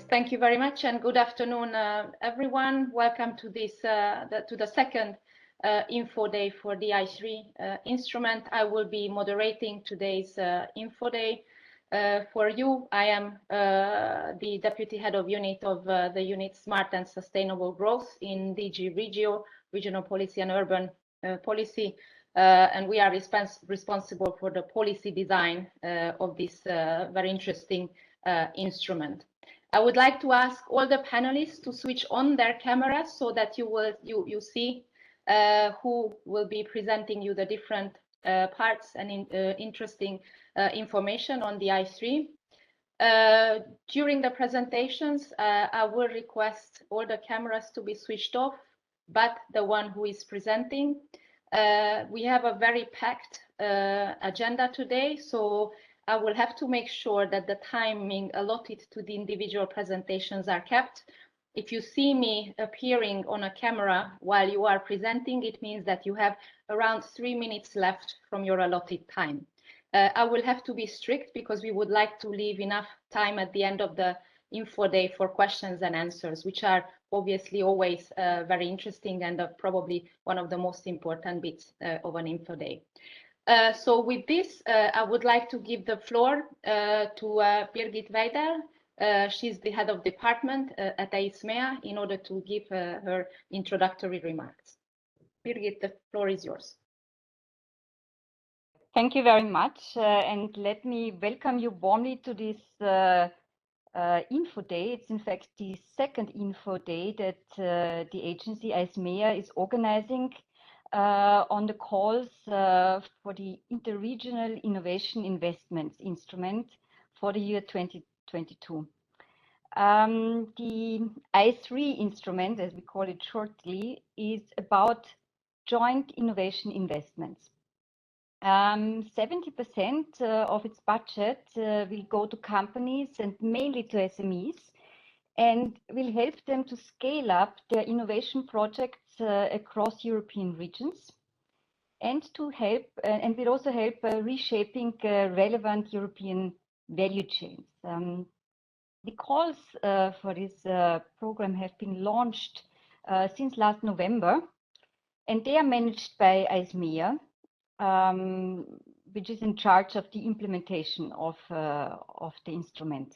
Thank you very much, and good afternoon, everyone. Welcome to this to the second info day for the I3 instrument. I will be moderating today's info day. For you, I am the Deputy Head of Unit of the Unit Smart and Sustainable Growth in DG Regio, Regional Policy and Urban Policy, and we are responsible for the policy design of this very interesting instrument. I would like to ask all the panelists to switch on their cameras so that you see who will be presenting you the different parts and interesting information on the I3. During the presentations, I will request all the cameras to be switched off, but the one who is presenting. We have a very packed agenda today, so I will have to make sure that the timing allotted to the individual presentations are kept. If you see me appearing on a camera while you are presenting, it means that you have around 3 minutes left from your allotted time. I will have to be strict because we would like to leave enough time at the end of the info day for questions and answers, which are obviously always very interesting and probably one of the most important bits of an info day. So with this, I would like to give the floor to Birgit Weider. She's the head of department at EISMEA in order to give her introductory remarks. Birgit, the floor is yours. Thank you very much, and let me welcome you warmly to this info day. It's in fact the second info day that the agency EISMEA is organizing on the calls for the Interregional Innovation Investment instrument for the year 2022. The I3 instrument, as we call it shortly, is about joint innovation investments. 70% of its budget will go to companies and mainly to SMEs, and will help them to scale up their innovation projects across European regions, and to help and will also help reshaping relevant European value chains. The calls for this program have been launched since last November, and they are managed by EISMEA, which is in charge of the implementation of the instrument.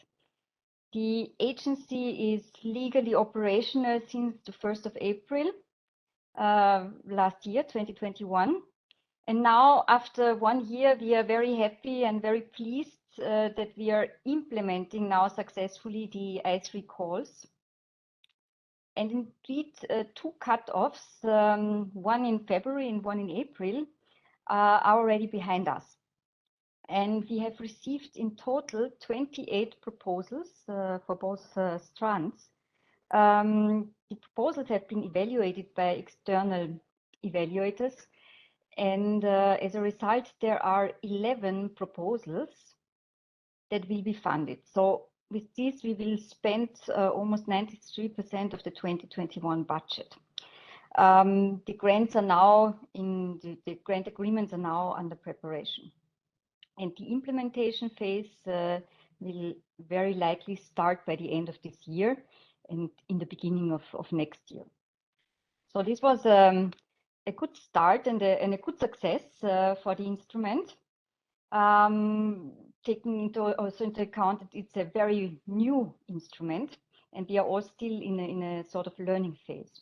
The agency is legally operational since the 1st of April last year, 2021. And now, after 1 year, we are very happy and very pleased that we are implementing now successfully the I3 calls. And indeed, 2 cut-offs, one in February and one in April, are already behind us. And we have received in total 28 proposals for both strands. The proposals have been evaluated by external evaluators, and as a result, there are 11 proposals that will be funded. So with this, we will spend almost 93% of the 2021 budget. The grants are now the grant agreements are now under preparation, and the implementation phase will very likely start by the end of this year and in the beginning of next year. So this was a good start and a good success for the instrument, taking also into account that it's a very new instrument and we are all still in a sort of learning phase.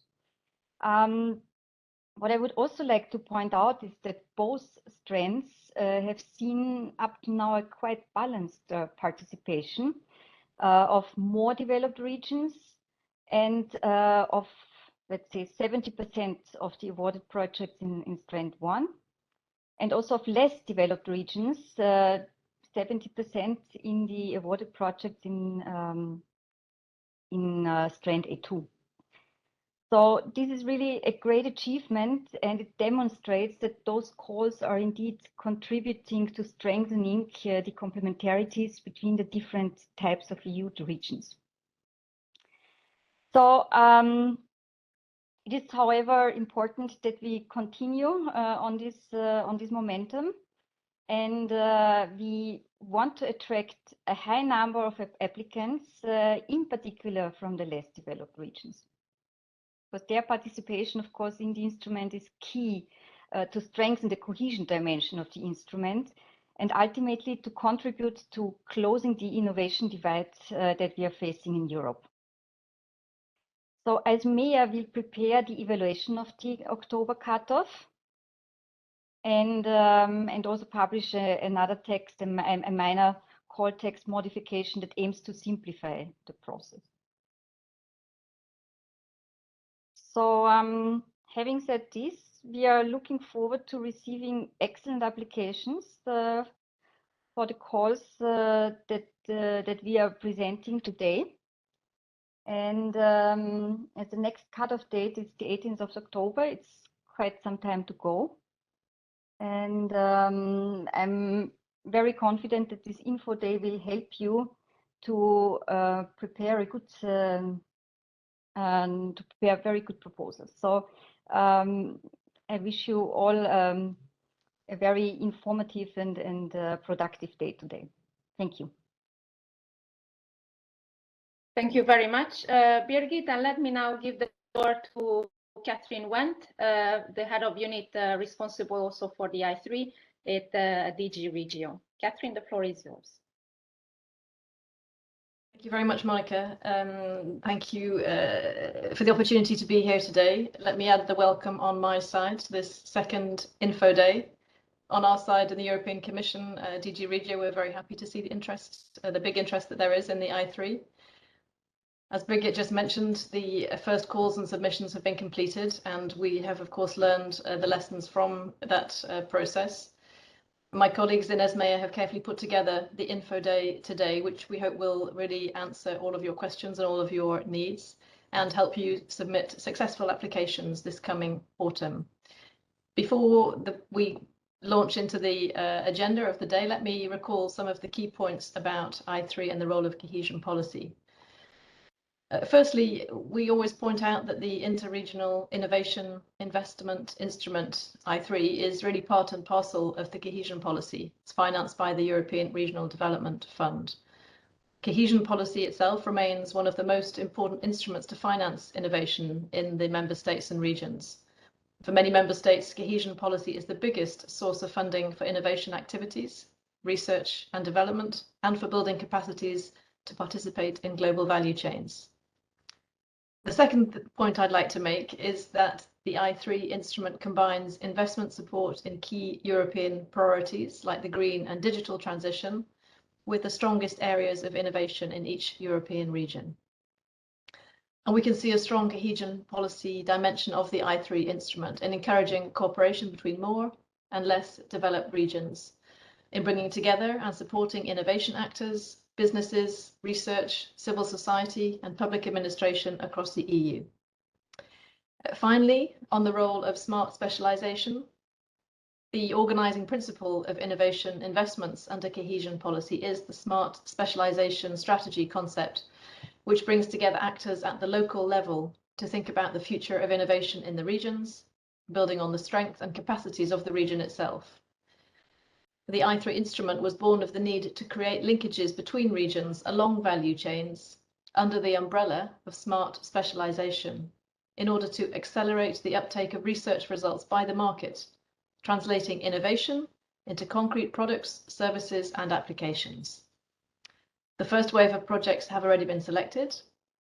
What I would also like to point out is that both strands have seen up to now a quite balanced participation of more developed regions and of, let's say, 70% of the awarded projects in Strand 1, and also of less developed regions, 70% in the awarded projects in Strand A2. So this is really a great achievement, and it demonstrates that those calls are indeed contributing to strengthening the complementarities between the different types of EU regions. So it is, however, important that we continue on this momentum, And we want to attract a high number of applicants, in particular from the less developed regions. Because their participation, of course, in the instrument is key to strengthen the cohesion dimension of the instrument and ultimately to contribute to closing the innovation divide that we are facing in Europe. So EISMEA will prepare the evaluation of the October cutoff and also publish another text, a minor call text modification that aims to simplify the process. So having said this, we are looking forward to receiving excellent applications for the calls that we are presenting today. And as the next cutoff date is the 18th of October, it's quite some time to go. And I'm very confident that this info day will help you to prepare a good and to prepare very good proposals. So I wish you all a very informative and productive day today. Thank you. Thank you very much, Birgit. And let me now give the floor to Catherine Wendt, the head of unit responsible also for the I3 at DG Regio. Catherine, the floor is yours. Thank you very much, Monica. Thank you for the opportunity to be here today. Let me add the welcome on my side to this second Info Day. On our side in the European Commission, DG Regio, we're very happy to see the interest, the big interest that there is in the I3. As Birgit just mentioned, the first calls and submissions have been completed, and we have, of course, learned the lessons from that process. My colleagues in EISMEA have carefully put together the Info Day today, which we hope will really answer all of your questions and all of your needs and help you submit successful applications this coming autumn. Before we launch into the agenda of the day, let me recall some of the key points about I3 and the role of cohesion policy. Firstly, we always point out that the Interregional Innovation Investment Instrument, I3, is really part and parcel of the cohesion policy. It's financed by the European Regional Development Fund. Cohesion policy itself remains one of the most important instruments to finance innovation in the member states and regions. For many member states, cohesion policy is the biggest source of funding for innovation activities, research and development, and for building capacities to participate in global value chains. The second point I'd like to make is that the I3 instrument combines investment support in key European priorities like the green and digital transition with the strongest areas of innovation in each European region. And we can see a strong cohesion policy dimension of the I3 instrument in encouraging cooperation between more and less developed regions, in bringing together and supporting innovation actors, businesses, research, civil society, and public administration across the EU. Finally, on the role of smart specialization, the organizing principle of innovation investments under cohesion policy is the smart specialization strategy concept, which brings together actors at the local level to think about the future of innovation in the regions, building on the strength and capacities of the region itself. The I3 instrument was born of the need to create linkages between regions along value chains under the umbrella of smart specialization in order to accelerate the uptake of research results by the market, translating innovation into concrete products, services, and applications. The first wave of projects have already been selected,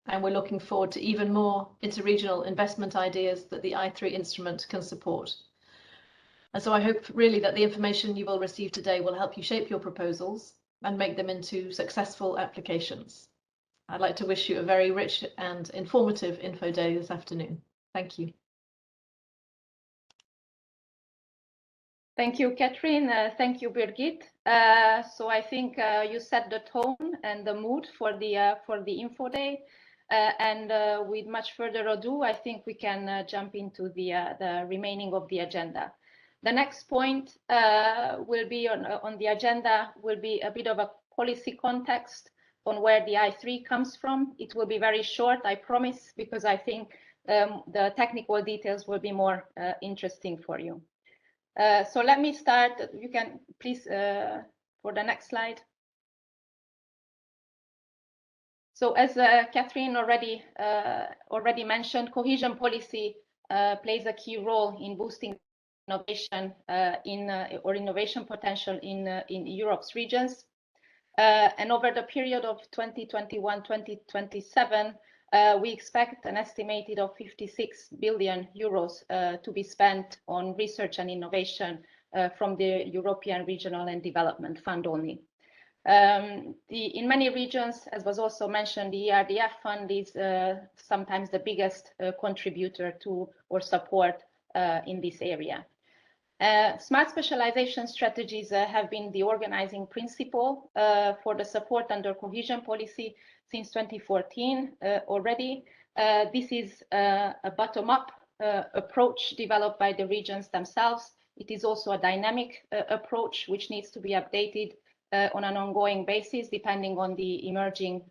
and we're looking forward to even more interregional investment ideas that the I3 instrument can support. And so I hope really that the information you will receive today will help you shape your proposals and make them into successful applications. I'd like to wish you a very rich and informative Info Day this afternoon. Thank you. Thank you, Catherine. Thank you, Birgit. So I think you set the tone and the mood for the Info Day. And with much further ado, I think we can jump into the remaining of the agenda. The next point will be on the agenda will be a bit of a policy context on where the I3 comes from. It will be very short, I promise, because I think the technical details will be more interesting for you. So let me start. You can please for the next slide. So as Catherine already mentioned, cohesion policy plays a key role in boosting innovation or innovation potential in Europe's regions. And over the period of 2021-2027, we expect an estimated of 56 billion euros to be spent on research and innovation from the European Regional and Development Fund only. In many regions, as was also mentioned, the ERDF fund is sometimes the biggest contributor to or support in this area. Smart specialization strategies have been the organizing principle for the support under cohesion policy since 2014 already. This is a bottom-up approach developed by the regions themselves. It is also a dynamic approach which needs to be updated on an ongoing basis depending on the emerging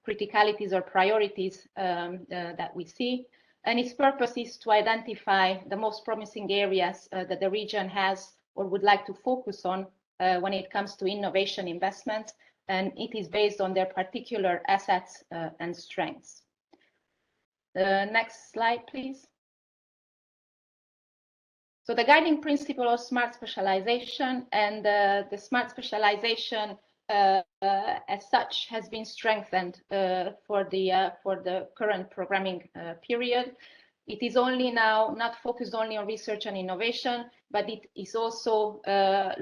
criticalities or priorities that we see. And its purpose is to identify the most promising areas that the region has or would like to focus on when it comes to innovation investments, and it is based on their particular assets and strengths. Next slide, please. So the guiding principle of smart specialization and the smart specialization as such has been strengthened for the current programming period. It is only now not focused only on research and innovation, but it is also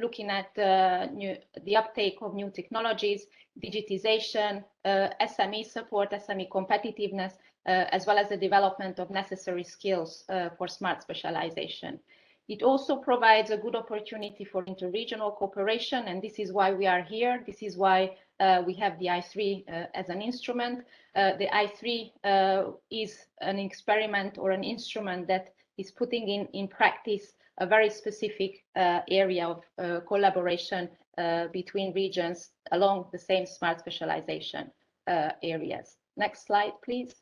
looking at the uptake of new technologies, digitization, SME support, SME competitiveness, as well as the development of necessary skills for smart specialization. It also provides a good opportunity for interregional cooperation, and this is why we are here. This is why we have the I3 as an instrument. The I3 is an experiment or an instrument that is putting in practice a very specific area of collaboration between regions along the same smart specialization areas. Next slide, please.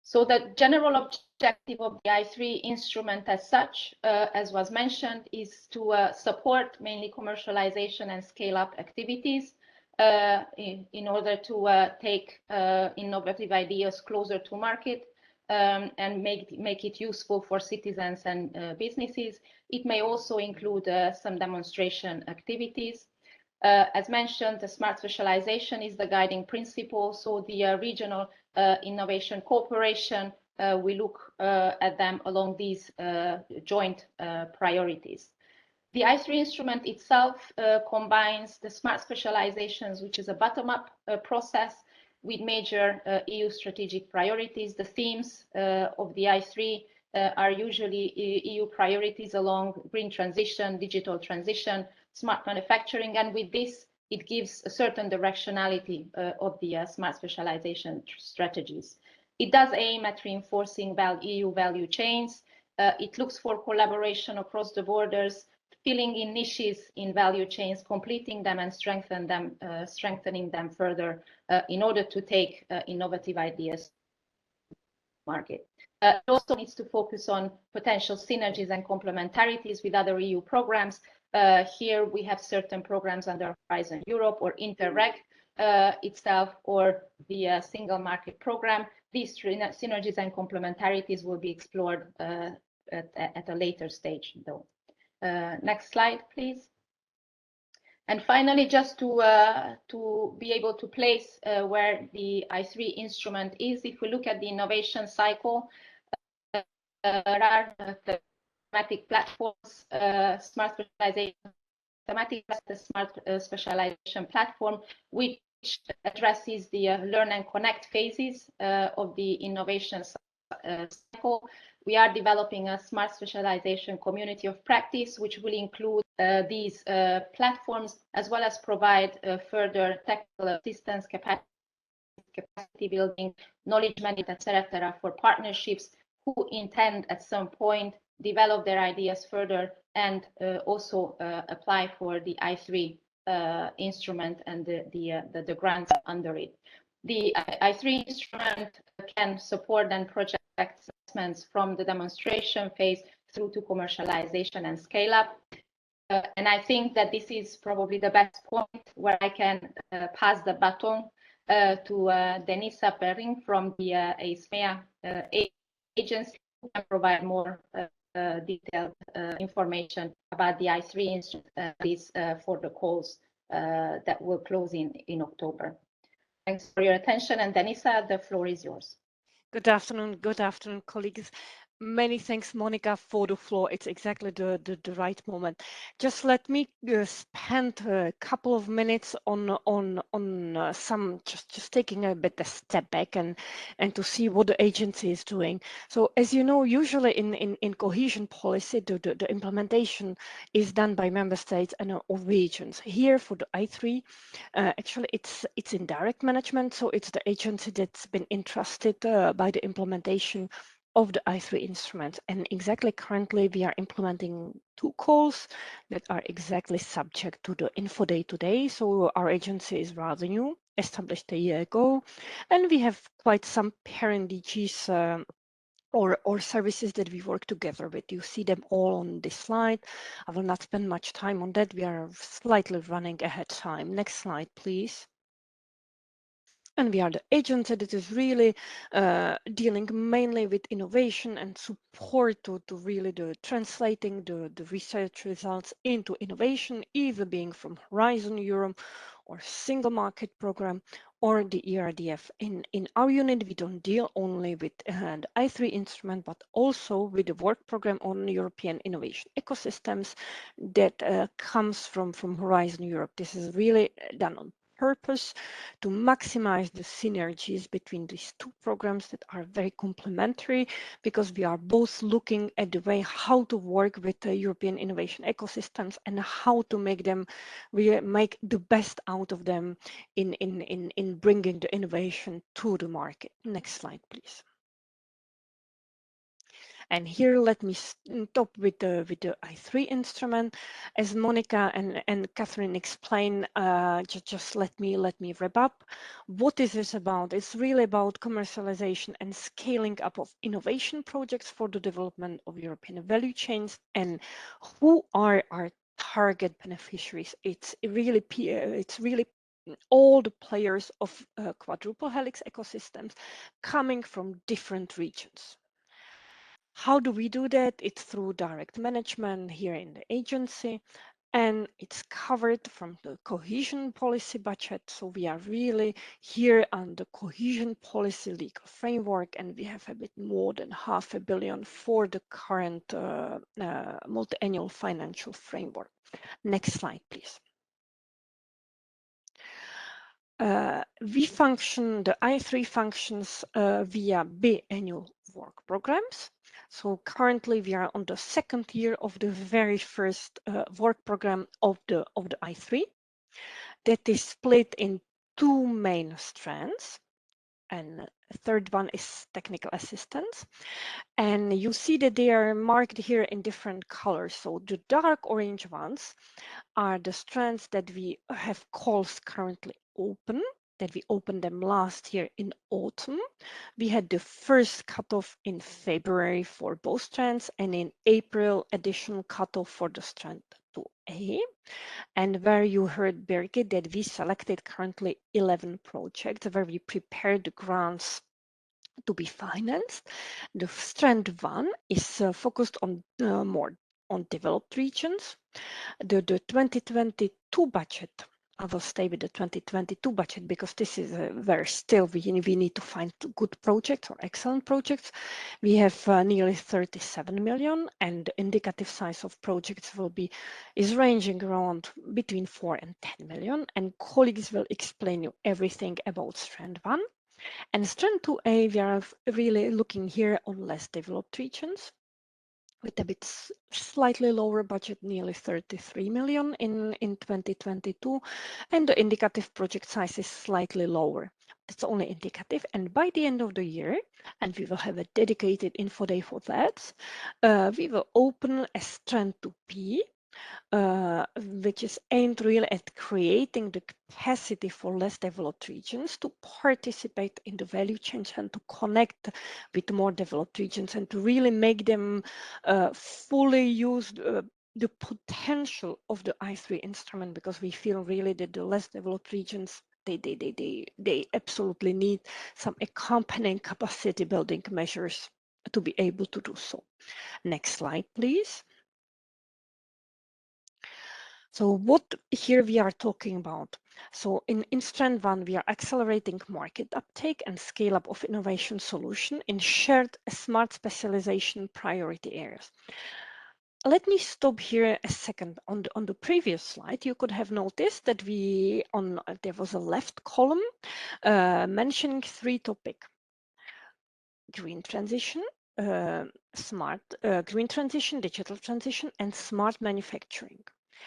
So the general objective of the I3 instrument as such, as was mentioned, is to support mainly commercialization and scale-up activities in order to take innovative ideas closer to market and make it useful for citizens and businesses. It may also include some demonstration activities. As mentioned, the smart specialization is the guiding principle, so the regional innovation cooperation, we look at them along these joint priorities. The I3 instrument itself combines the smart specializations, which is a bottom-up process, with major EU strategic priorities. The themes of the I3 are usually EU priorities along green transition, digital transition, smart manufacturing, and with this, it gives a certain directionality of the smart specialization strategies. It does aim at reinforcing EU value chains. It looks for collaboration across the borders, filling in niches in value chains, completing them and strengthening them further in order to take innovative ideas to market. It also needs to focus on potential synergies and complementarities with other EU programs. Here we have certain programs under Horizon Europe or Interreg itself, or the Single Market Program. These synergies and complementarities will be explored at a later stage, though. Next slide, please. And finally, just to be able to place where the I3 instrument is, if we look at the innovation cycle, there are thematic platforms, smart specialization, the smart specialization platform, which addresses the learn and connect phases of the innovation cycle. We are developing a smart specialization community of practice, which will include these platforms, as well as provide further technical assistance, capacity building, knowledge management, etc., for partnerships who intend at some point develop their ideas further and also apply for the I3 instrument and the grants under it. The I3 instrument can support then project assessments from the demonstration phase through to commercialization and scale up. And I think that this is probably the best point where I can pass the baton to Denisa Perrin from the EISMEA agency, who can provide more detailed information about the I3 instrument for the calls that will close in October. Thanks for your attention, and Denisa, the floor is yours. Good afternoon, colleagues. Many thanks, Monica, for the floor. It's exactly the right moment. Just let me spend a couple of minutes on some just taking a bit a step back and to see what the agency is doing. So, as you know, usually in cohesion policy, the implementation is done by member states and or regions. Here for the I3, actually it's in direct management, so it's the agency that's been entrusted by the implementation of the I3 instrument. And exactly currently we are implementing 2 calls that are exactly subject to the Info Day today. So our agency is rather new, established a year ago, and we have quite some parent DGs or services that we work together with. You see them all on this slide. I will not spend much time on that. We are slightly running ahead time. Next slide, please. And we are the agency that is really dealing mainly with innovation and support to really the translating the research results into innovation, either being from Horizon Europe or Single Market Program or the ERDF. In our unit, we don't deal only with the I3 instrument, but also with the work program on European innovation ecosystems that comes from Horizon Europe. This is really done on purpose to maximize the synergies between these 2 programs that are very complementary, because we are both looking at the way how to work with the European innovation ecosystems and how to make them really make the best out of them in bringing the innovation to the market. Next slide, please. And here, let me stop with the I3 instrument. As Monica and Catherine explained, just let me wrap up. What is this about? It's really about commercialization and scaling up of innovation projects for the development of European value chains. And who are our target beneficiaries? It's really all the players of quadruple helix ecosystems coming from different regions. How do we do that? It's through direct management here in the agency, and it's covered from the cohesion policy budget. So we are really here on the cohesion policy legal framework, and we have a bit more than $500 million for the current multi-annual financial framework. Next slide, please. We function, the I3 functions via biannual work programs. So currently we are on the 2nd year of the very first work program of the I3. That is split in 2 main strands, and the 3rd one is technical assistance. And you see that they are marked here in different colors. So the dark orange ones are the strands that we have calls currently open, that we opened them last year in autumn. We had the first cutoff in February for both strands, and in April, additional cutoff for the strand 2A. And where you heard Birgit that we selected currently 11 projects where we prepared the grants to be financed. The strand 1 is focused on more on developed regions. The 2022 budget, I will stay with the 2022 budget because this is where still we need to find good projects or excellent projects. We have nearly 37 million, and the indicative size of projects is ranging around between 4 and 10 million, and colleagues will explain you everything about Strand 1. And Strand 2A, we are really looking here on less developed regions with a bit slightly lower budget, nearly 33 million in 2022, and the indicative project size is slightly lower. It's only indicative, and by the end of the year, and we will have a dedicated info day for that, we will open a Strand 2B which is aimed really at creating the capacity for less developed regions to participate in the value chain and to connect with more developed regions and to really make them fully use the potential of the I3 instrument, because we feel really that the less developed regions, they absolutely need some accompanying capacity building measures to be able to do so. Next slide, please. So what here we are talking about? So in Strand 1, we are accelerating market uptake and scale up of innovation solution in shared smart specialization priority areas. Let me stop here a second. On the previous slide, you could have noticed that there was a left column mentioning 3 topics: green transition, green transition, digital transition, and smart manufacturing.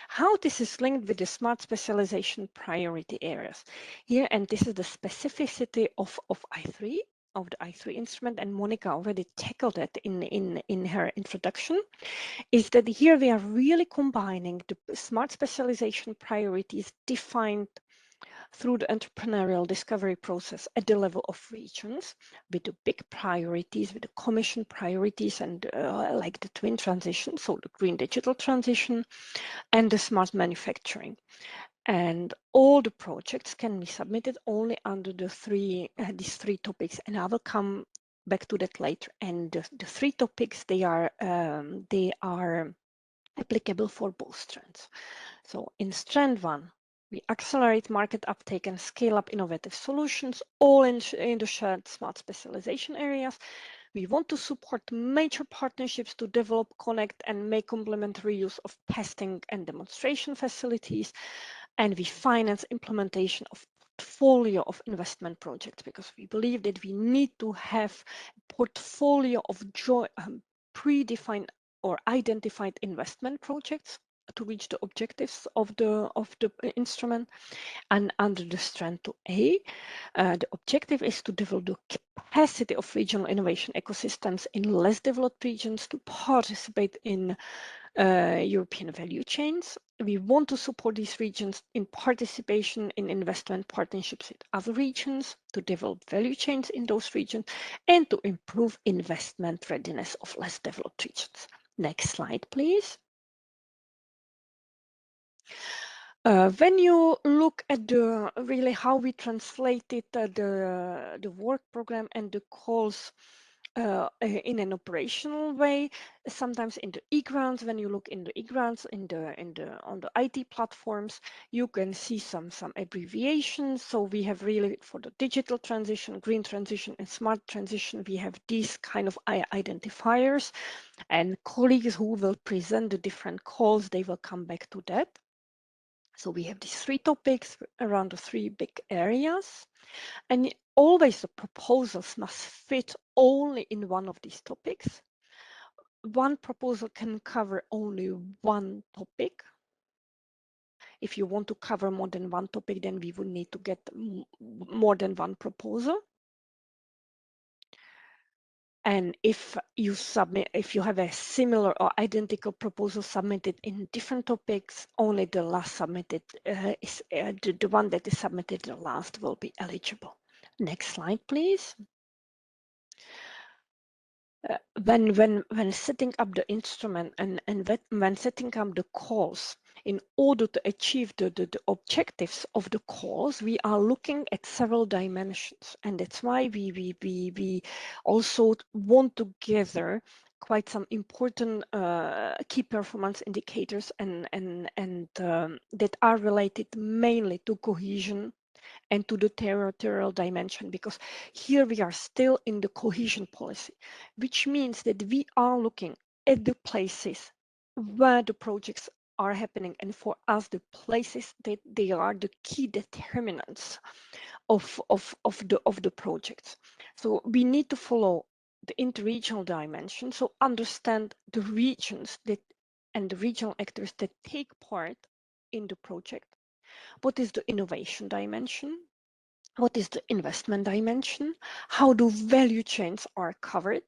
How this is linked with the smart specialization priority areas here, and this is the specificity of I3, of the I3 instrument, and Monica already tackled it in her introduction, is that here we are really combining the smart specialization priorities defined through the entrepreneurial discovery process at the level of regions, with the big priorities, with the Commission priorities, and like the twin transition, so the green digital transition and the smart manufacturing. And all the projects can be submitted only under the these 3 topics, and I will come back to that later. And the 3 topics, they are applicable for both strands. So in Strand 1, we accelerate market uptake and scale up innovative solutions, all in the shared smart specialization areas. We want to support major partnerships to develop, connect, and make complementary use of testing and demonstration facilities. And we finance implementation of portfolio of investment projects, because we believe that we need to have a portfolio of predefined or identified investment projects to reach the objectives of the instrument. And under the Strand 2A, the objective is to develop the capacity of regional innovation ecosystems in less developed regions to participate in European value chains. We want to support these regions in participation in investment partnerships with other regions, to develop value chains in those regions, and to improve investment readiness of less developed regions. Next slide, please. When you look at really how we translated the work program and the calls in an operational way, sometimes in the e-grants, when you look in the e-grants on the IT platforms, you can see some abbreviations. So we have really, for the digital transition, green transition, and smart transition, we have these kind of identifiers, and colleagues who will present the different calls, they will come back to that. So we have these 3 topics around the 3 big areas, and always the proposals must fit only in one of these topics. One proposal can cover only one topic. If you want to cover more than one topic, then we would need to get more than one proposal. And if you have a similar or identical proposal submitted in different topics, only the last submitted is the one that is submitted the last will be eligible. Next slide, please. When setting up the instrument and when setting up the calls, in order to achieve the objectives of the calls, we are looking at several dimensions, and that's why we also want to gather quite some important key performance indicators and that are related mainly to cohesion and to the territorial dimension, because here we are still in the cohesion policy, which means that we are looking at the places where the projects are happening, and for us the places that they are the key determinants of the projects. So we need to follow the interregional dimension, so understand the regions that and the regional actors that take part in the project. What is the innovation dimension? What is the investment dimension? How do value chains are covered?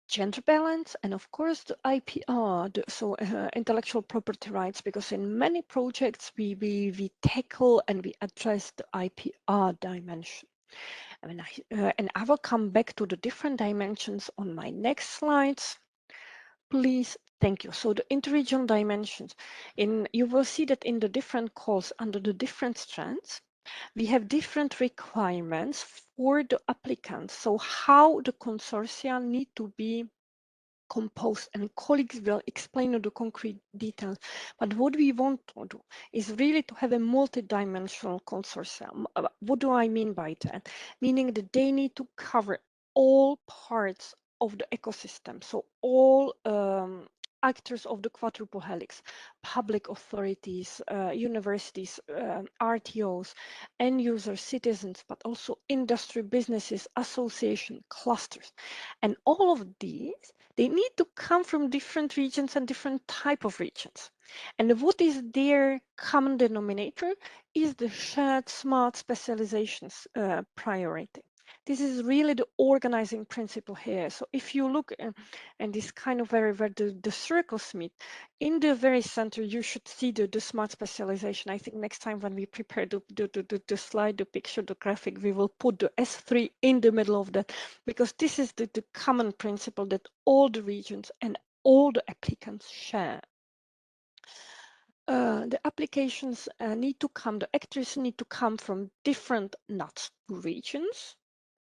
gender balance, and of course the IPR, intellectual property rights, because in many projects we tackle and we address the IPR dimension. And I will come back to the different dimensions on my next slides. Please, thank you. So the interregional dimensions, you will see that in the different calls under the different strands, we have different requirements for the applicants. So how the consortia need to be composed, and colleagues will explain the concrete details. But what we want to do is really to have a multi-dimensional consortium. What do I mean by that? Meaning that they need to cover all parts of the ecosystem. So all actors of the quadruple helix, public authorities, universities, RTOs, end users, citizens, but also industry, businesses, association, clusters. And all of these, they need to come from different regions and different type of regions. And what is their common denominator is the shared smart specializations priority. This is really the organizing principle here. So if you look and this kind of where the circles meet, in the very center, you should see the smart specialization. I think next time when we prepare the slide, the picture, the graphic, we will put the S3 in the middle of that, because this is the common principle that all the regions and all the applicants share. The applications need to come, the actors need to come from different NUTS regions,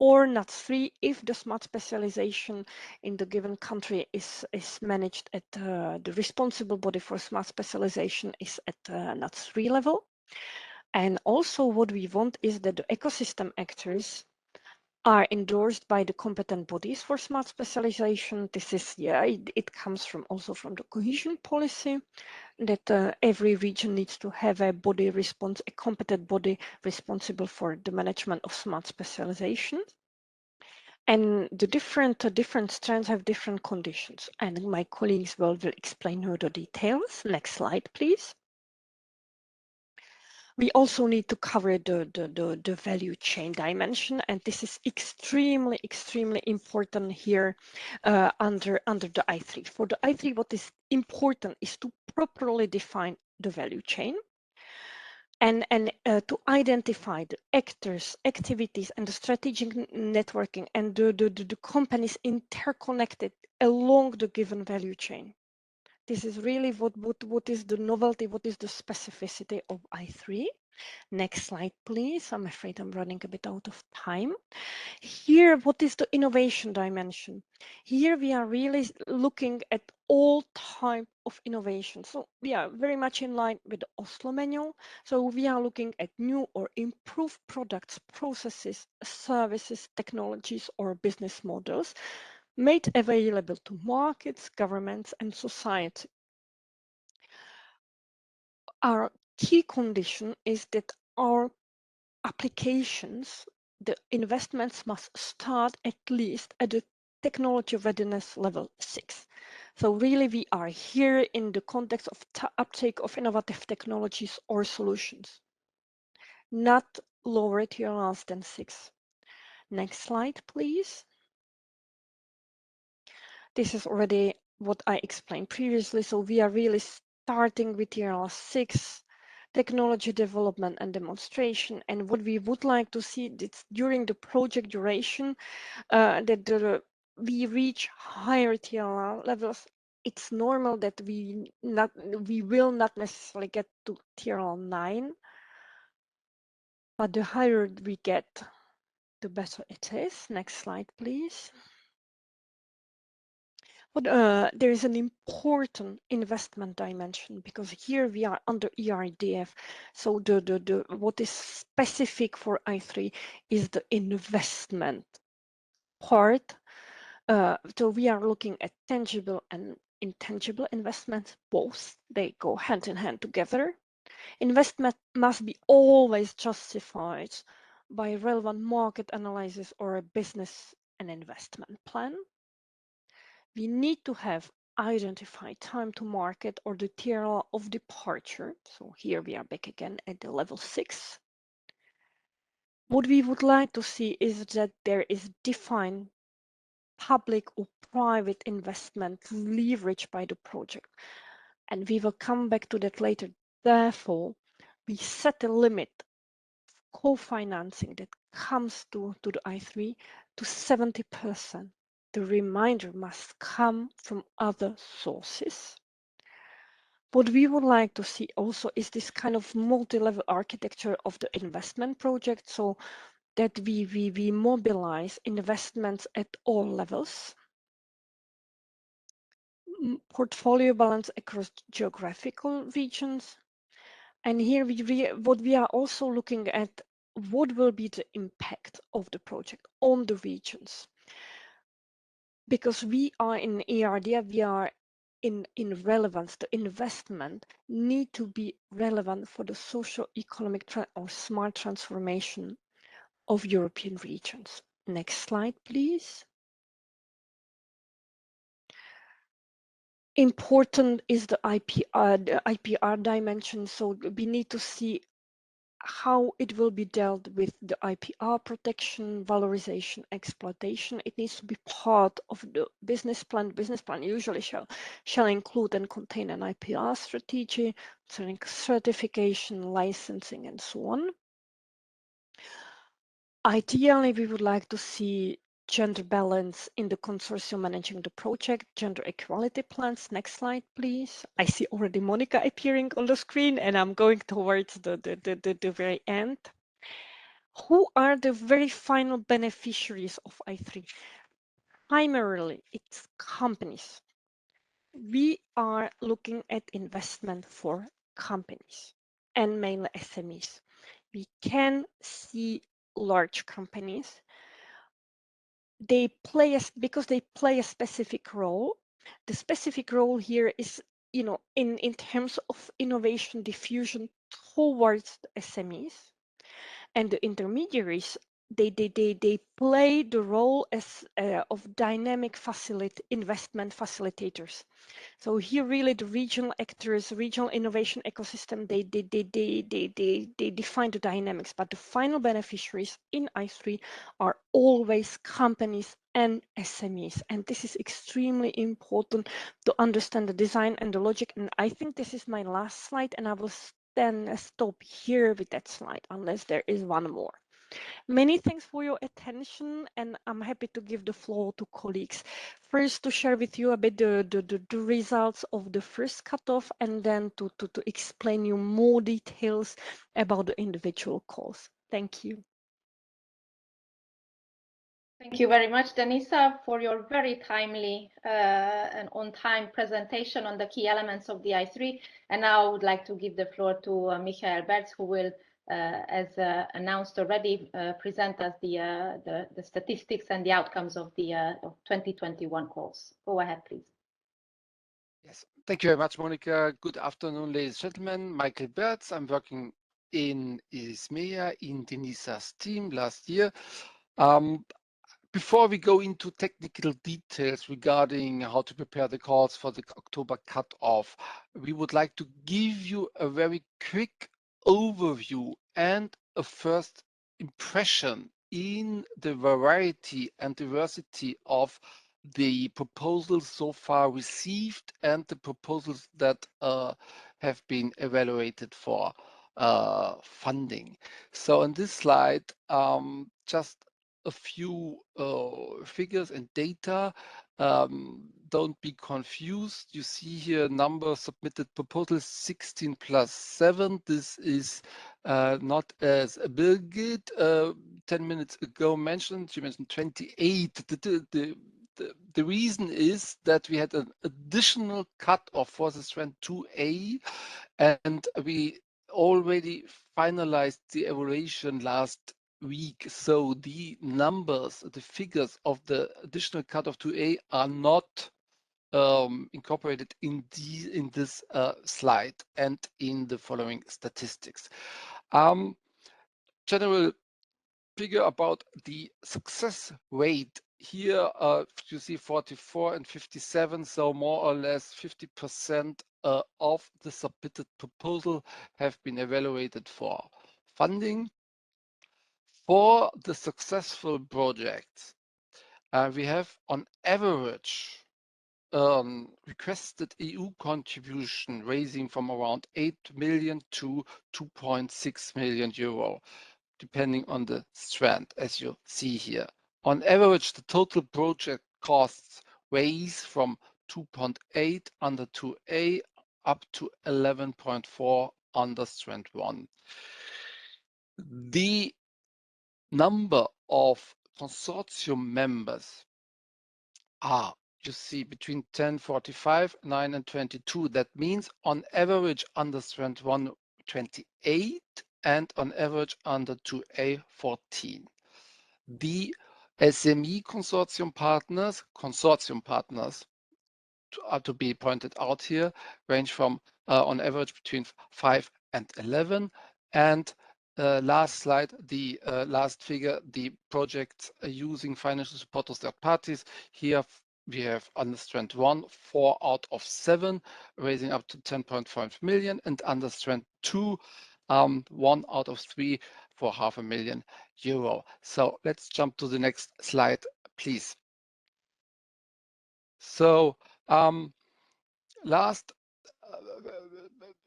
or NUTS 3 if the smart specialization in the given country is managed at the responsible body for smart specialization is at NUTS 3 level. And also what we want is that the ecosystem actors are endorsed by the competent bodies for smart specialization. This is, it comes from also from the cohesion policy, that every region needs to have a competent body responsible for the management of smart specialization. And the different strands have different conditions, and my colleagues will explain her the details. Next slide, please. We also need to cover the value chain dimension, and this is extremely important here under the I3. For the I3, what is important is to properly define the value chain and to identify the actors, activities, and the strategic networking and the companies interconnected along the given value chain. This is really what is the novelty, what is the specificity of I3. Next slide, please. I'm afraid I'm running a bit out of time. Here, what is the innovation dimension? Here we are really looking at all type of innovation. So we are very much in line with the Oslo manual. So we are looking at new or improved products, processes, services, technologies, or business models made available to markets, governments, and society. Our key condition is that our applications, the investments must start at least at the technology readiness level 6. So really we are here in the context of uptake of innovative technologies or solutions, not lower TRLs than 6. Next slide, please. This is already what I explained previously. So we are really starting with TRL 6, technology development and demonstration. And what we would like to see is during the project duration that we reach higher TRL levels. It's normal that we will not necessarily get to TRL 9, but the higher we get, the better it is. Next slide, please. But there is an important investment dimension, because here we are under ERDF. So what is specific for I3 is the investment part. So we are looking at tangible and intangible investments. Both, they go hand in hand together. Investment must be always justified by relevant market analysis or a business and investment plan. We need to have identified time to market or the TRL of departure. So here we are back again at the level 6. What we would like to see is that there is defined public or private investment leveraged by the project. And we will come back to that later. Therefore, we set a limit co-financing that comes to the I3 to 70%. The remainder must come from other sources. What we would like to see also is this kind of multi-level architecture of the investment project, so that we mobilize investments at all levels, portfolio balance across geographical regions. And here what we are also looking at, what will be the impact of the project on the regions? Because we are in ERDF, we are in relevance. The investment need to be relevant for the socio-economic or smart transformation of European regions. Next slide, please. Important is the IPR dimension. So we need to see how it will be dealt with the IPR protection, valorization, exploitation. It needs to be part of the business plan. Business plan usually shall include and contain an IPR strategy, certification, licensing, and so on. Ideally, we would like to see gender balance in the consortium managing the project, gender equality plans. Next slide, please. I see already Monica appearing on the screen, and I'm going towards the very end. Who are the very final beneficiaries of I3? Primarily, it's companies. We are looking at investment for companies and mainly SMEs. We can see large companies. Because they play a specific role. The specific role here is, in terms of innovation diffusion towards the SMEs, and the intermediaries, they play the role as of dynamic investment facilitators. So here really the regional actors, regional innovation ecosystem, they define the dynamics, but the final beneficiaries in I3 are always companies and SMEs. And this is extremely important to understand the design and the logic. And I think this is my last slide, and I will then stop here with that slide, unless there is one more. Many thanks for your attention, and I'm happy to give the floor to colleagues. First, to share with you a bit the results of the first cutoff, and then to explain you more details about the individual calls. Thank you. Thank you very much, Denisa, for your very timely and on-time presentation on the key elements of the I3. And now I would like to give the floor to Michael Bertz, who will, as announced already, present us the statistics and the outcomes of the 2021 calls. Go ahead, please. Yes, thank you very much, Monica. Good afternoon, ladies and gentlemen. Michael Bertz. I'm working in EISMEA in Denisa's team last year. Before we go into technical details regarding how to prepare the calls for the October cutoff, we would like to give you a very quick overview and a first impression in the variety and diversity of the proposals so far received and the proposals that have been evaluated for funding. So on this slide, just a few figures and data. Don't be confused. You see here number submitted proposals 16 plus 7. This is not as Birgit 10 minutes ago mentioned. She mentioned 28. The reason is that we had an additional cutoff for the Strand 2A, and we already finalized the evaluation last week. So the numbers, the figures of the additional cutoff 2A are not incorporated in this slide and in the following statistics. General figure about the success rate. Here you see 44 and 57, so more or less 50% of the submitted proposal have been evaluated for funding. For the successful projects, We have on average requested EU contribution raising from around 8 million to 2.6 million euro, depending on the strand, as you see here. On average, the total project costs range from 2.8 under 2A up to 11.4 under strand 1. The number of consortium members are, you see, between 1045, 9 and 22. That means on average under strand 1, 28 and on average under 2A, 14. The SME consortium partners are to be pointed out here, range from on average between 5 and 11. And last slide, the last figure, the projects using financial support of third parties. Here we have under strand 1, 4 out of 7, raising up to 10.5 million, and under strand 2, 1 out of 3 for €500,000. So let's jump to the next slide, please. So last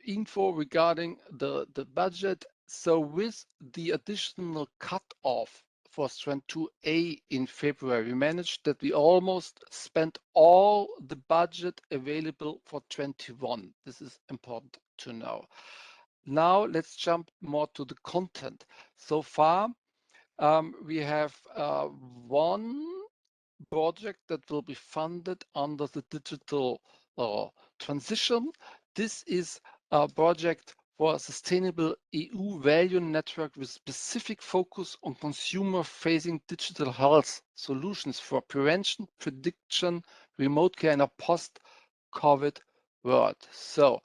info regarding the budget. So with the additional cutoff for strand 2A in February, we managed that we almost spent all the budget available for 21. This is important to know. Now let's jump more to the content. So far, we have one project that will be funded under the digital transition. This is a project for a sustainable EU value network with specific focus on consumer-facing digital health solutions for prevention, prediction, remote care in a post-COVID world. So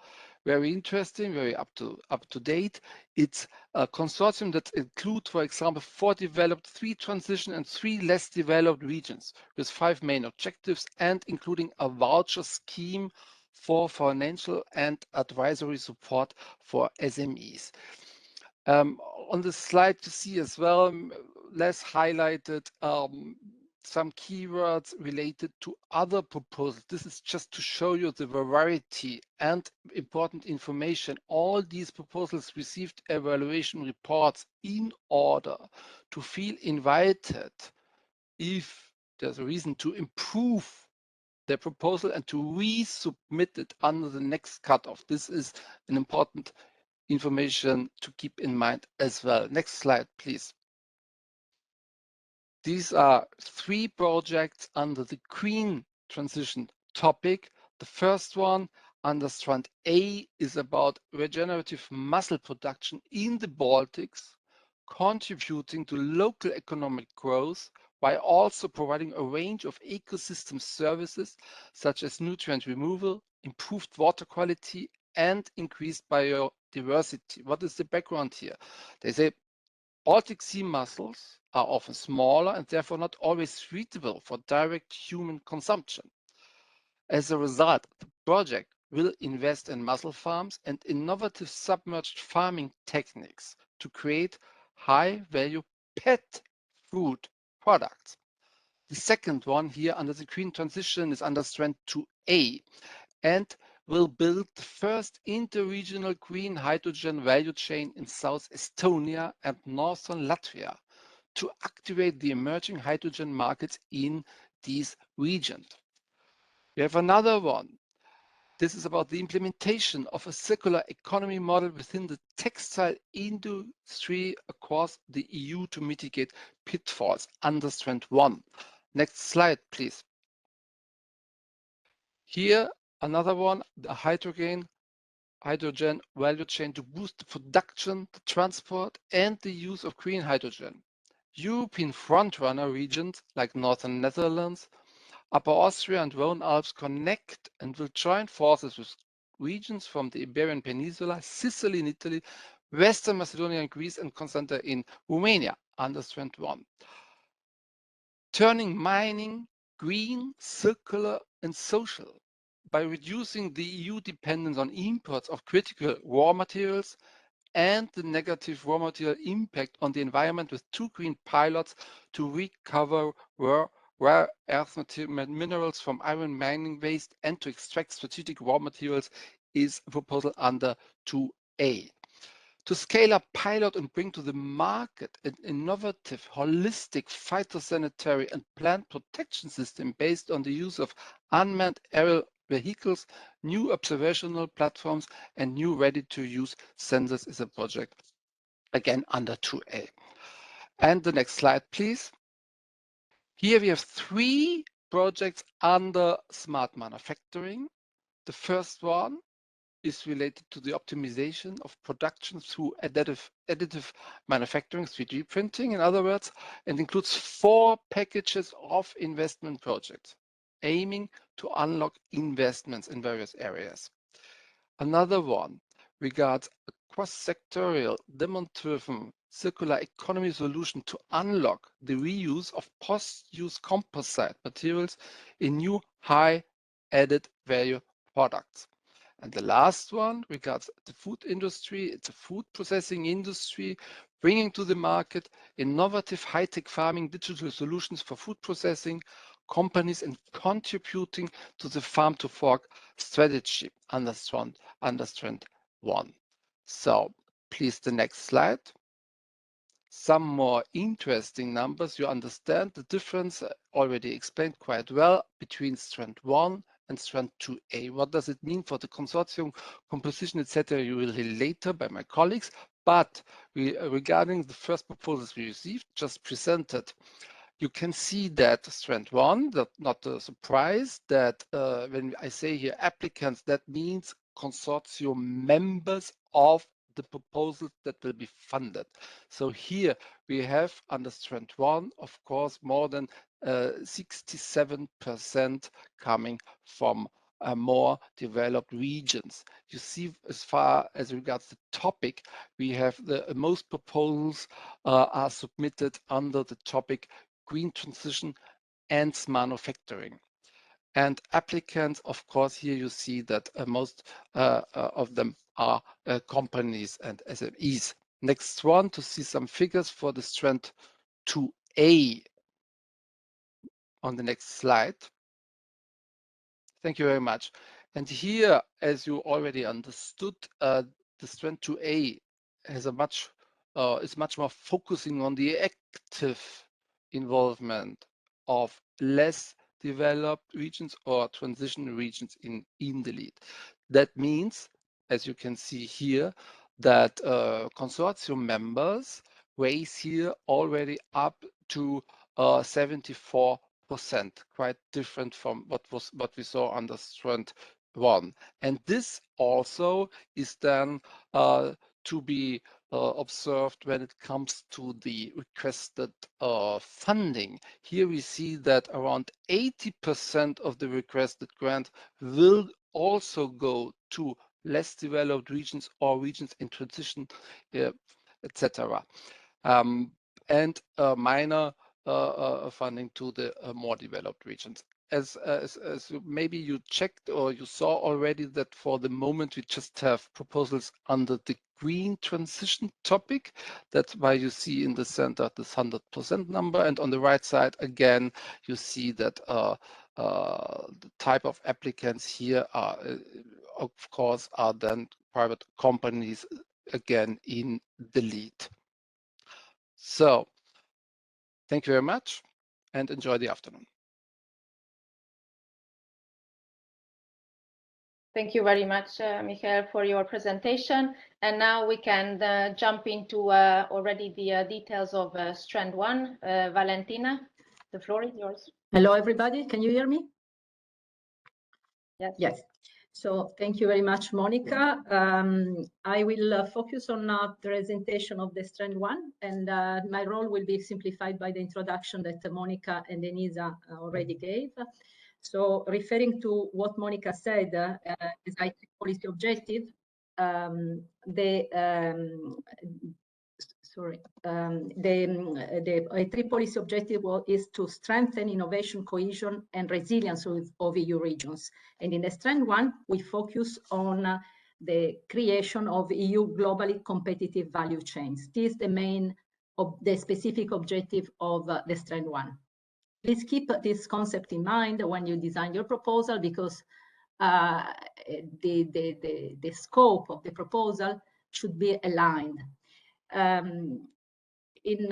very interesting, very up to date. It's a consortium that includes, for example, 4 developed, 3 transition and 3 less developed regions with 5 main objectives and including a voucher scheme for financial and advisory support for SMEs. On the slide you see as well, less highlighted, some keywords related to other proposals. This is just to show you the variety and important information. All these proposals received evaluation reports in order to feel invited if there's a reason to improve their proposal and to resubmit it under the next cutoff. This is an important information to keep in mind as well. Next slide, please. These are 3 projects under the green transition topic. The first one under strand A is about regenerative mussel production in the Baltics, contributing to local economic growth while also providing a range of ecosystem services such as nutrient removal, improved water quality, and increased biodiversity. What is the background here? They say Baltic Sea mussels are often smaller and therefore not always suitable for direct human consumption. As a result, the project will invest in mussel farms and innovative submerged farming techniques to create high-value pet food products. The second one here under the green transition is under strand 2A and will build the first interregional green hydrogen value chain in South Estonia and Northern Latvia to activate the emerging hydrogen markets in these regions. We have another one. This is about the implementation of a circular economy model within the textile industry across the EU to mitigate pitfalls under strand 1. Next slide, please. Here, another one, the hydrogen value chain to boost the production, the transport, and the use of green hydrogen. European frontrunner regions like Northern Netherlands, Upper Austria, and Rhone-Alps connect and will join forces with regions from the Iberian Peninsula, Sicily in Italy, Western Macedonia in Greece, and Constanta in Romania under strand 1. Turning mining green, circular, and social by reducing the EU dependence on imports of critical raw materials and the negative raw material impact on the environment with 2 green pilots to recover rare earth minerals from iron mining waste and to extract strategic raw materials is a proposal under 2A. To scale up, pilot and bring to the market an innovative, holistic phytosanitary and plant protection system based on the use of unmanned aerial vehicles, new observational platforms, and new ready-to-use sensors is a project, again, under 2A. And the next slide, please. Here we have 3 projects under smart manufacturing. The first one is related to the optimization of production through additive manufacturing, 3D printing, in other words, and includes 4 packages of investment projects aiming to unlock investments in various areas. Another one regards a cross-sectorial, demand-driven circular economy solution to unlock the reuse of post-use composite materials in new high added value products. And the last one regards the food industry. It's a food processing industry, bringing to the market innovative high-tech farming digital solutions for food processing companies and contributing to the farm to fork strategy under Strand 1. So please, the next slide. Some more interesting numbers. You understand the difference, already explained quite well, between Strand 1 and Strand 2A. What does it mean for the consortium composition, etc.? You will hear later by my colleagues. But regarding the first proposals we received, just presented, you can see that Strand 1, not a surprise, that when I say here applicants, that means consortium members of the proposals that will be funded. So here we have under Strand 1, of course, more than 67% coming from more developed regions. You see, as far as regards the topic, we have the most proposals are submitted under the topic green transition and manufacturing. And applicants, of course, here you see that most of them are companies and SMEs. Next one, to see some figures for the Strand 2A on the next slide. Thank you very much. And here, as you already understood, the Strand 2A has is much more focusing on the active involvement of less developed regions or transition regions in the lead. That means, as you can see here, that consortium members raise here already up to 74%, quite different from what we saw under Strand 1. And this also is then to be observed when it comes to the requested funding. Here we see that around 80% of the requested grant will also go to less developed regions or regions in transition, etc. And minor funding to the more developed regions. As maybe you checked or you saw already, that for the moment we just have proposals under the green transition topic. That's why you see in the center this 100% number, and on the right side again you see that the type of applicants here are of course are then private companies, again in the lead. So thank you very much and enjoy the afternoon. Thank you very much, Michael, for your presentation. And now we can jump into already the details of Strand 1. Valentina, the floor is yours. Hello, everybody. Can you hear me? Yes. Yes. So thank you very much, Monica. I will focus on the presentation of the Strand 1, and my role will be simplified by the introduction that Monica and Denisa already gave. So referring to what Monica said, as IT policy objective, the three policy objective is to strengthen innovation, cohesion, and resilience of EU regions. And in the Strand 1, we focus on the creation of EU globally competitive value chains. This is the main, the specific objective of the Strand 1. Please keep this concept in mind when you design your proposal, because the scope of the proposal should be aligned. In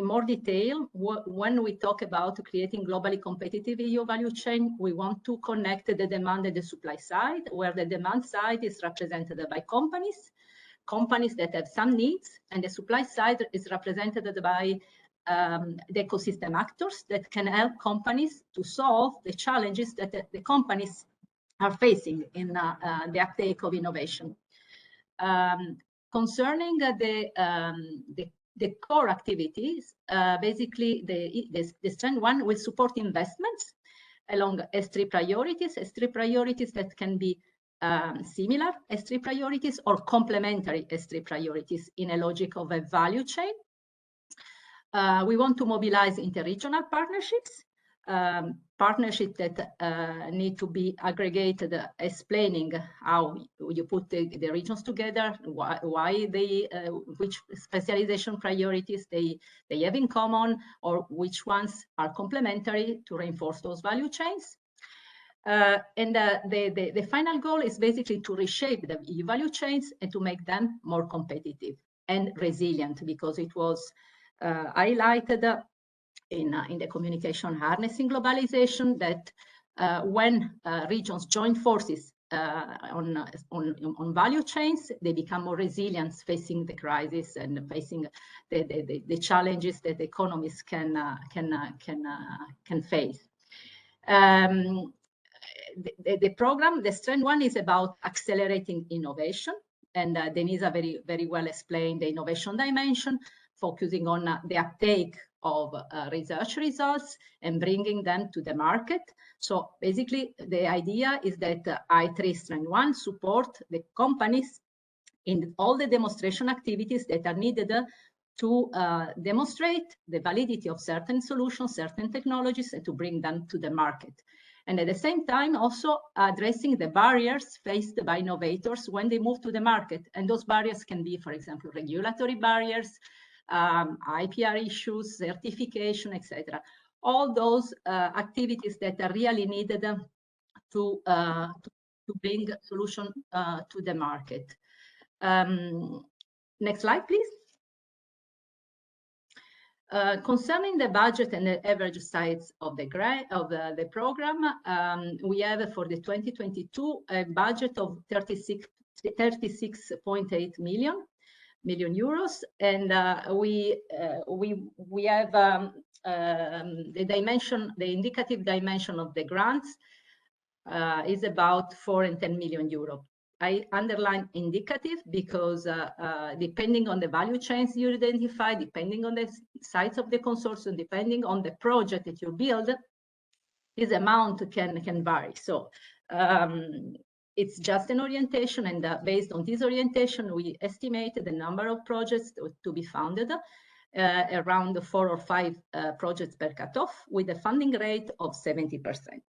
more detail, when we talk about creating globally competitive EU value chain, we want to connect the demand and the supply side, where the demand side is represented by companies that have some needs, and the supply side is represented by the ecosystem actors that can help companies to solve the challenges that the companies are facing in the uptake of innovation. Concerning the core activities, basically the Strand 1 will support investments along S3 priorities that can be similar S3 priorities or complementary S3 priorities in a logic of a value chain. We want to mobilize interregional partnerships, partnerships that need to be aggregated, explaining how you put the regions together, why they, which specialization priorities they have in common, or which ones are complementary to reinforce those value chains. The final goal is basically to reshape the EU value chains and to make them more competitive and resilient, because it was highlighted in the communication Harnessing Globalization that when regions join forces on value chains, they become more resilient facing the crisis and facing the challenges that economies can face. The program, the Strand 1, is about accelerating innovation, and Denisa very well explained the innovation dimension, focusing on the uptake of research results and bringing them to the market. So basically, the idea is that I3 Strand 1 support the companies in all the demonstration activities that are needed to demonstrate the validity of certain solutions, certain technologies, and to bring them to the market. And at the same time, also addressing the barriers faced by innovators when they move to the market. And those barriers can be, for example, regulatory barriers, IPR issues, certification, etc. All those activities that are really needed to bring a solution to the market. Next slide, please. Concerning the budget and the average size of the program, we have for the 2022 a budget of 36.8 million euros, and we have the dimension, the indicative dimension of the grants is about 4 and 10 million euro. I underline indicative because depending on the value chains you identify, depending on the size of the consortium, depending on the project that you build, this amount can vary. So it's just an orientation, and based on this orientation, we estimated the number of projects to be funded around 4 or 5 projects per cutoff, with a funding rate of 70%.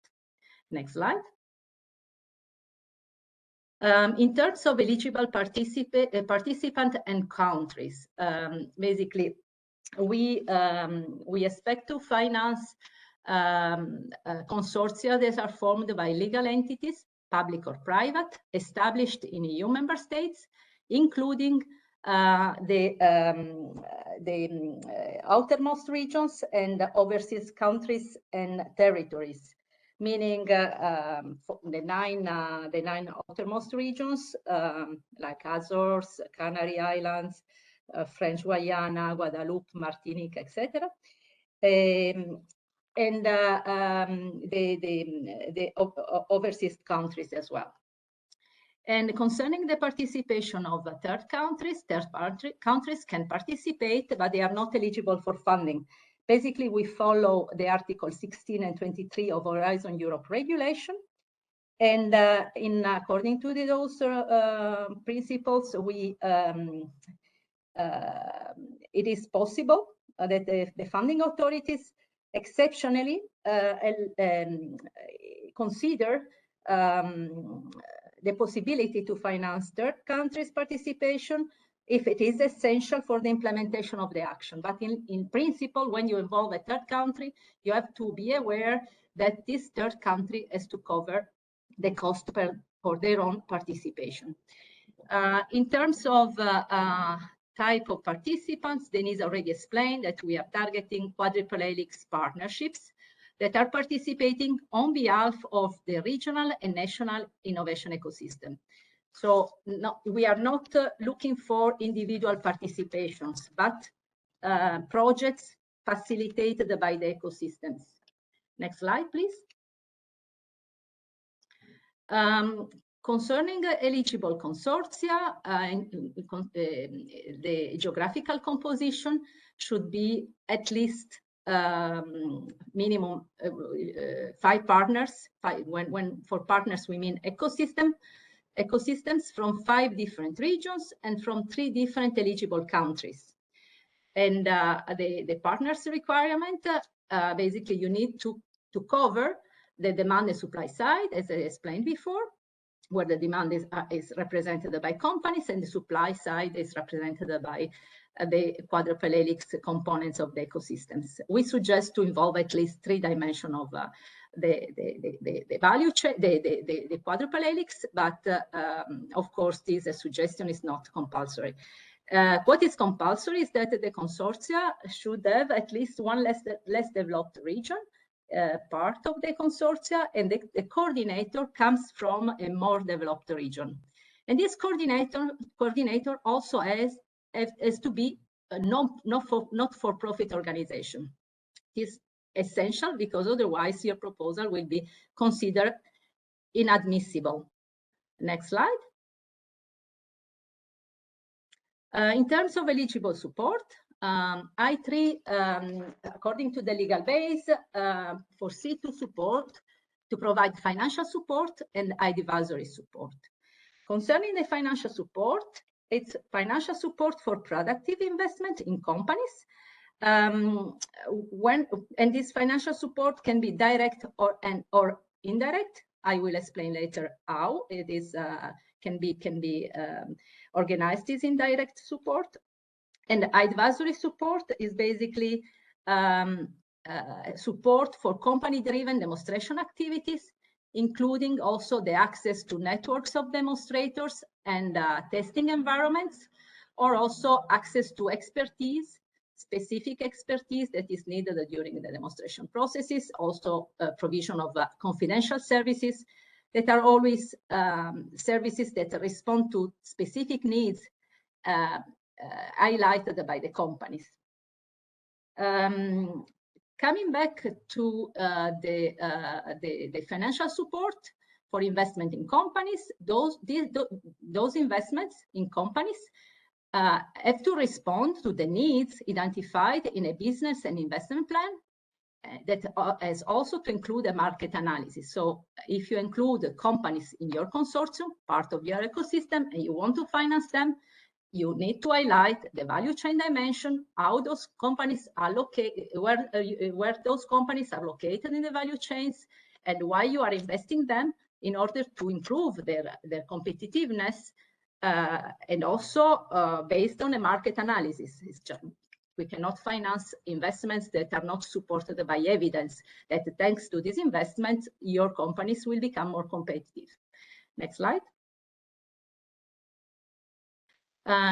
Next slide. In terms of eligible participant and countries, basically, we expect to finance consortia that are formed by legal entities, public or private, established in EU member states, including the outermost regions and overseas countries and territories, meaning the nine outermost regions like Azores, Canary Islands, French Guiana, Guadeloupe, Martinique, etc. And the overseas countries as well. And concerning the participation of third countries can participate, but they are not eligible for funding. Basically, we follow the Article 16 and 23 of Horizon Europe regulation. And according to those principles, it is possible that the funding authorities exceptionally consider the possibility to finance third countries' participation if it is essential for the implementation of the action. But in principle, when you involve a third country, you have to be aware that this third country has to cover the cost for their own participation. In terms of type of participants, Denise already explained that we are targeting quadruple helix partnerships that are participating on behalf of the regional and national innovation ecosystem. So no, we are not looking for individual participations, but projects facilitated by the ecosystems. Next slide, please. Concerning eligible consortia, the geographical composition should be at least minimum 5 partners. When for partners we mean ecosystems from 5 different regions and from 3 different eligible countries. And the partners requirement, basically you need to cover the demand and supply side, as I explained before, where the demand is represented by companies and the supply side is represented by the quadruple helix components of the ecosystems. We suggest to involve at least 3 dimensions of the value chain, the quadruple helix, but of course this suggestion is not compulsory. What is compulsory is that the consortia should have at least one less developed region, part of the consortia, and the coordinator comes from a more developed region. And this coordinator also has to be a not-for-profit organization. It is essential because otherwise your proposal will be considered inadmissible. Next slide. In terms of eligible support, I3, according to the legal base, foresee to provide financial support and advisory support. Concerning the financial support, it's financial support for productive investment in companies. And this financial support can be direct or indirect. I will explain later how it is can be organized as indirect support. And advisory support is basically support for company-driven demonstration activities, including also the access to networks of demonstrators and testing environments, or also access to expertise, specific expertise that is needed during the demonstration processes, also provision of confidential services that are always services that respond to specific needs highlighted by the companies. Coming back to the financial support for investment in companies, those investments in companies have to respond to the needs identified in a business and investment plan that has also to include a market analysis. So if you include companies in your consortium, part of your ecosystem, and you want to finance them, you need to highlight the value chain dimension, how those companies are located, where those companies are located in the value chains, and why you are investing them in order to improve their competitiveness, and also based on a market analysis. We cannot finance investments that are not supported by evidence that thanks to these investments, your companies will become more competitive. Next slide.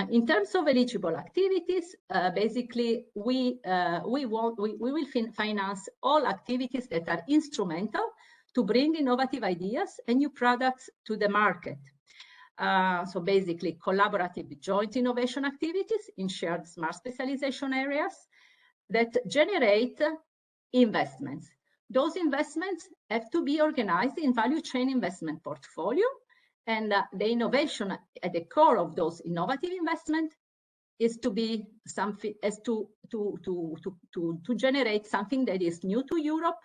In terms of eligible activities, basically we will finance all activities that are instrumental to bring innovative ideas and new products to the market. So basically collaborative joint innovation activities in shared smart specialization areas that generate investments. Those investments have to be organized in value chain investment portfolio. And the innovation at the core of those innovative investments is to be something as to generate something that is new to Europe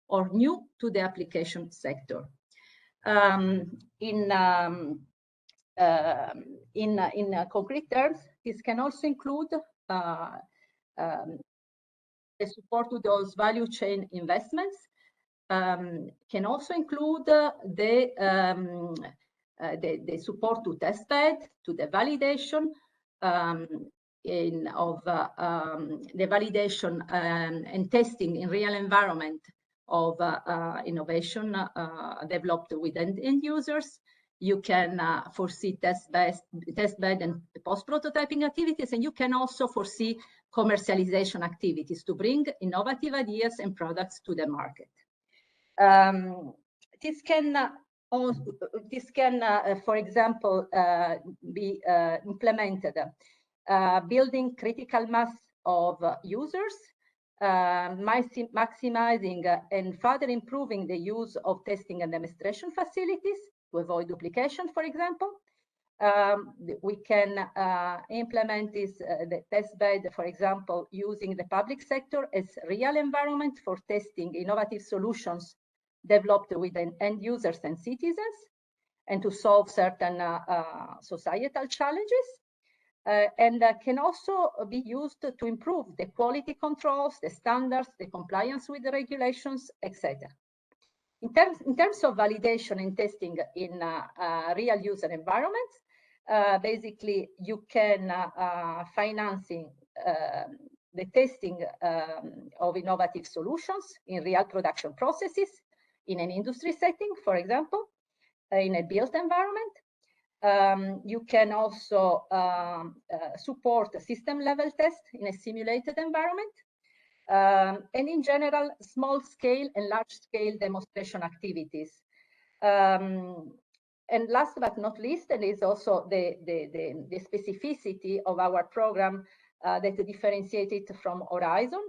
or new to the application sector. In concrete terms, this can also include the support to those value chain investments. Can also include the support to test bed, to the validation, the validation and testing in real environment of innovation developed with end users. You can foresee test bed and post-prototyping activities, and you can also foresee commercialization activities to bring innovative ideas and products to the market. This can, for example, be implemented building critical mass of users, maximizing and further improving the use of testing and demonstration facilities to avoid duplication, for example. We can implement the test bed, for example, using the public sector as real environment for testing innovative solutions developed with end users and citizens, and to solve certain societal challenges. And can also be used to improve the quality controls, the standards, the compliance with the regulations, etc. In terms of validation and testing in real user environments, basically you can financing the testing of innovative solutions in real production processes in an industry setting, for example, in a built environment. You can also support a system level test in a simulated environment. And in general, small scale and large scale demonstration activities. And last but not least, and is also the specificity of our program that differentiates it from Horizon,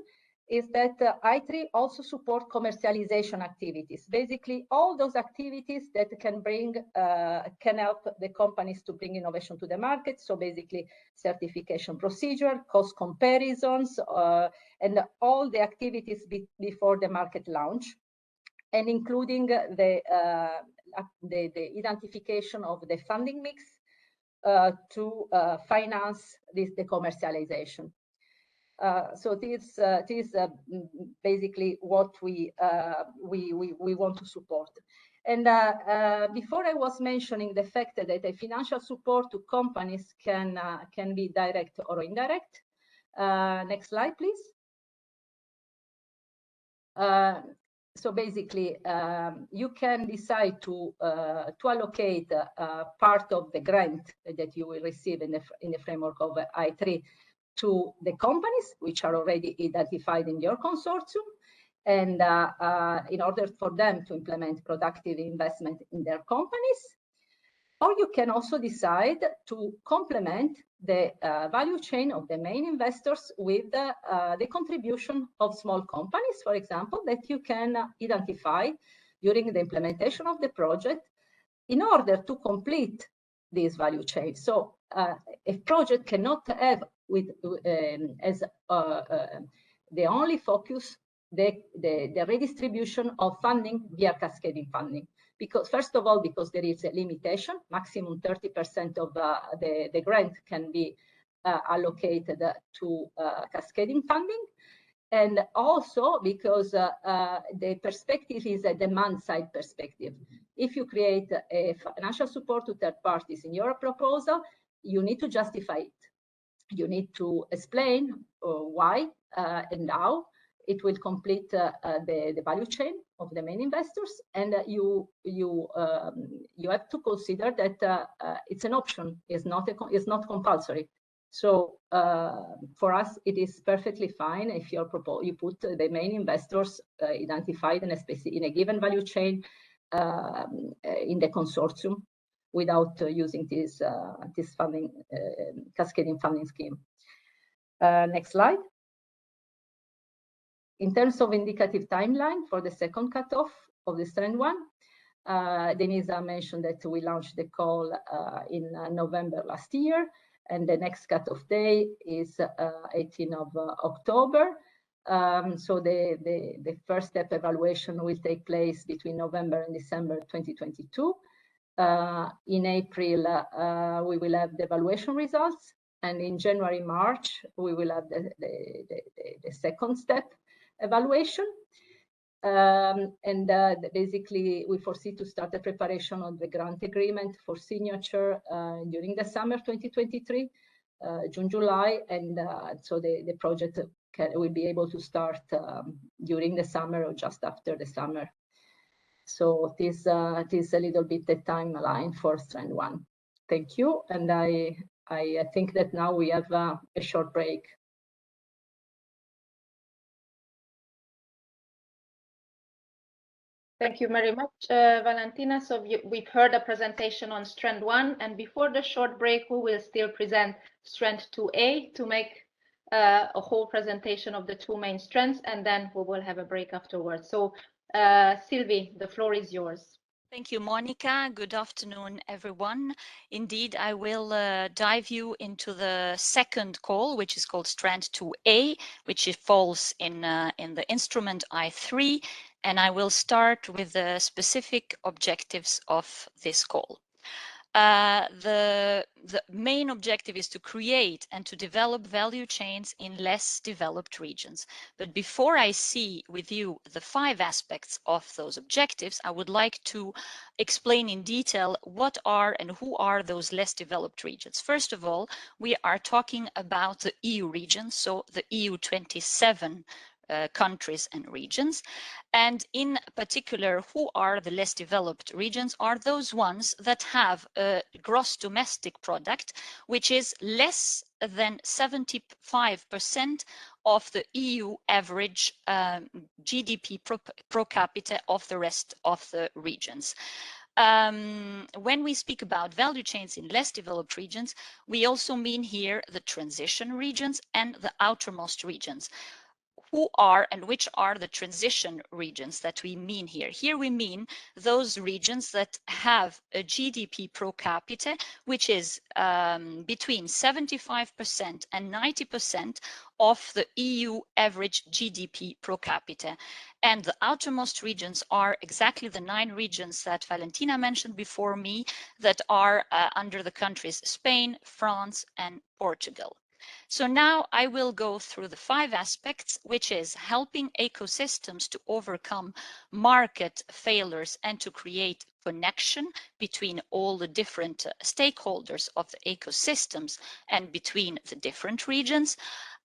is that I3 also support commercialization activities. Basically, all those activities that can bring, can help the companies to bring innovation to the market. So basically, certification procedure, cost comparisons, and all the activities before the market launch, and including the identification of the funding mix to finance the commercialization. So this is basically what we want to support. And before I was mentioning the fact that the financial support to companies can be direct or indirect. Next slide, please. So basically, you can decide to allocate part of the grant that you will receive in the framework of I3 to the companies which are already identified in your consortium, and in order for them to implement productive investment in their companies. Or you can also decide to complement the value chain of the main investors with the contribution of small companies, for example, that you can identify during the implementation of the project in order to complete this value chain. So a project cannot have as the only focus the redistribution of funding via cascading funding. Because first of all, because there is a limitation, maximum 30% of the grant can be allocated to cascading funding. And also because the perspective is a demand side perspective. If you create a financial support to third parties in your proposal, you need to justify it. You need to explain why and how it will complete the value chain of the main investors, and you have to consider that it's an option. It's not compulsory. So for us, it is perfectly fine if you put the main investors identified in a given value chain in the consortium without using this funding cascading funding scheme. Next slide. In terms of indicative timeline for the second cutoff of the Strand 1, Denisa mentioned that we launched the call in November last year, and the next cutoff day is 18th of October. So the first step evaluation will take place between November and December 2022. In April, we will have the evaluation results, and in January, March, we will have the second step evaluation. Basically, we foresee to start the preparation of the grant agreement for signature during the summer 2023, June, July, and so the project will be able to start during the summer or just after the summer. So this is a little bit the timeline for Strand 1. Thank you, and I think that now we have a short break. Thank you very much, Valentina. So we've heard a presentation on Strand 1, and before the short break, we will still present Strand 2A to make a whole presentation of the two main strands, and then we will have a break afterwards. So Sylvie, the floor is yours. Thank you, Monica. Good afternoon, everyone. Indeed, I will dive you into the second call, which is called Strand 2A, which falls in the instrument I3, and I will start with the specific objectives of this call. The main objective is to create and to develop value chains in less developed regions. But before I see with you the 5 aspects of those objectives, I would like to explain in detail what are and who are those less developed regions. First of all, we are talking about the EU regions, so the EU 27 countries and regions. And in particular, who are the less developed regions are those ones that have a gross domestic product, which is less than 75% of the EU average GDP pro capita of the rest of the regions. When we speak about value chains in less developed regions, we also mean here the transition regions and the outermost regions. Who are and which are the transition regions that we mean here? Here we mean those regions that have a GDP pro capita, which is between 75% and 90% of the EU average GDP pro capita. And the outermost regions are exactly the 9 regions that Valentina mentioned before me that are under the countries Spain, France, and Portugal. So now I will go through the 5 aspects, which is helping ecosystems to overcome market failures and to create connection between all the different stakeholders of the ecosystems and between the different regions.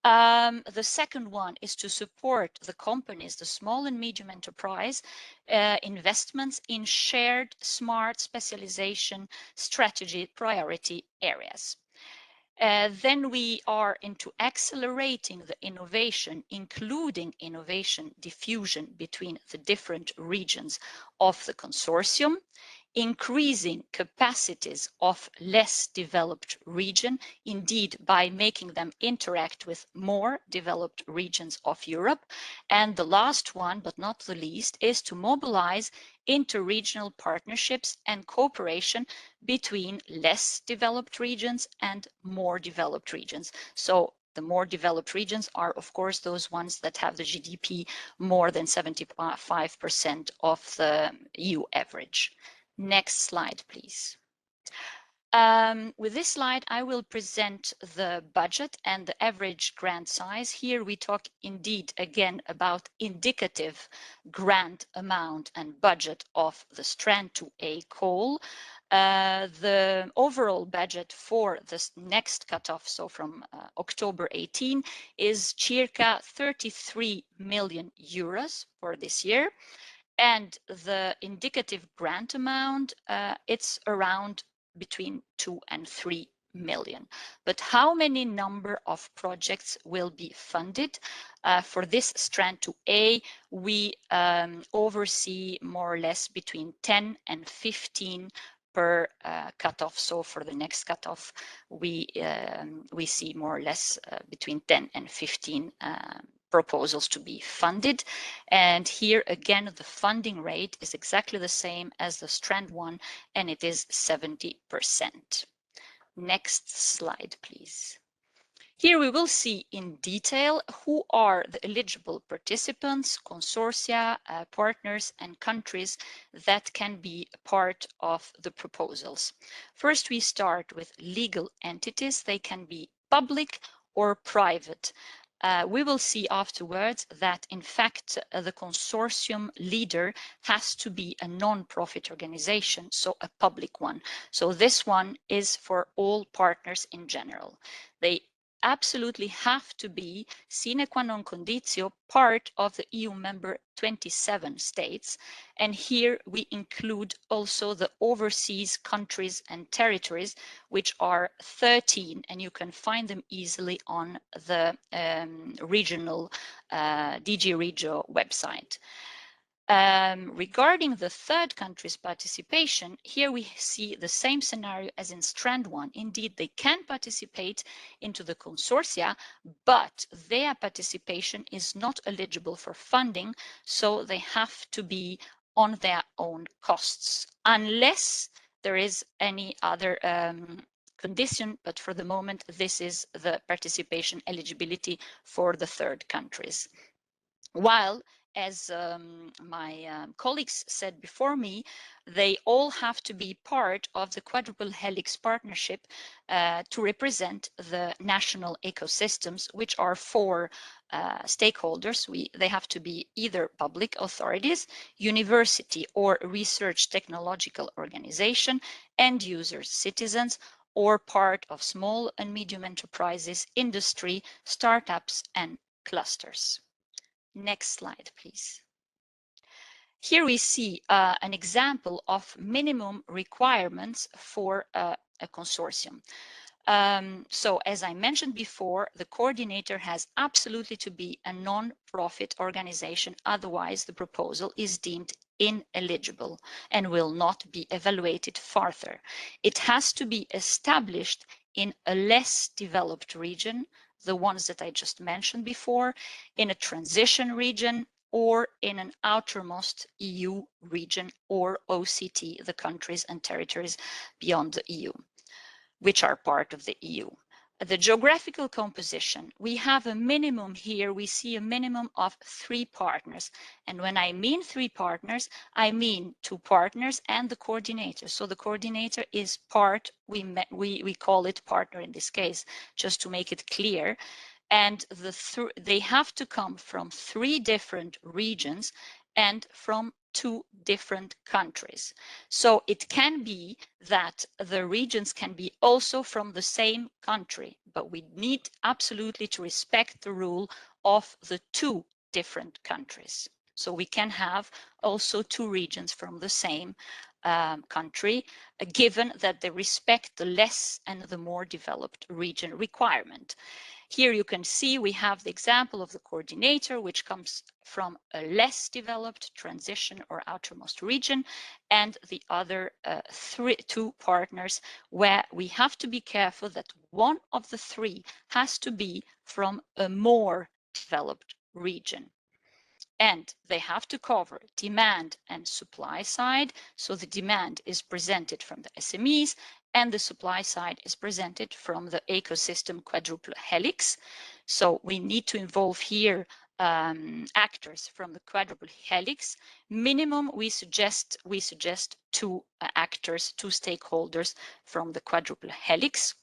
The second one is to support the companies, the small and medium enterprise investments in shared smart specialization strategy priority areas. Then we are into accelerating the innovation, including innovation diffusion between the different regions of the consortium, increasing capacities of less developed region, indeed by making them interact with more developed regions of Europe. And the last one, but not the least, is to mobilize interregional partnerships and cooperation between less developed regions and more developed regions. So the more developed regions are, of course, those ones that have the GDP more than 75% of the EU average. Next slide, please. With this slide, I will present the budget and the average grant size. Here we talk indeed again about indicative grant amount and budget of the Strand 2A call. The overall budget for this next cutoff, so from October 18, is circa 33 million euros for this year. And the indicative grant amount, it's around between 2 and 3 million. But how many number of projects will be funded? For this Strand 2A, we oversee more or less between 10 and 15 per cutoff. So for the next cutoff, we see more or less between 10 and 15 proposals to be funded. And here again, the funding rate is exactly the same as the Strand 1, and it is 70%. Next slide, please. Here we will see in detail who are the eligible participants, consortia, partners, and countries that can be part of the proposals. First, we start with legal entities. They can be public or private. we will see afterwards that, in fact, the consortium leader has to be a non-profit organization, so a public one. So this one is for all partners in general. They absolutely have to be sine qua non conditio part of the EU member 27 states. And here we include also the overseas countries and territories, which are 13, and you can find them easily on the regional DG Regio website. Regarding the third country's participation, here we see the same scenario as in Strand 1. Indeed, they can participate into the consortia, but their participation is not eligible for funding, so they have to be on their own costs, unless there is any other condition, but for the moment, this is the participation eligibility for the third countries. While, as my colleagues said before me, they all have to be part of the quadruple helix partnership to represent the national ecosystems, which are four stakeholders. They have to be either public authorities, university or research technological organization, end users, citizens, or part of small and medium enterprises, industry, startups, and clusters. Next slide, please. Here we see an example of minimum requirements for a consortium. So as I mentioned before, the coordinator has absolutely to be a non-profit organization, otherwise the proposal is deemed ineligible and will not be evaluated further. It has to be established in a less developed region, the ones that I just mentioned before, in a transition region, or in an outermost EU region, or OCT, the countries and territories beyond the EU, which are part of the EU. The geographical composition, we have a minimum here, we see a minimum of 3 partners. And when I mean 3 partners, I mean 2 partners and the coordinator. So the coordinator is part, we call it partner in this case, just to make it clear. And they have to come from 3 different regions and from 2 different countries. So it can be that the regions can be also from the same country, but we need absolutely to respect the rule of the 2 different countries. So we can have also 2 regions from the same country, given that they respect the less and the more developed region requirement. Here you can see we have the example of the coordinator, which comes from a less developed transition or outermost region, and the other 2 partners, where we have to be careful that one of the 3 has to be from a more developed region. And they have to cover demand and supply side. So the demand is presented from the SMEs and the supply side is presented from the ecosystem quadruple helix. So we need to involve here actors from the quadruple helix. Minimum, we suggest 2 actors, 2 stakeholders from the quadruple helix.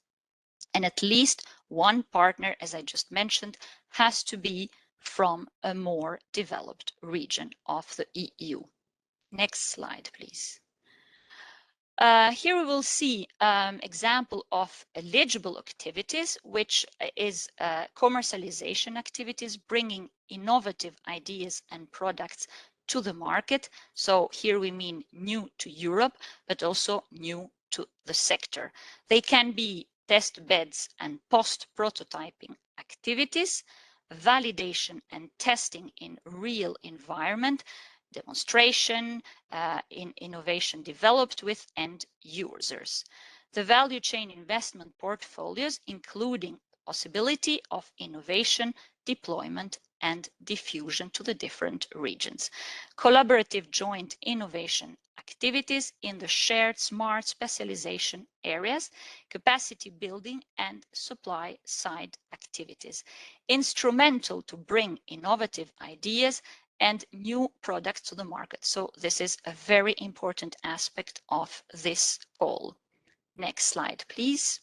And at least 1 partner, as I just mentioned, has to be from a more developed region of the EU. Next slide, please. Here we will see example of eligible activities, which is commercialization activities, bringing innovative ideas and products to the market. So here we mean new to Europe, but also new to the sector. They can be test beds and post-prototyping activities, validation and testing in real environment, demonstration, in innovation developed with end users. The value chain investment portfolios, including the possibility of innovation, deployment, and diffusion to the different regions. Collaborative joint innovation activities in the shared smart specialization areas, capacity building, and supply side activities. Instrumental to bring innovative ideas and new products to the market. So this is a very important aspect of this goal. Next slide, please.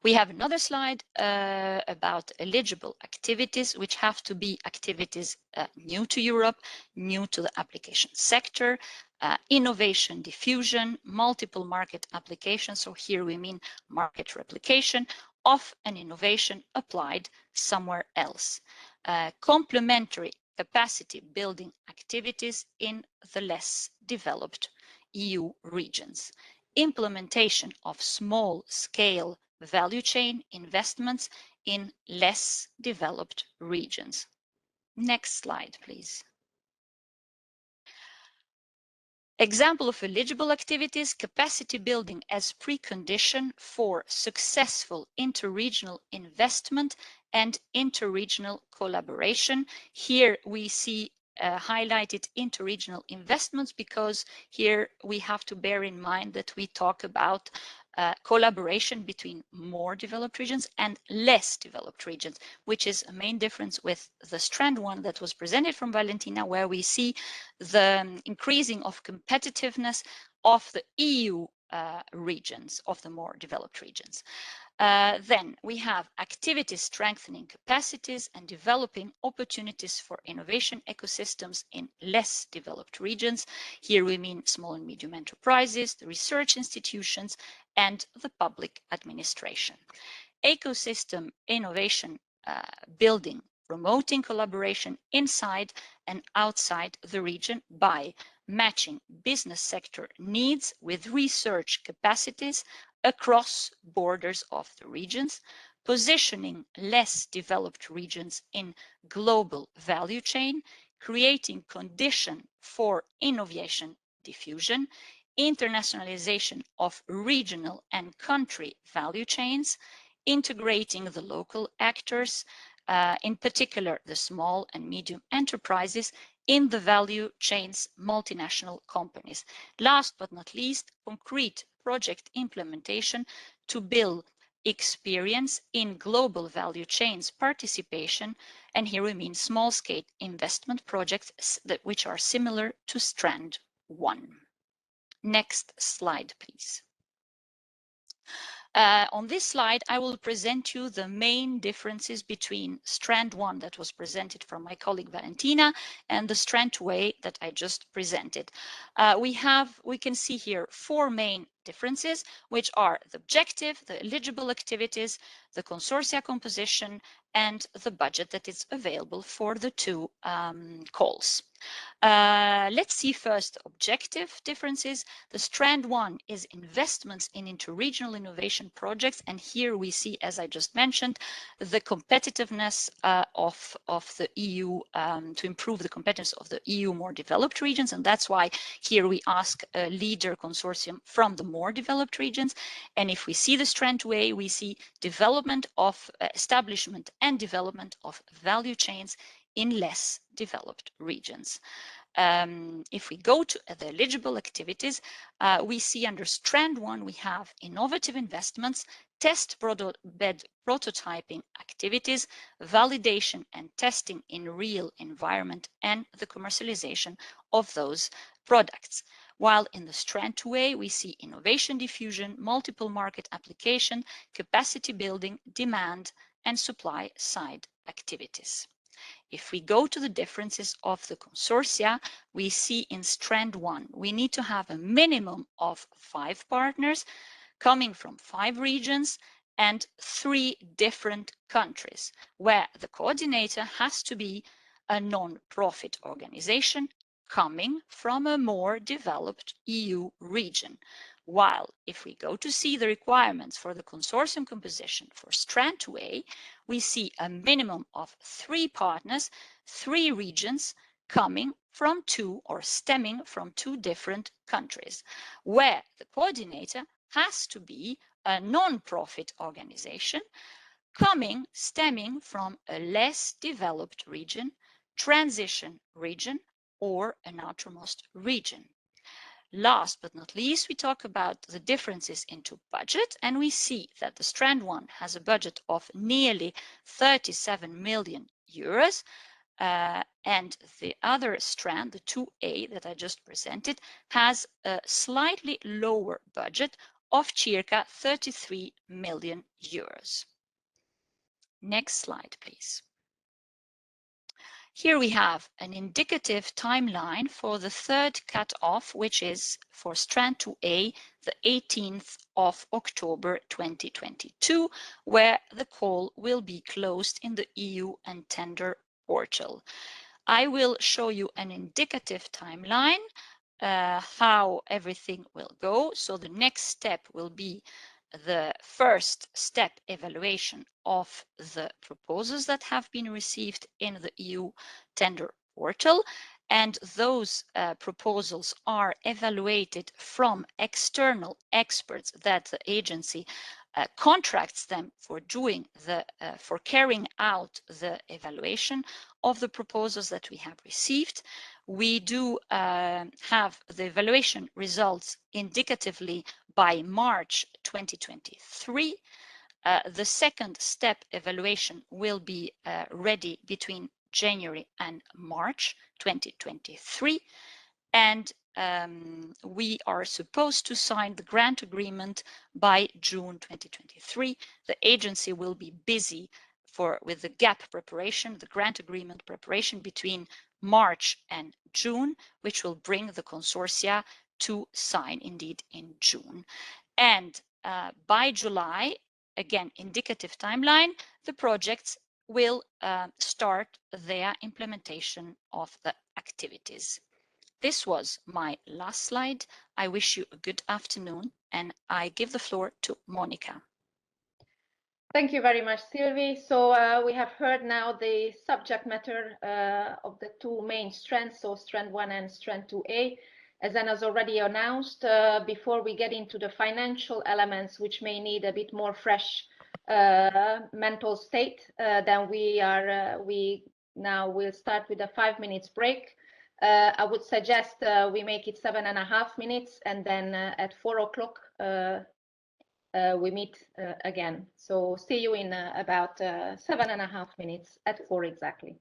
We have another slide about eligible activities, which have to be activities new to Europe, new to the application sector, innovation diffusion, multiple market applications. So here we mean market replication of an innovation applied somewhere else. Complementary capacity building activities in the less developed EU regions. Implementation of small scale value chain investments in less developed regions. Next slide, please. Example of eligible activities, capacity building as precondition for successful interregional investment and interregional collaboration. Here we see highlighted interregional investments because here we have to bear in mind that we talk about collaboration between more developed regions and less developed regions, which is a main difference with the Strand one that was presented from Valentina, where we see the increasing of competitiveness of the EU regions, of the more developed regions. Then we have activities strengthening capacities and developing opportunities for innovation ecosystems in less developed regions. Here we mean small and medium enterprises, the research institutions, and the public administration. Ecosystem innovation building, promoting collaboration inside and outside the region by matching business sector needs with research capacities across borders of the regions, positioning less developed regions in global value chain, creating condition for innovation diffusion, internationalization of regional and country value chains, integrating the local actors, in particular the small and medium enterprises, in the value chains multinational companies. Last but not least, concrete project implementation to build experience in global value chains participation, and here we mean small-scale investment projects which are similar to Strand 1. Next slide, please. On this slide, I will present you the main differences between Strand 1 that was presented from my colleague Valentina and the Strand 2A that I just presented. We can see here 4 main differences, which are the objective, the eligible activities, the consortia composition, and the budget that is available for the 2 calls. Let's see first objective differences. The Strand 1 is investments in interregional innovation projects, and here we see, as I just mentioned, the competitiveness of the EU, to improve the competitiveness of the EU more developed regions, and that's why here we ask a leader consortium from the more developed regions. And if we see the Strand 2A, we see development of establishment and development of value chains in less developed regions. If we go to the eligible activities, we see under Strand 1, we have innovative investments, test bed prototyping activities, validation and testing in real environment, and the commercialization of those products. While in the Strand 2A, we see innovation diffusion, multiple market application, capacity building, demand, and supply side activities. If we go to the differences of the consortia, we see in Strand 1, we need to have a minimum of 5 partners coming from 5 regions and 3 different countries, where the coordinator has to be a non-profit organization coming from a more developed EU region. While if we go to see the requirements for the consortium composition for Strand 2A, we see a minimum of 3 partners, 3 regions coming from 2 or stemming from 2 different countries, where the coordinator has to be a non-profit organization stemming from a less developed region, transition region, or an outermost region. Last but not least, we talk about the differences into budget, and we see that the Strand 1 has a budget of nearly 37 million euros, and the other strand, the 2A that I just presented, has a slightly lower budget of circa 33 million euros. Next slide, please. Here we have an indicative timeline for the third cut-off, which is for Strand 2A, the 18th of October 2022, where the call will be closed in the EU and tender portal. I will show you an indicative timeline, how everything will go. So the next step will be the first step evaluation of the proposals that have been received in the EU tender portal. And those proposals are evaluated from external experts that the agency contracts them for doing for carrying out the evaluation of the proposals that we have received. We do have the evaluation results indicatively by March 2023. The second step evaluation will be ready between January and March 2023. And we are supposed to sign the grant agreement by June 2023. The agency will be busy with the gap preparation, the grant agreement preparation between March and June, which will bring the consortia to sign indeed in June. And by July, again, indicative timeline, the projects will start their implementation of the activities. This was my last slide. I wish you a good afternoon, and I give the floor to Monica. Thank you very much, Sylvie. So we have heard now the subject matter of the two main strands, so Strand 1 and Strand 2A. As Anna has already announced, before we get into the financial elements, which may need a bit more fresh mental state, then we now will start with a 5 minutes break. I would suggest we make it 7.5 minutes, and then at 4 o'clock we meet again. So see you in about 7.5 minutes at 4 exactly.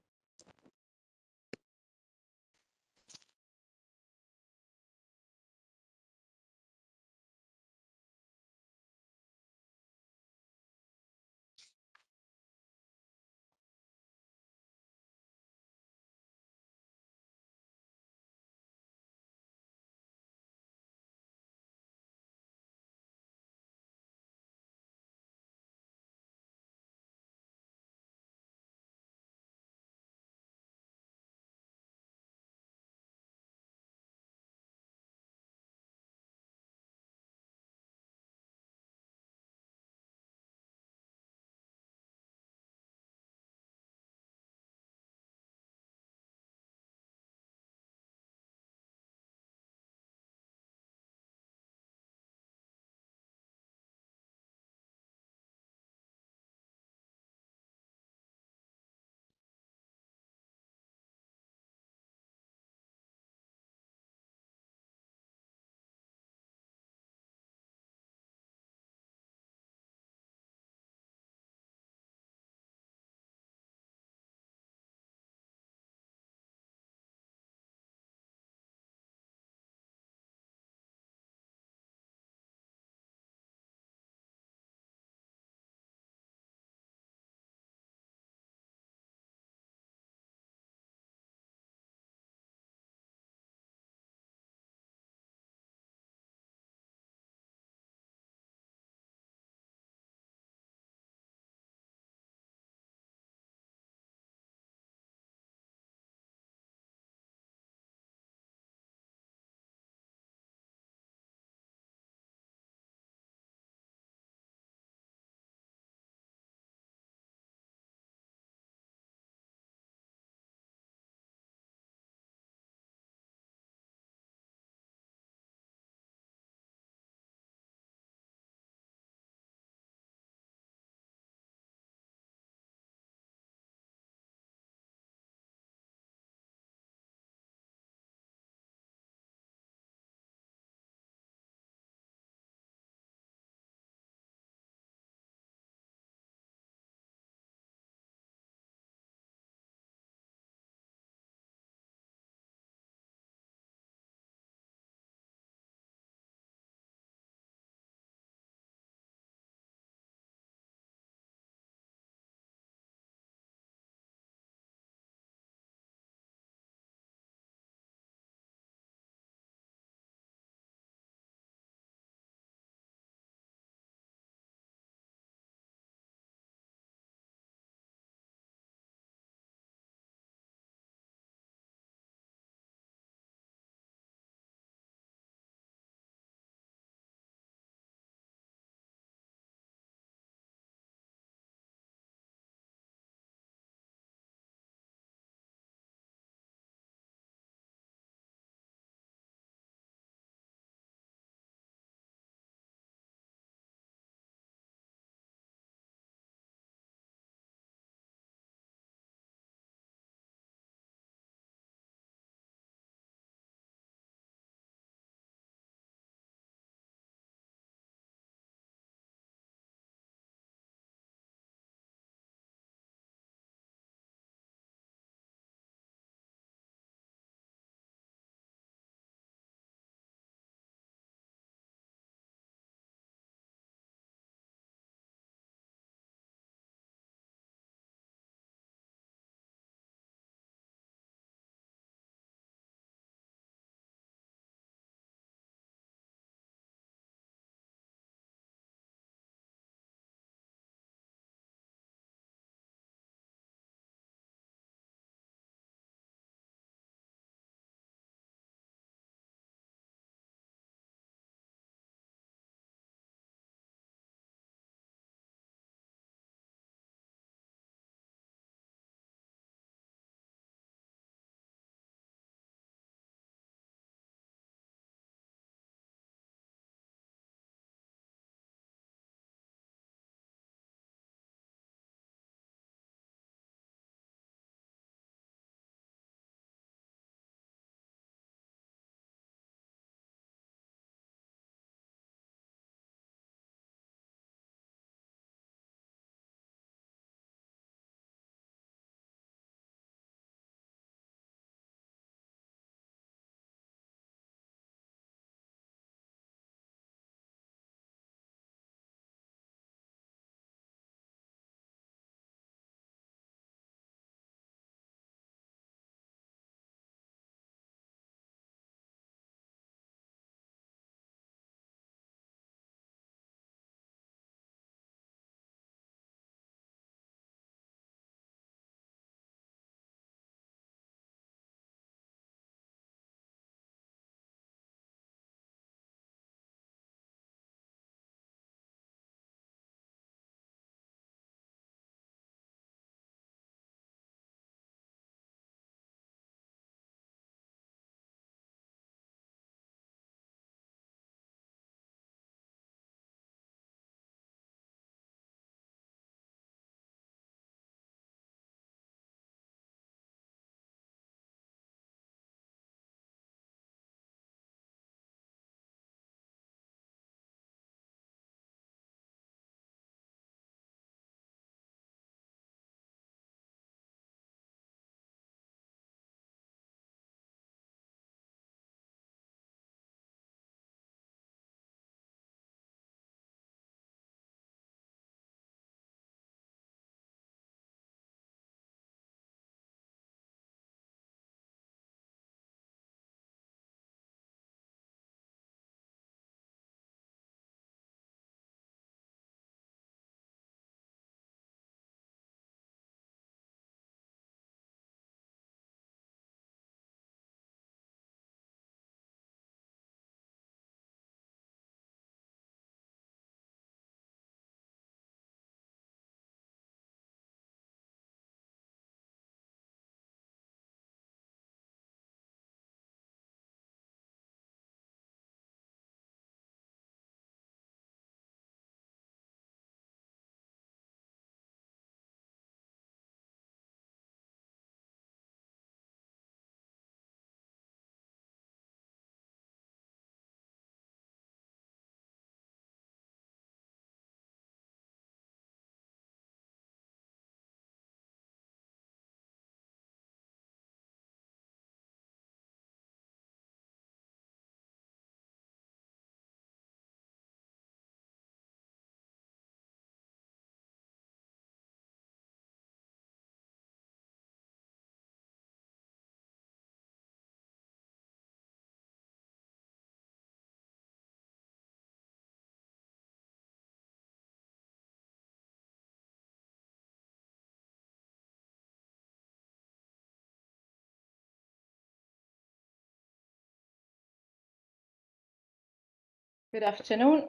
Good afternoon.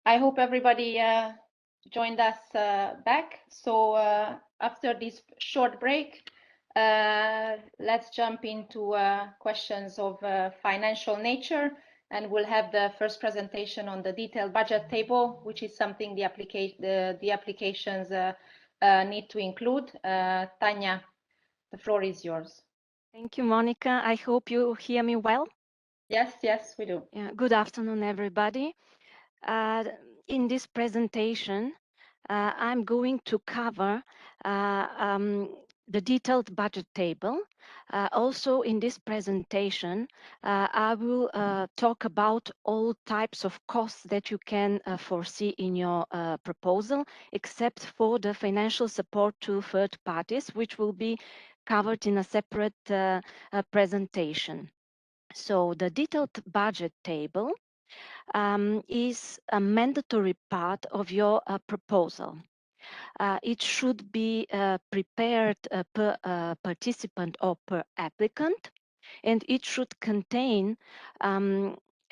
I hope everybody joined us back. So after this short break, let's jump into questions of financial nature, and we'll have the first presentation on the detailed budget table, which is something the applications need to include. Tanya, the floor is yours. Thank you, Monica. I hope you hear me well. Yes, we do. Yeah, good afternoon, everybody. In this presentation, I'm going to cover the detailed budget table. Also in this presentation, I will talk about all types of costs that you can foresee in your proposal, except for the financial support to third parties, which will be covered in a separate presentation. So the detailed budget table is a mandatory part of your proposal. It should be prepared per participant or per applicant, and it should contain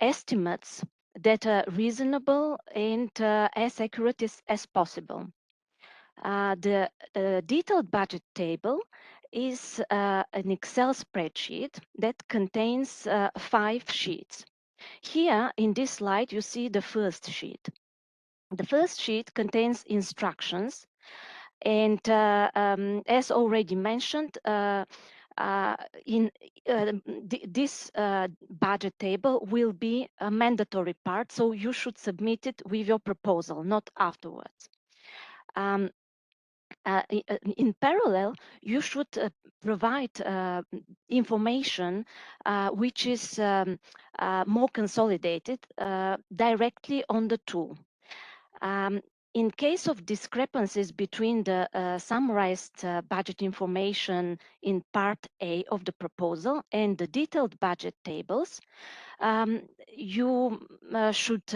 estimates that are reasonable and as accurate as possible. The detailed budget table is an Excel spreadsheet that contains 5 sheets. Here in this slide, you see the first sheet. The first sheet contains instructions, and as already mentioned, this budget table will be a mandatory part, so you should submit it with your proposal, not afterwards. In parallel, you should provide information which is more consolidated directly on the tool. In case of discrepancies between the summarized budget information in Part A of the proposal and the detailed budget tables, you should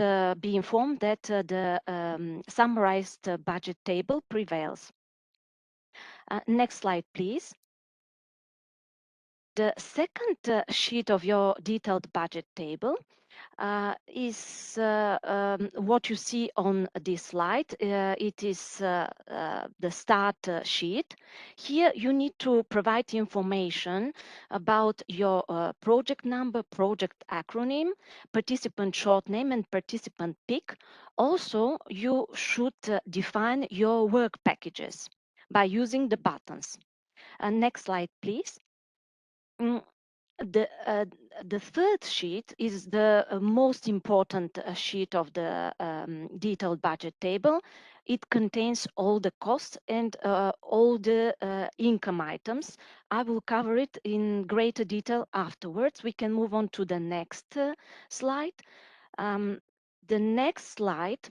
be informed that the summarized budget table prevails. Next slide, please. The second sheet of your detailed budget table is what you see on this slide. It is the start sheet. Here you need to provide information about your project number, project acronym, participant short name, and participant PIC. Also, you should define your work packages by using the buttons. Next slide, please. The third sheet is the most important sheet of the detailed budget table. It contains all the costs and all the income items. I will cover it in greater detail afterwards. We can move on to the next slide. The next slide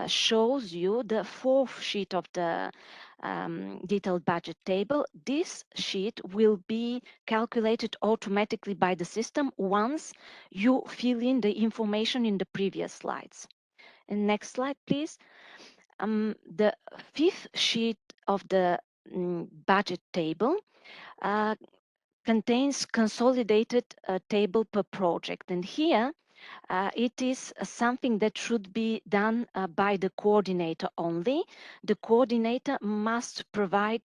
shows you the fourth sheet of the detailed budget table. This sheet will be calculated automatically by the system once you fill in the information in the previous slides. And next slide, please. The fifth sheet of the budget table contains consolidated table per project. And here it is something that should be done by the coordinator only. The coordinator must provide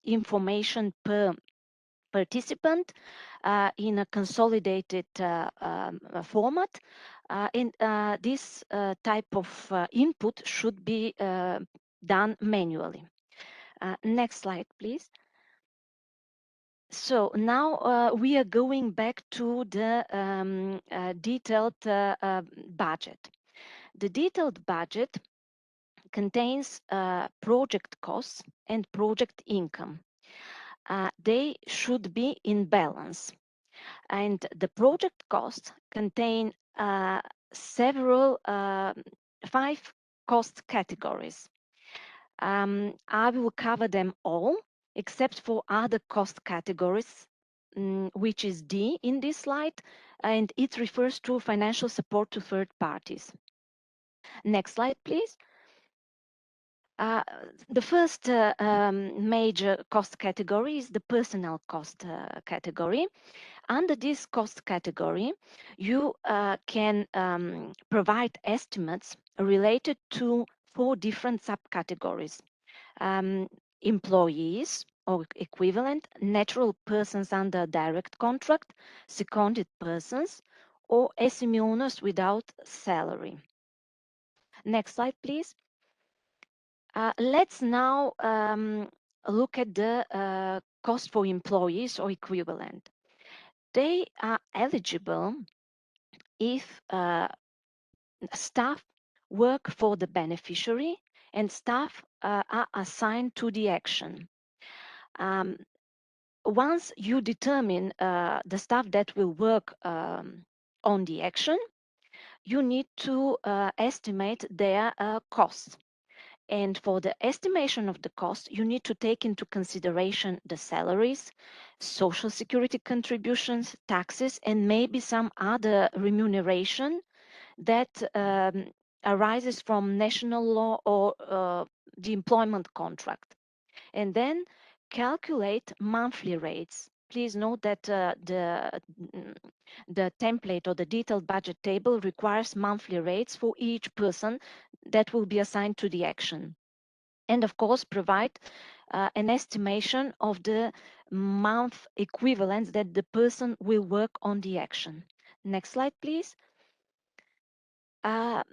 information per participant in a consolidated format. And this type of input should be done manually. Next slide, please. So now we are going back to the detailed budget. The detailed budget contains project costs and project income. They should be in balance. And the project costs contain several 5 cost categories. I will cover them all except for other cost categories, which is D in this slide, and it refers to financial support to third parties. Next slide, please. The first major cost category is the personnel cost category. Under this cost category, you can provide estimates related to 4 different subcategories. Employees or equivalent, natural persons under direct contract, seconded persons, or SME owners without salary. Next slide, please. Let's now look at the cost for employees or equivalent. They are eligible if staff work for the beneficiary and staff are assigned to the action. Once you determine the staff that will work on the action, you need to estimate their costs. And for the estimation of the cost, you need to take into consideration the salaries, social security contributions, taxes, and maybe some other remuneration that arises from national law or the employment contract. And then calculate monthly rates. Please note that the template or the detailed budget table requires monthly rates for each person that will be assigned to the action. And of course, provide an estimation of the month equivalents that the person will work on the action. Next slide, please.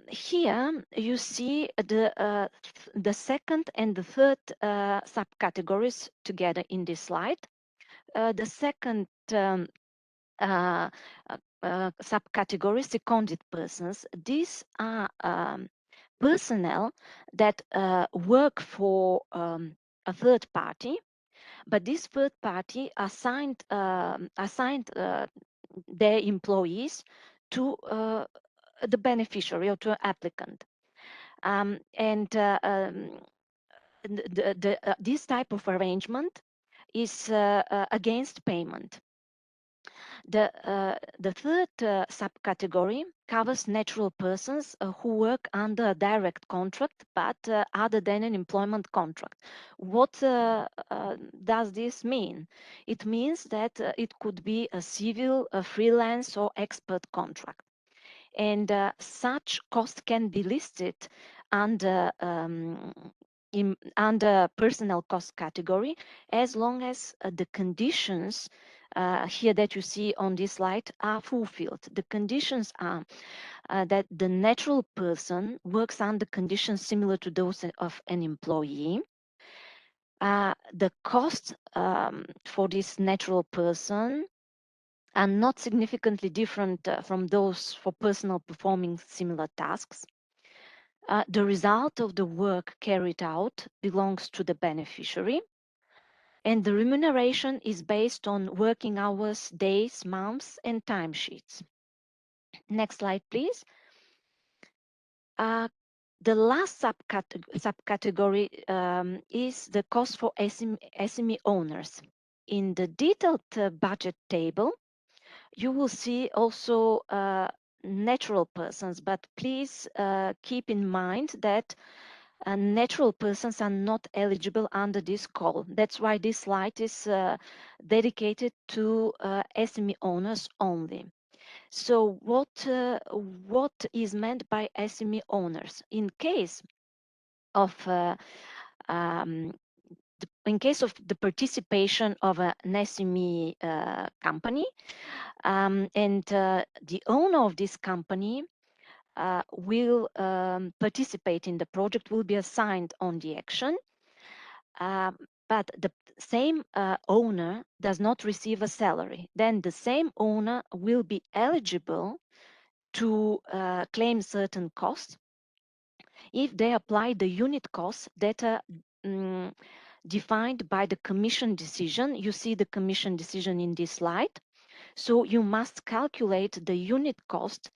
Here you see the second and the third subcategories together in this slide. The second subcategory, seconded persons. These are personnel that work for a third party, but this third party assigned their employees to the beneficiary or to an applicant. This type of arrangement is against payment. The third subcategory covers natural persons who work under a direct contract, but other than an employment contract. What does this mean? It means that it could be a civil, a freelance, or expert contract. And such cost can be listed under under personnel cost category as long as the conditions here that you see on this slide are fulfilled. The conditions are that the natural person works under conditions similar to those of an employee. The cost for this natural person are not significantly different from those for personnel performing similar tasks. The result of the work carried out belongs to the beneficiary, and the remuneration is based on working hours, days, months, and timesheets. Next slide, please. The last subcategory is the cost for SME owners. In the detailed budget table, you will see also natural persons, but please keep in mind that natural persons are not eligible under this call. That's why this slide is dedicated to SME owners only. So what is meant by SME owners? In case of the participation of an SME company, and the owner of this company will participate in the project, will be assigned on the action, but the same owner does not receive a salary. Then the same owner will be eligible to claim certain costs if they apply the unit costs that are defined by the Commission decision. You see the Commission decision in this slide. So you must calculate the unit cost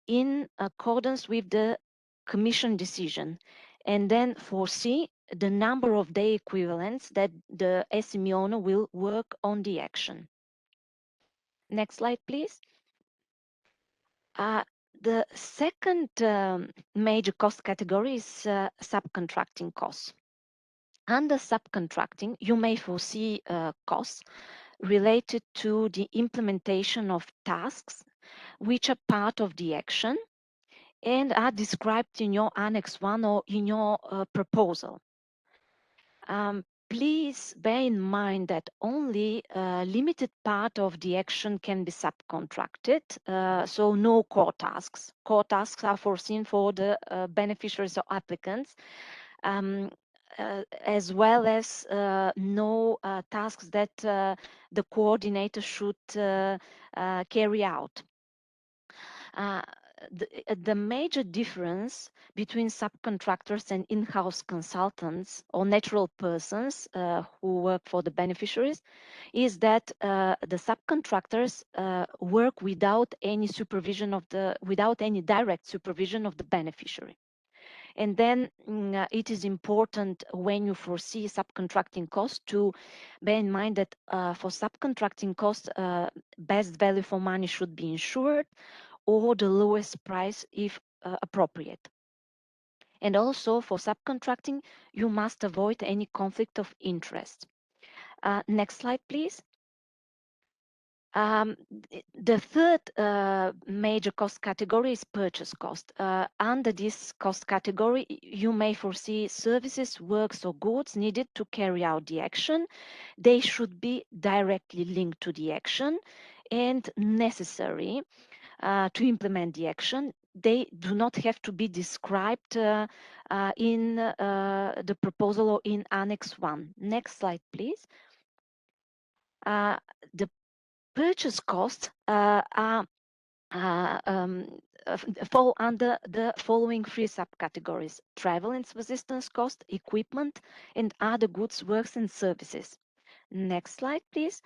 in accordance with the Commission decision, and then foresee the number of day equivalents that the SME owner will work on the action. Next slide, please. The second major cost category is subcontracting costs. Under subcontracting, you may foresee costs related to the implementation of tasks which are part of the action and are described in your Annex 1 or in your proposal. Please bear in mind that only a limited part of the action can be subcontracted, so no core tasks. Core tasks are foreseen for the beneficiaries or applicants, as well as no tasks that the coordinator should carry out. The major difference between subcontractors and in-house consultants or natural persons who work for the beneficiaries is that the subcontractors work without any supervision of without any direct supervision of the beneficiary. And then it is important when you foresee subcontracting costs to bear in mind that for subcontracting costs, best value for money should be ensured, or the lowest price if appropriate. And also for subcontracting, you must avoid any conflict of interest. Next slide, please. The third major cost category is purchase cost. Under this cost category, you may foresee services, works, or goods needed to carry out the action. They should be directly linked to the action and necessary to implement the action. They do not have to be described in the proposal or in Annex 1. Next slide, please. The purchase costs fall under the following three subcategories: travel and subsistence cost, equipment, and other goods, works, and services. Next slide, please.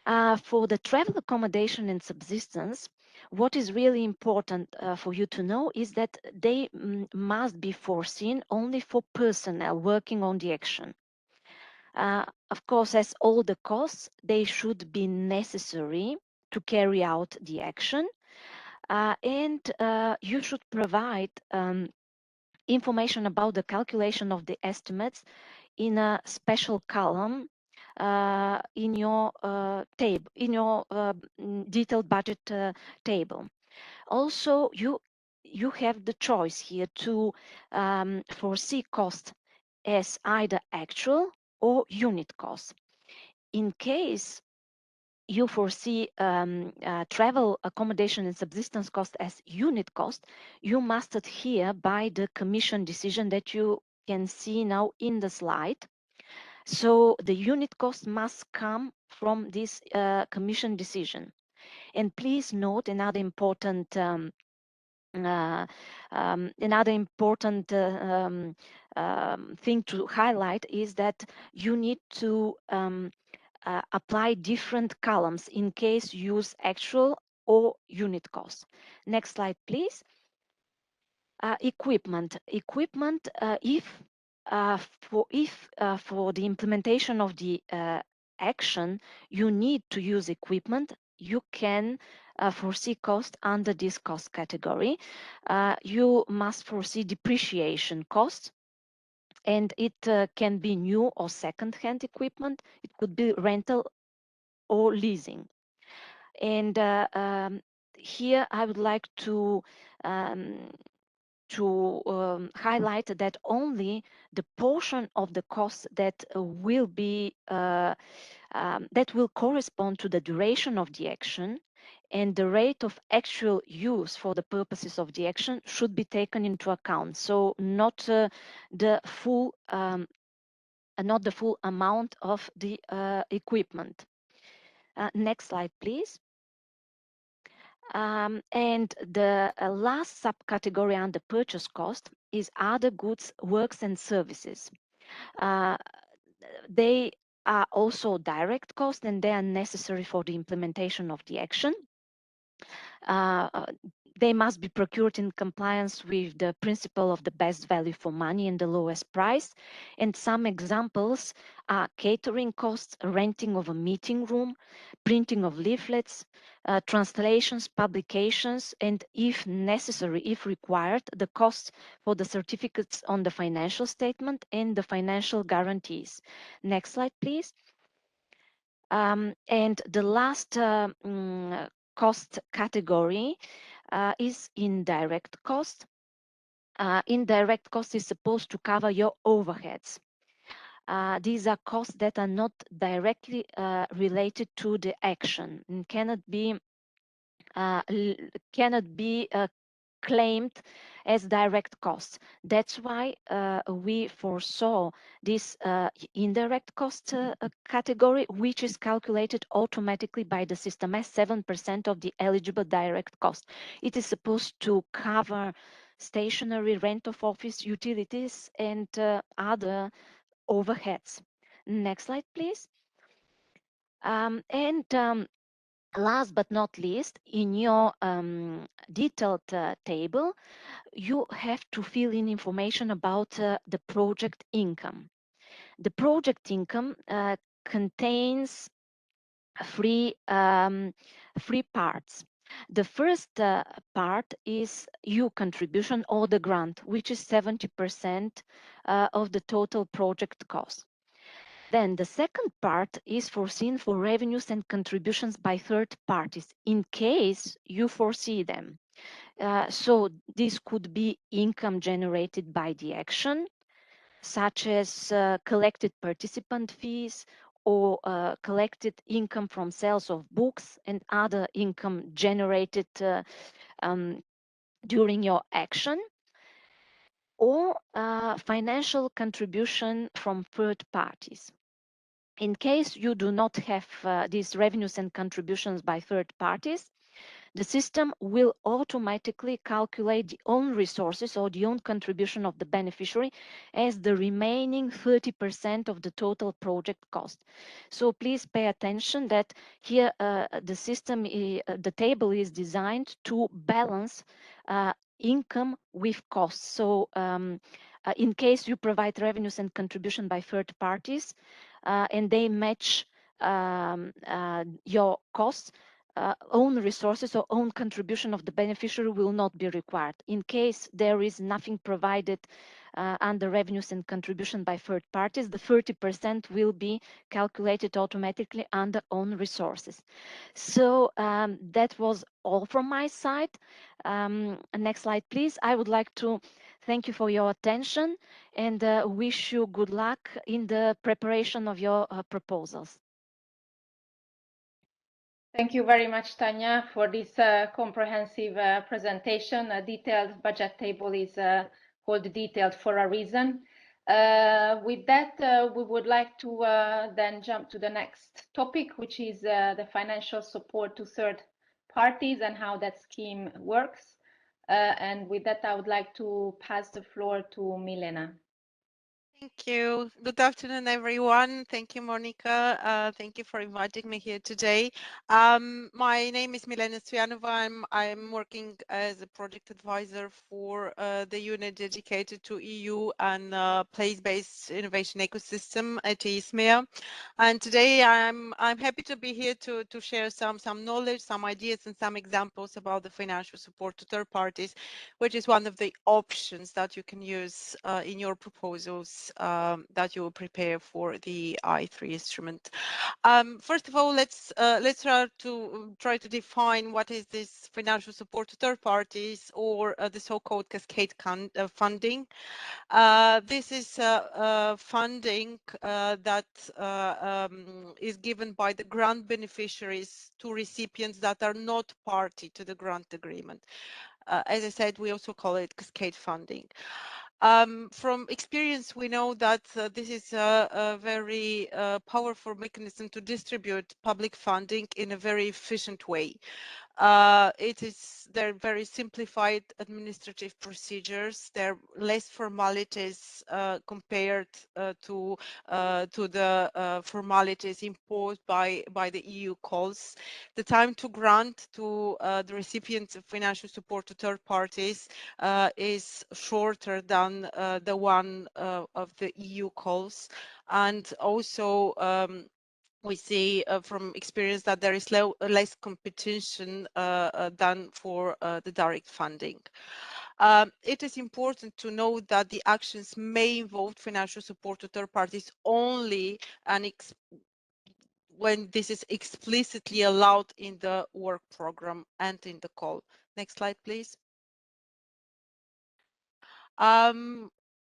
For the travel accommodation and subsistence, what is really important for you to know is that they must be foreseen only for personnel working on the action. Of course, as all the costs, they should be necessary to carry out the action. And you should provide information about the calculation of the estimates in a special column in your table, in your detailed budget table. Also, you have the choice here to foresee cost as either actual or unit cost. In case you foresee travel, accommodation, and subsistence cost as unit cost, you must adhere by the Commission decision that you can see now in the slide. So the unit cost must come from this Commission decision. And please note another important thing to highlight is that you need to apply different columns in case you use actual or unit cost. Next slide, please. Equipment. Equipment, if for the implementation of the action, you need to use equipment, you can foresee cost under this cost category. You must foresee depreciation costs, and it can be new or second-hand equipment. It could be rental or leasing. And here I would like to highlight that only the portion of the cost that will be that will correspond to the duration of the action and the rate of actual use for the purposes of the action should be taken into account. So not the full amount of the equipment. Next slide, please. And the last subcategory under purchase cost is other goods, works, and services. They are also direct costs, and they are necessary for the implementation of the action. They must be procured in compliance with the principle of the best value for money and the lowest price. And some examples are catering costs, renting of a meeting room, printing of leaflets, translations, publications, and if necessary, if required, the costs for the certificates on the financial statement and the financial guarantees. Next slide, please. And the last cost category is indirect cost. Indirect cost is supposed to cover your overheads. These are costs that are not directly related to the action and cannot be claimed as direct costs. That's why we foresaw this indirect cost category, which is calculated automatically by the system as 7% of the eligible direct cost. It is supposed to cover stationary, rent of office, utilities, and other overheads. Next slide, please. Last but not least, in your detailed table, you have to fill in information about the project income. The project income contains three parts. The first part is EU contribution or the grant, which is 70% of the total project cost. Then the second part is foreseen for revenues and contributions by third parties in case you foresee them. So this could be income generated by the action, such as collected participant fees or collected income from sales of books and other income generated during your action, or financial contribution from third parties. In case you do not have these revenues and contributions by third parties, the system will automatically calculate the own resources or the own contribution of the beneficiary as the remaining 30% of the total project cost. So please pay attention that here the system, the table is designed to balance income with costs. So in case you provide revenues and contribution by third parties and they match your costs, own resources or own contribution of the beneficiary will not be required. In case there is nothing provided under revenues and contribution by third parties, the 30% will be calculated automatically under own resources. So that was all from my side. Next slide, please. I would like to thank you for your attention and wish you good luck in the preparation of your proposals. Thank you very much, Tanya, for this comprehensive presentation. A detailed budget table is called detailed for a reason. With that, we would like to then jump to the next topic, which is the financial support to third parties and how that scheme works. And with that, I would like to pass the floor to Milena. Thank you. Good afternoon, everyone. Thank you, Monica. Thank you for inviting me here today. My name is Milena Stoyanova. I'm working as a project advisor for the unit dedicated to EU and place-based innovation ecosystem at EISMEA. And today I'm happy to be here to share some knowledge, some ideas, and some examples about the financial support to third parties, which is one of the options that you can use in your proposals that you will prepare for the I3 instrument. First of all, let's try to define what is this financial support to third parties, or the so-called cascade funding. This is funding that is given by the grant beneficiaries to recipients that are not party to the grant agreement. As I said, we also call it cascade funding. From experience, we know that this is a very powerful mechanism to distribute public funding in a very efficient way. They're very simplified administrative procedures. There are less formalities compared to the formalities imposed by the EU calls. The time to grant to the recipients of financial support to third parties is shorter than the one of the EU calls, and also we see from experience that there is less competition than for the direct funding. It is important to note that the actions may involve financial support to third parties only and when this is explicitly allowed in the work program and in the call. Next slide, please.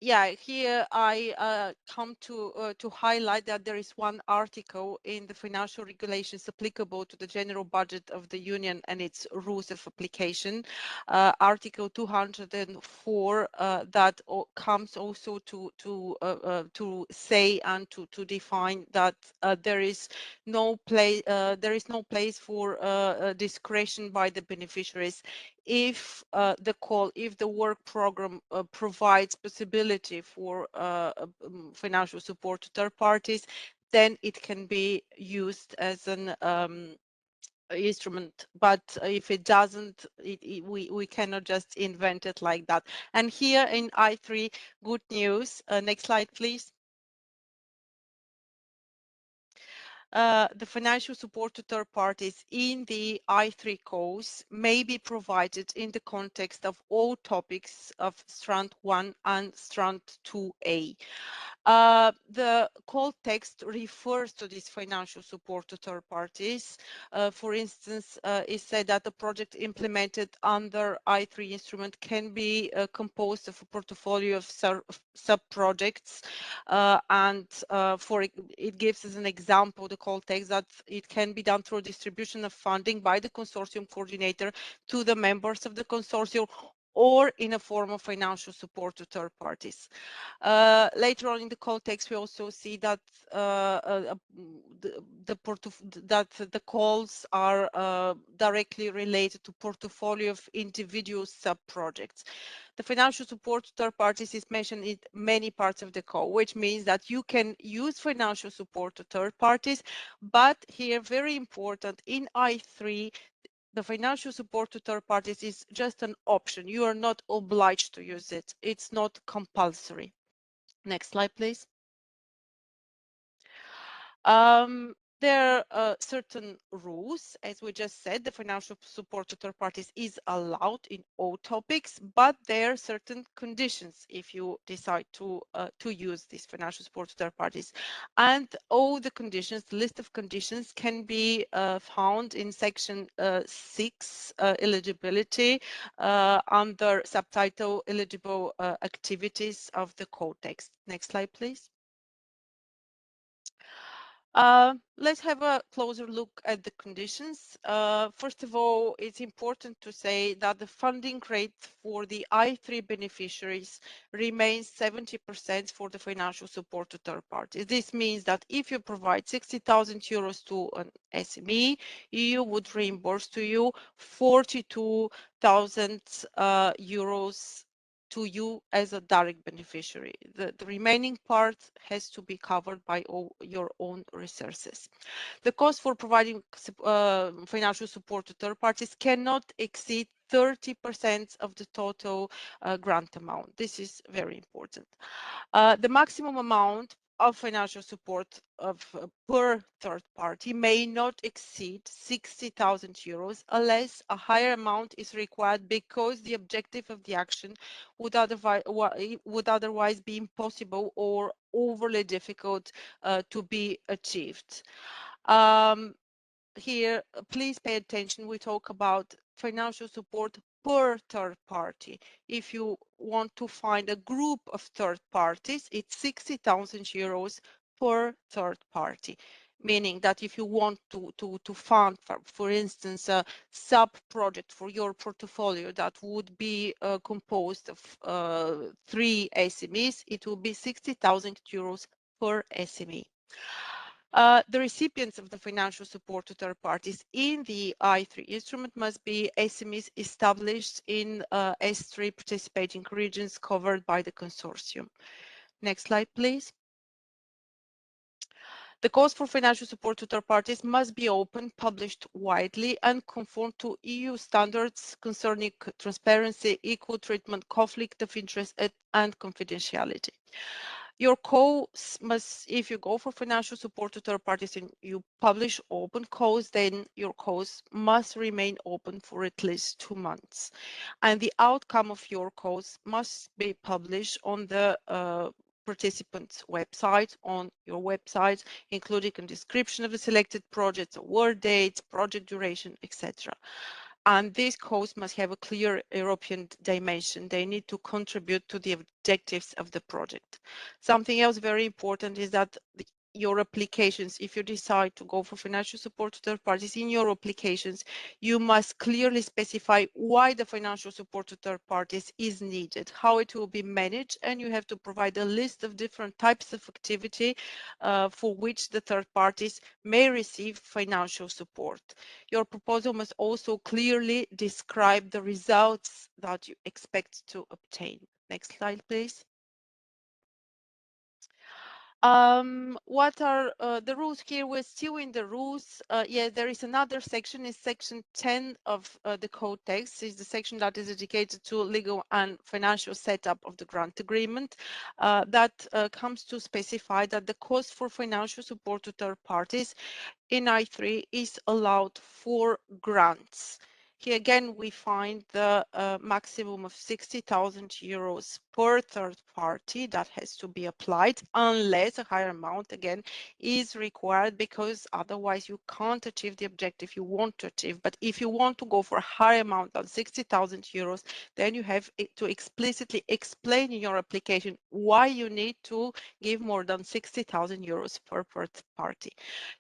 Yeah, here I come to highlight that there is one article in the financial regulations applicable to the general budget of the Union and its rules of application, Article 204, that comes also to say and to define that there is no place for discretion by the beneficiaries if the work program provides possibility for financial support to third parties, then it can be used as an instrument. But if it doesn't, we cannot just invent it like that. And here in I3, good news. Next slide, please. The financial support to third parties in the I3 calls may be provided in the context of all topics of Strand 1 and Strand 2A. The call text refers to this financial support to third parties. For instance, it said that the project implemented under I3 instrument can be composed of a portfolio of sub-projects, and it gives us an example, the call text, that it can be done through distribution of funding by the consortium coordinator to the members of the consortium, or in a form of financial support to third parties. Later on in the call text, we also see that the calls are directly related to portfolio of individual sub-projects. The financial support to third parties is mentioned in many parts of the call, which means that you can use financial support to third parties, but here, very important, in I3, the financial support to third parties is just an option. You are not obliged to use it. It's not compulsory. Next slide, please. There are certain rules. As we just said, the financial support to third parties is allowed in all topics, but there are certain conditions if you decide to use this financial support to third parties. And all the conditions, the list of conditions, can be found in section 6, eligibility, under subtitle eligible activities of the code text. Next slide, please. Let's have a closer look at the conditions. First of all, it's important to say that the funding rate for the I3 beneficiaries remains 70% for the financial support to third parties. This means that if you provide 60,000 euros to an SME, EU would reimburse to you 42,000 euros to you as a direct beneficiary. The remaining part has to be covered by all your own resources. The cost for providing financial support to third parties cannot exceed 30% of the total grant amount. This is very important. The maximum amount of financial support per third party may not exceed 60,000 euros unless a higher amount is required because the objective of the action would otherwise be impossible or overly difficult to be achieved. Here, please pay attention. We talk about financial support per third party. If you want to find a group of third parties, it's 60,000 euros per third party, meaning that if you want to fund, for instance, a sub-project for your portfolio that would be composed of 3 SMEs, it will be 60,000 euros per SME. The recipients of the financial support to third parties in the I3 instrument must be SMEs established in S3 participating regions covered by the consortium. Next slide, please. The calls for financial support to third parties must be open, published widely, and conform to EU standards concerning transparency, equal treatment, conflict of interest, and confidentiality. Your calls must, if you go for financial support to third parties and you publish open calls, then your calls must remain open for at least 2 months. And the outcome of your calls must be published on the participants' website, on your website, including a description of the selected projects, award dates, project duration, etc. And these costs must have a clear European dimension. They need to contribute to the objectives of the project. Something else very important is that your applications, if you decide to go for financial support to third parties, in your applications, you must clearly specify why the financial support to third parties is needed, how it will be managed, and you have to provide a list of different types of activity for which the third parties may receive financial support. Your proposal must also clearly describe the results that you expect to obtain. Next slide, please. What are the rules here? We're still in the rules. Yeah, there is another section, is section 10 of the code text, is the section that is dedicated to legal and financial setup of the grant agreement. That comes to specify that the cost for financial support to third parties in I3 is allowed for grants. Here again, we find the maximum of 60,000 euros per third party that has to be applied, unless a higher amount again is required, because otherwise you can't achieve the objective you want to achieve. But if you want to go for a higher amount than 60,000 euros, then you have to explicitly explain in your application why you need to give more than 60,000 euros per party.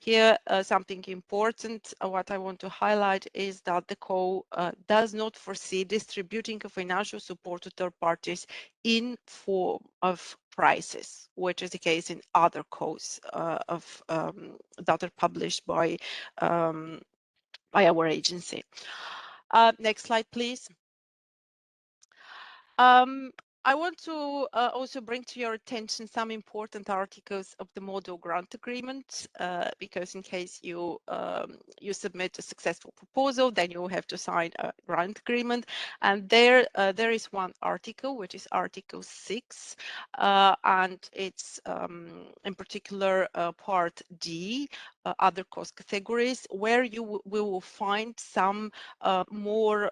Here, something important, what I want to highlight is that the code does not foresee distributing of financial support to third parties in form of prices, which is the case in other codes that are published by our agency. Next slide, please. I want to also bring to your attention some important articles of the model grant agreement, because in case you you submit a successful proposal, then you will have to sign a grant agreement. And there is one article, which is Article 6, and it's in particular Part D, other cost categories, where you will find some more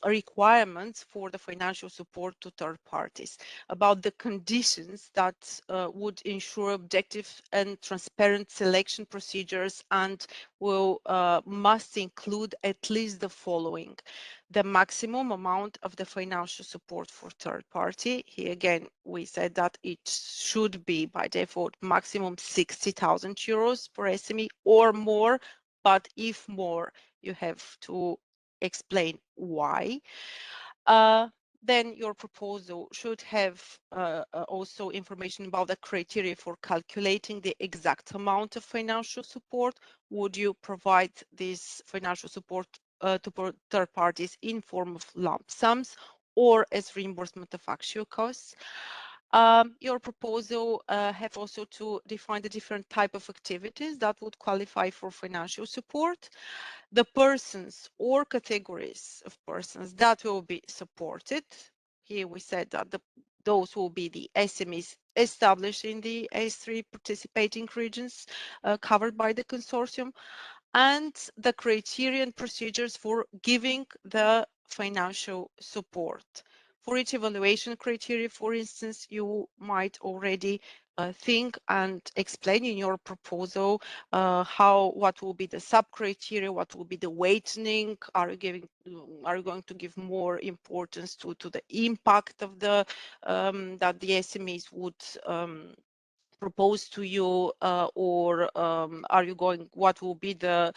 requirements for the financial support to third parties, about the conditions that would ensure objective and transparent selection procedures, and will must include at least the following: the maximum amount of the financial support for third party. Here again, we said that it should be by default maximum 60,000 euros per SME or more, but if more, you have to explain why. Then your proposal should have also information about the criteria for calculating the exact amount of financial support. Would you provide this financial support to third parties in form of lump sums or as reimbursement of actual costs? Your proposal have also to define the different type of activities that would qualify for financial support, the persons or categories of persons that will be supported. Here we said that those will be the SMEs established in the S3 participating regions covered by the consortium, and the criteria and procedures for giving the financial support. For each evaluation criteria, for instance, you might already think and explain in your proposal what will be the sub-criteria, what will be the weighting. Are you going to give more importance to the impact of the that the SMEs would propose to you, or are you going, what will be the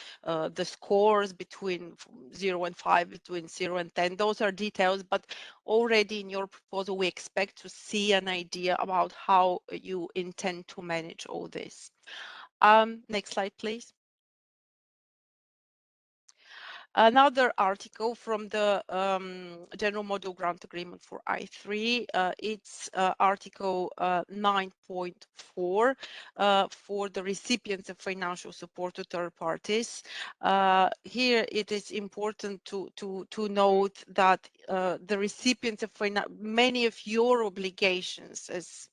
scores between 0 and 5, between 0 and 10? Those are details, but already in your proposal we expect to see an idea about how you intend to manage all this. Next slide, please. Another article from the General Model Grant Agreement for I3, it's Article 9.4 for the recipients of financial support to third parties. Here it is important to note that the recipients of many of your obligations as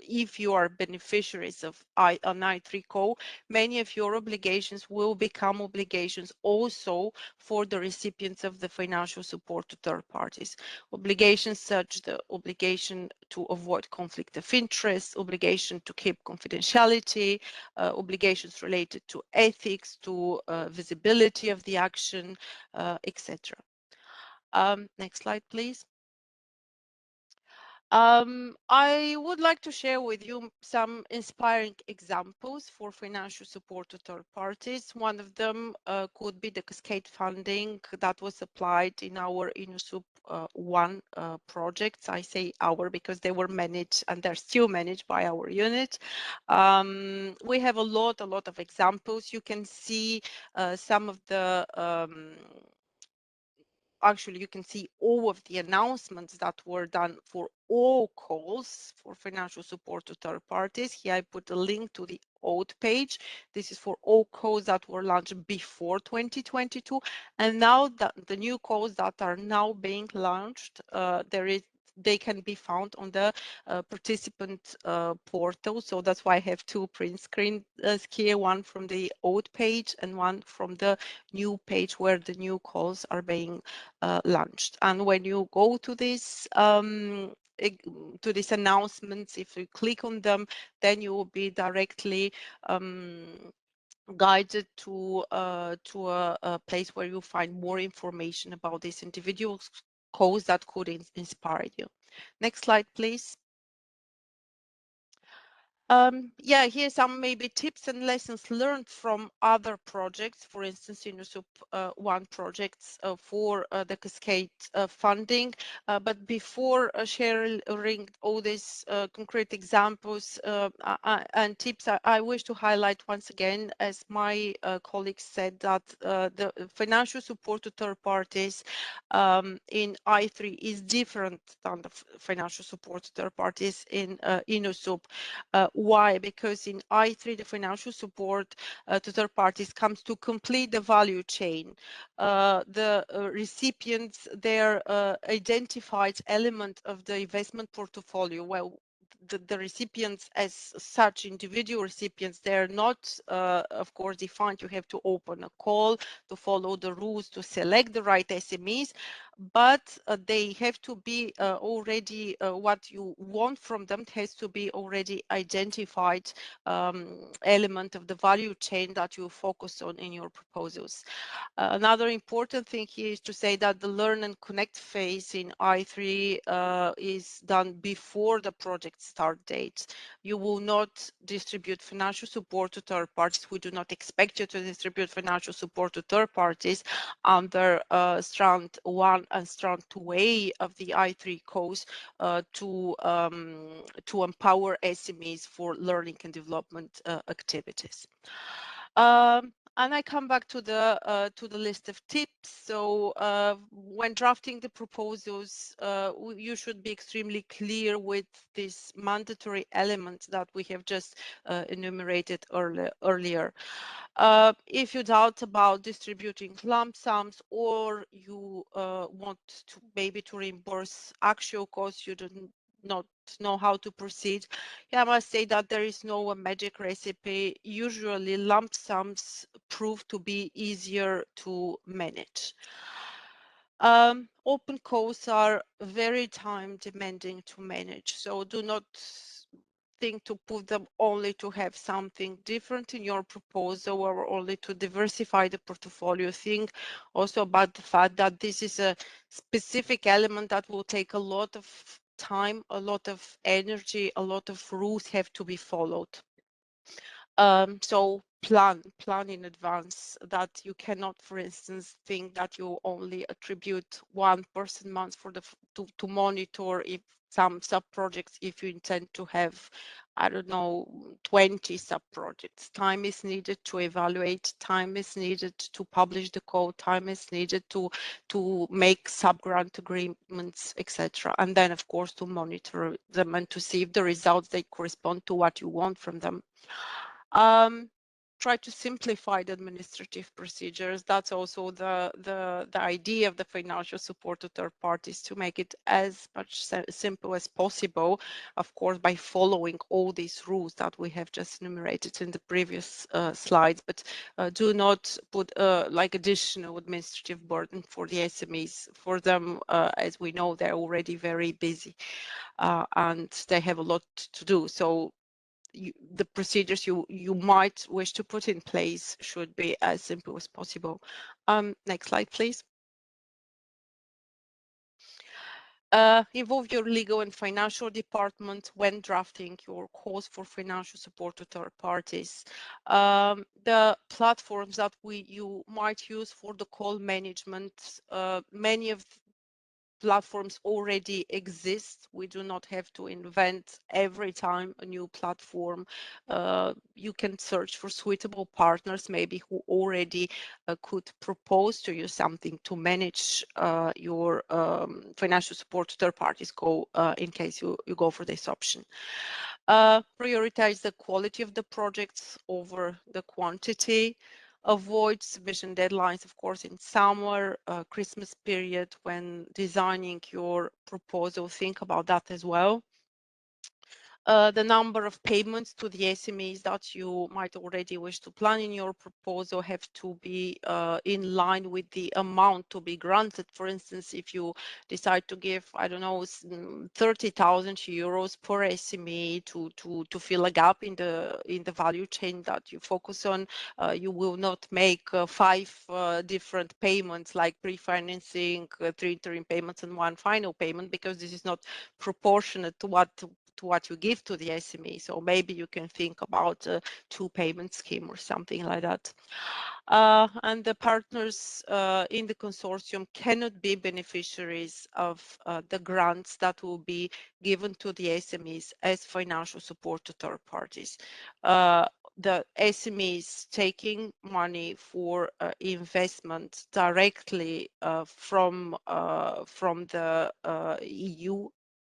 if you are beneficiaries of an I3 call, many of your obligations will become obligations also for the recipients of the financial support to third parties. Obligations such the obligation to avoid conflict of interest, obligation to keep confidentiality, obligations related to ethics, to visibility of the action, etc. Next slide, please. I would like to share with you some inspiring examples for financial support to third parties. One of them could be the cascade funding that was applied in our INUSUP 1 projects. I say our because they were managed and they're still managed by our unit. We have a lot of examples. You can see some of the actually, you can see all of the announcements that were done for all calls for financial support to third parties. Here I put a link to the old page. This is for all calls that were launched before 2022. And now the new calls that are now being launched, they can be found on the participant portal. So that's why I have two print screens here, one from the old page and one from the new page where the new calls are being launched. And when you go to these announcements, if you click on them, then you will be directly guided to a place where you find more information about these individual calls that could inspire you. Next slide, please. Yeah, here's some maybe tips and lessons learned from other projects, for instance, INUSUP 1 projects for the cascade funding. But before sharing all these concrete examples and tips, I wish to highlight once again, as my colleagues said, that the financial support to third parties in I3 is different than the financial support to third parties in INUSUP. Why? Because in I3, the financial support to third parties comes to complete the value chain. The recipients, their identified element of the investment portfolio, well, the recipients as such, individual recipients, they're not, of course, defined. You have to open a call to follow the rules to select the right SMEs, but they have to be already what you want from them has to be already identified element of the value chain that you focus on in your proposals. Another important thing here is to say that the learn and connect phase in I3 is done before the project start date. You will not distribute financial support to third parties. We do not expect you to distribute financial support to third parties under Strand 1 and Strand 2A of the I3 course to empower SMEs for learning and development activities. And I come back to the list of tips. So when drafting the proposals, you should be extremely clear with these mandatory elements that we have just enumerated earlier. If you doubt about distributing lump sums, or you want to maybe to reimburse actual costs, you do not know how to proceed. Yeah, I must say that there is no magic recipe. Usually lump sums prove to be easier to manage. Open calls are very time demanding to manage, so do not think to put them only to have something different in your proposal or only to diversify the portfolio. Think also about the fact that this is a specific element that will take a lot of time, a lot of energy, a lot of rules have to be followed. So plan in advance, that you cannot, for instance, think that you only attribute one person month for to monitor if some sub projects, if you intend to have, I don't know, 20 sub projects. Time is needed to evaluate, time is needed to publish the code, time is needed to make sub grant agreements, etc. And then of course to monitor them and to see if the results they correspond to what you want from them. try to simplify the administrative procedures. That's also the idea of the financial support to third parties, to make it as much simple as possible, of course, by following all these rules that we have just enumerated in the previous slides, but do not put like additional administrative burden for the SMEs. For them, as we know, they're already very busy and they have a lot to do. So the procedures you might wish to put in place should be as simple as possible. Next slide, please. Involve your legal and financial department when drafting your calls for financial support to third parties. The platforms that you might use for the call management, many of platforms already exist. We do not have to invent every time a new platform. You can search for suitable partners, maybe who already could propose to you something to manage your financial support to third parties in case you go for this option. Prioritize the quality of the projects over the quantity. Avoid submission deadlines, of course, in summer, Christmas period, when designing your proposal. Think about that as well. The number of payments to the SMEs that you might already wish to plan in your proposal have to be in line with the amount to be granted. For instance, if you decide to give, I don't know, 30,000 euros per SME to fill a gap in the value chain that you focus on, you will not make 5 different payments, like pre-financing, 3 interim payments and 1 final payment, because this is not proportionate to what you give to the SME. So maybe you can think about a 2-payment scheme or something like that. And the partners in the consortium cannot be beneficiaries of the grants that will be given to the SMEs as financial support to third parties. The SMEs taking money for investment directly from the EU,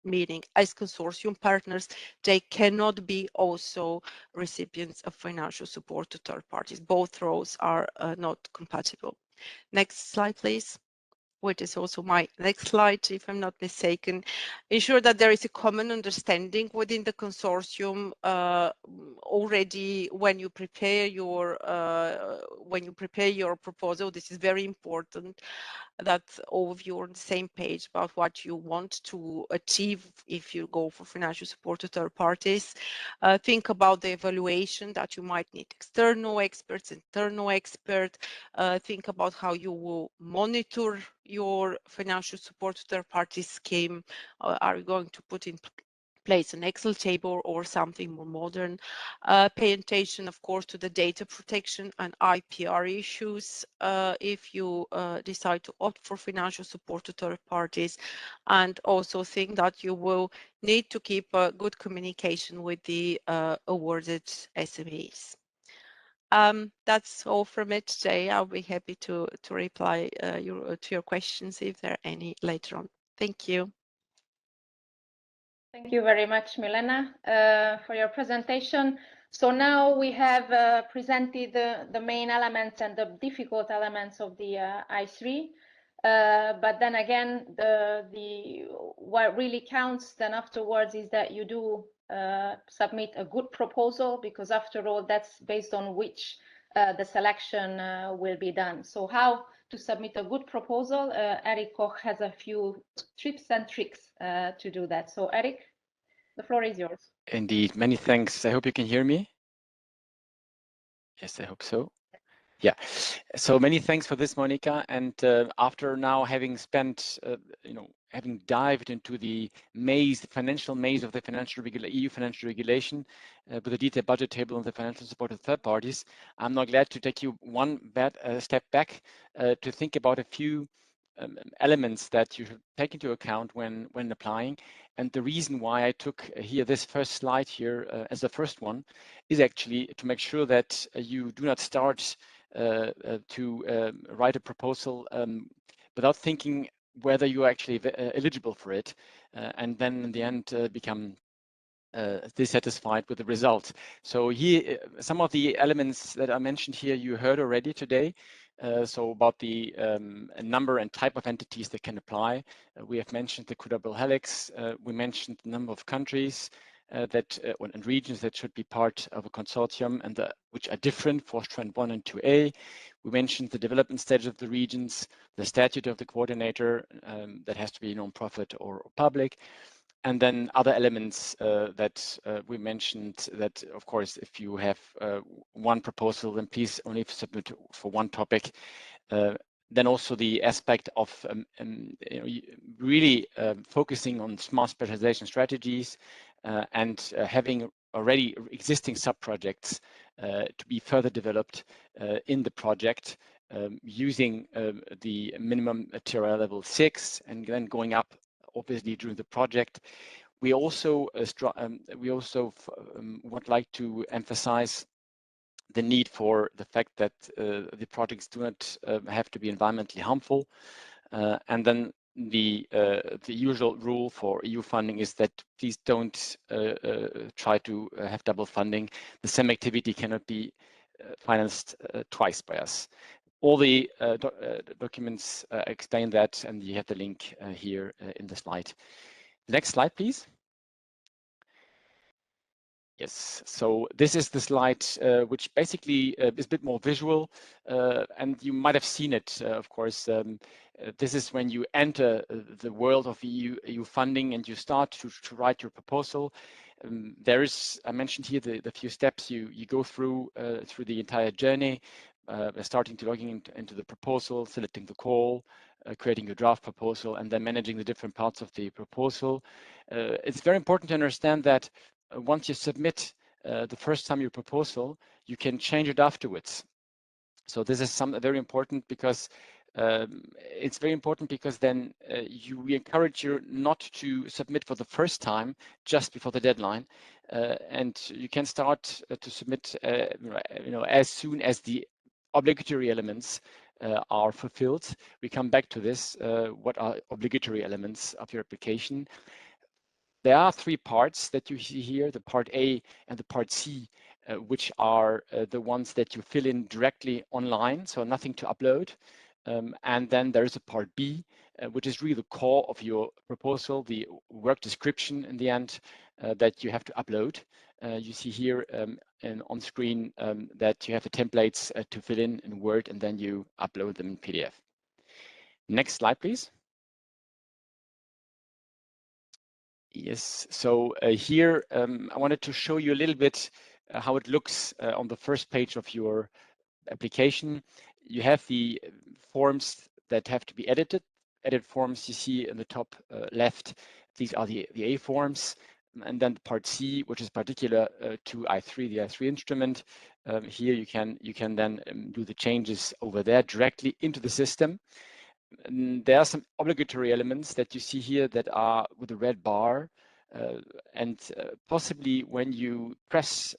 meaning as consortium partners, they cannot be also recipients of financial support to third parties. Both roles are not compatible. Next slide, please. Which is also my next slide, if I'm not mistaken. Ensure that there is a common understanding within the consortium already when you prepare your proposal. This is very important, that all of you are on the same page about what you want to achieve if you go for financial support to third parties. Think about the evaluation that you might need external experts, internal expert. Think about how you will monitor your financial support to third party scheme. Are you going to put in place an Excel table or something more modern? Pay attention, of course, to the data protection and IPR issues if you decide to opt for financial support to third parties, and also think that you will need to keep a good communication with the awarded SMEs. That's all from it today. I'll be happy to reply to your questions if there are any later on. Thank you. Thank you very much, Milena, for your presentation. So now we have presented the main elements and the difficult elements of the EIS3. But then again, what really counts then afterwards is that you do submit a good proposal, because after all, that's based on which the selection will be done. So how to submit a good proposal? Eric Koch has a few tips and tricks to do that. So Eric, the floor is yours. Indeed, many thanks. I hope you can hear me. Yes, I hope so. Yeah, so many thanks for this, Monica. And after now having spent, having dived into the maze, the financial maze of the EU financial regulation with a detailed budget table on the financial support of third parties, I'm now glad to take you one step back to think about a few elements that you should take into account when applying. And the reason why I took here this first slide here as the first one is actually to make sure that you do not start to write a proposal without thinking whether you're actually eligible for it, and then in the end become dissatisfied with the result. So here, some of the elements that I mentioned here, you heard already today. So about the number and type of entities that can apply. We have mentioned the quadruple helix. We mentioned the number of countries and regions that should be part of a consortium and which are different for Strand 1 and 2A. We mentioned the development stage of the regions, the statute of the coordinator that has to be non-profit or public. And then other elements that we mentioned that, of course, if you have one proposal, then please only submit for one topic. Then also the aspect of really focusing on smart specialization strategies and having already existing sub-projects to be further developed in the project using the minimum TRL level 6 and then going up obviously during the project. We also would like to emphasize the need for the fact that the projects do not have to be environmentally harmful, and then the usual rule for EU funding is that please don't try to have double funding. The same activity cannot be financed twice by us. All the documents explain that, and you have the link here in the slide. Next slide, please. Yes, so this is the slide which basically is a bit more visual, and you might have seen it, of course. This is when you enter the world of EU funding and you start to write your proposal. There is, I mentioned here, the few steps you go through the entire journey, starting to logging into the proposal, selecting the call, creating your draft proposal, and then managing the different parts of the proposal. It's very important to understand that once you submit the first time your proposal, you can change it afterwards. So this is very important because it's very important because then we encourage you not to submit for the first time just before the deadline, and you can start to submit as soon as the obligatory elements are fulfilled. We come back to this. What are obligatory elements of your application? There are three parts that you see here, the part A and the part C, which are the ones that you fill in directly online, so nothing to upload. And then there is a part B, which is really the core of your proposal, the work description in the end that you have to upload. You see here and on screen that you have the templates to fill in Word, and then you upload them in PDF. Next slide, please. Yes, so here I wanted to show you a little bit how it looks on the first page of your application. You have the forms that have to be edited. Edit forms you see in the top left. These are the A forms. And then part C, which is particular to I3, the I3 instrument. Here you can then do the changes over there directly into the system. And there are some obligatory elements that you see here that are with a red bar. And possibly when you press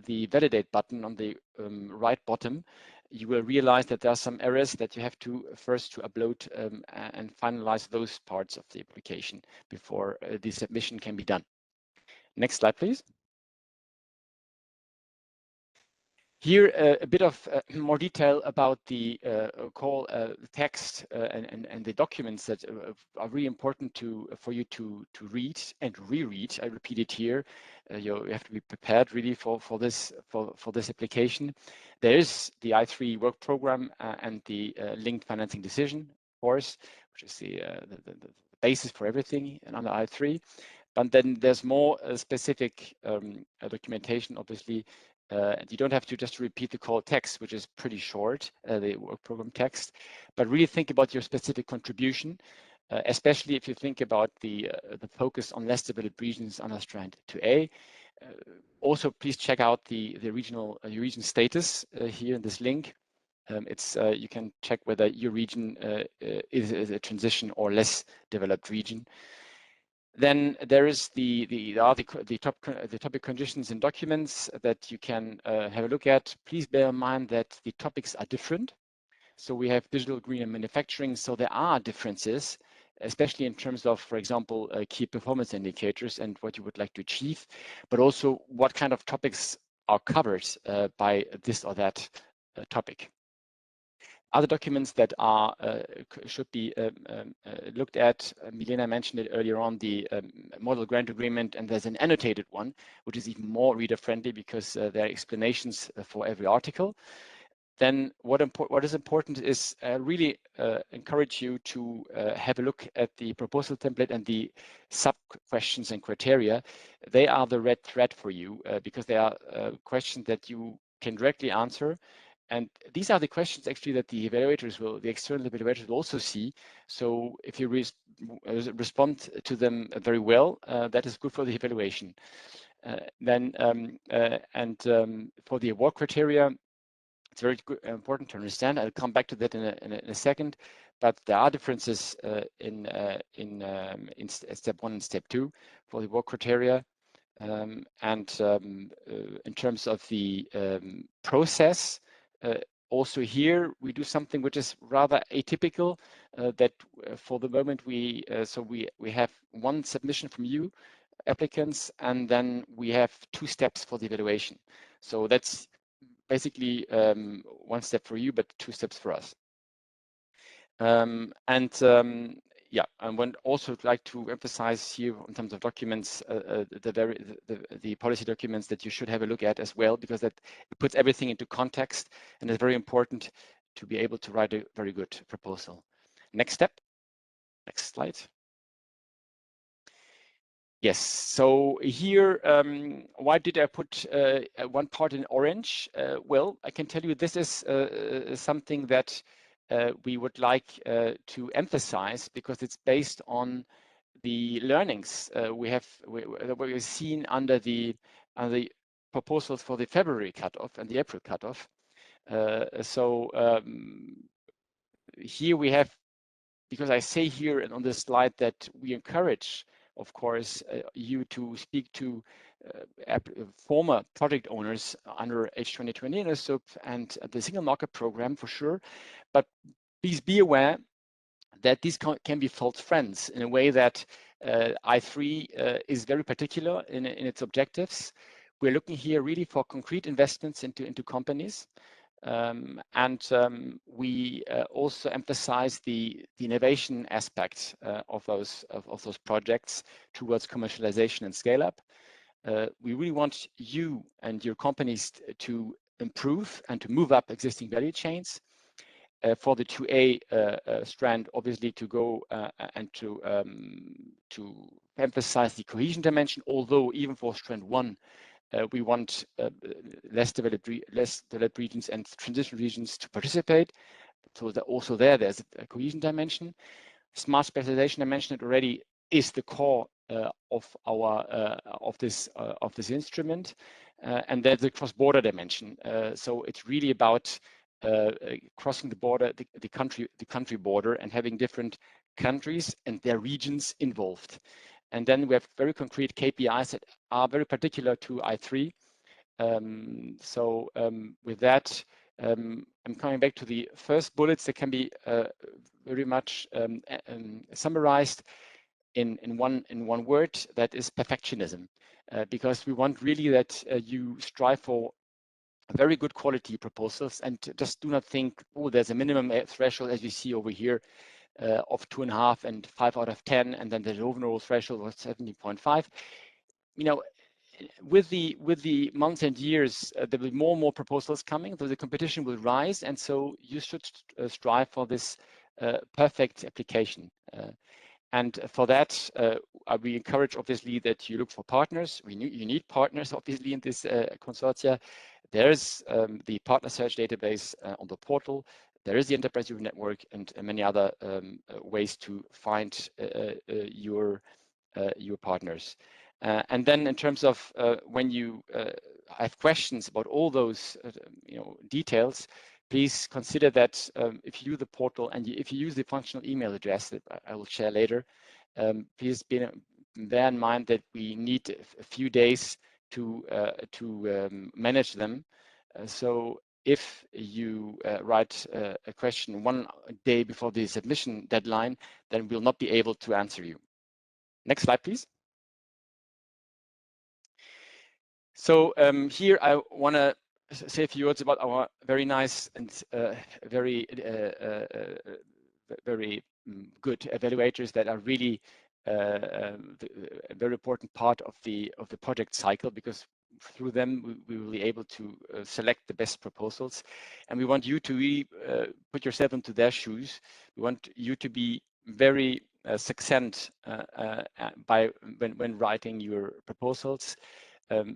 the validate button on the right bottom, you will realize that there are some errors that you have to first upload and finalize those parts of the application before the submission can be done. Next slide, please. Here, a bit of more detail about the call text and the documents that are really important for you to read and reread. I repeat it here. You have to be prepared really for this application. There is the I3 work program and the linked financing decision, of course, which is the basis for everything under I3. But then there's more specific documentation, obviously. You don't have to just repeat the call text, which is pretty short, the work program text, but really think about your specific contribution, especially if you think about the focus on less developed regions under Strand 2A. Also, please check out the region status here in this link. You can check whether your region is a transition or less developed region. Then there is the topic conditions and documents that you can have a look at. Please bear in mind that the topics are different. So we have digital, green, and manufacturing. So there are differences especially in terms of, for example, key performance indicators and what you would like to achieve, but also what kind of topics are covered by this or that topic. Other documents that are should be looked at, Milena mentioned it earlier on, the model grant agreement, and there's an annotated one, which is even more reader friendly because there are explanations for every article. Then what is important is really encourage you to have a look at the proposal template and the sub questions and criteria. They are the red thread for you because they are questions that you can directly answer. And these are the questions actually that the evaluators will, the external evaluators will also see. So if you respond to them very well, that is good for the evaluation. For the award criteria, it's very good, important to understand. I'll come back to that in a second. But there are differences in step 1 and step 2 for the award criteria. In terms of the process, also here we do something which is rather atypical. That for the moment we have one submission from you applicants, and then we have 2 steps for the evaluation. So that's basically 1 step for you, but 2 steps for us. Yeah, and would also like to emphasize here in terms of documents, the policy documents that you should have a look at as well, because that it puts everything into context and is very important to be able to write a very good proposal. Next step, next slide. Yes, so here, why did I put one part in orange? Well, I can tell you this is something that we would like to emphasize because it's based on the learnings we've seen under the proposals for the February cutoff and the April cutoff. Here we have, because I say here and on this slide that we encourage, of course, you to speak to former project owners under H2020 and the Single Market Program for sure. But please be aware that these can be false friends in a way that I3 is very particular in its objectives. We're looking here really for concrete investments into companies. We also emphasize the innovation aspect of those projects towards commercialization and scale up. We really want you and your companies to improve and to move up existing value chains. For the 2A strand, obviously to go and to emphasize the cohesion dimension, although even for strand 1, we want less developed regions and transition regions to participate. So that also there's a cohesion dimension. Smart specialization, I mentioned it already, is the core of this instrument, and there's the cross-border dimension. So it's really about crossing the border, the country border, and having different countries and their regions involved. And then we have very concrete KPIs that are very particular to I3. With that, I'm coming back to the first bullets that can be very much summarized in one word, that is perfectionism, because we want really that you strive for very good quality proposals and just do not think, oh, there's a minimum threshold as you see over here of 2.5 and 5 out of 10, and then the overall threshold was 17.5. You know, with the months and years, there will be more and more proposals coming, so the competition will rise, and so you should strive for this perfect application. And for that, we encourage obviously that you look for partners. You need partners obviously in this consortia. There's the partner search database on the portal. There is the enterprise Europe network and many other ways to find your partners. And then in terms of when you have questions about all those details, please consider that if you use the portal and if you use the functional email address that I will share later, please bear in mind that we need a few days to manage them. So if you write a question 1 day before the submission deadline, then we'll not be able to answer you. Next slide, please. So here I want to say a few words about our very nice and very good evaluators that are really a very important part of the project cycle, because through them we will be able to select the best proposals, and we want you to really put yourself into their shoes. We want you to be very succinct when writing your proposals.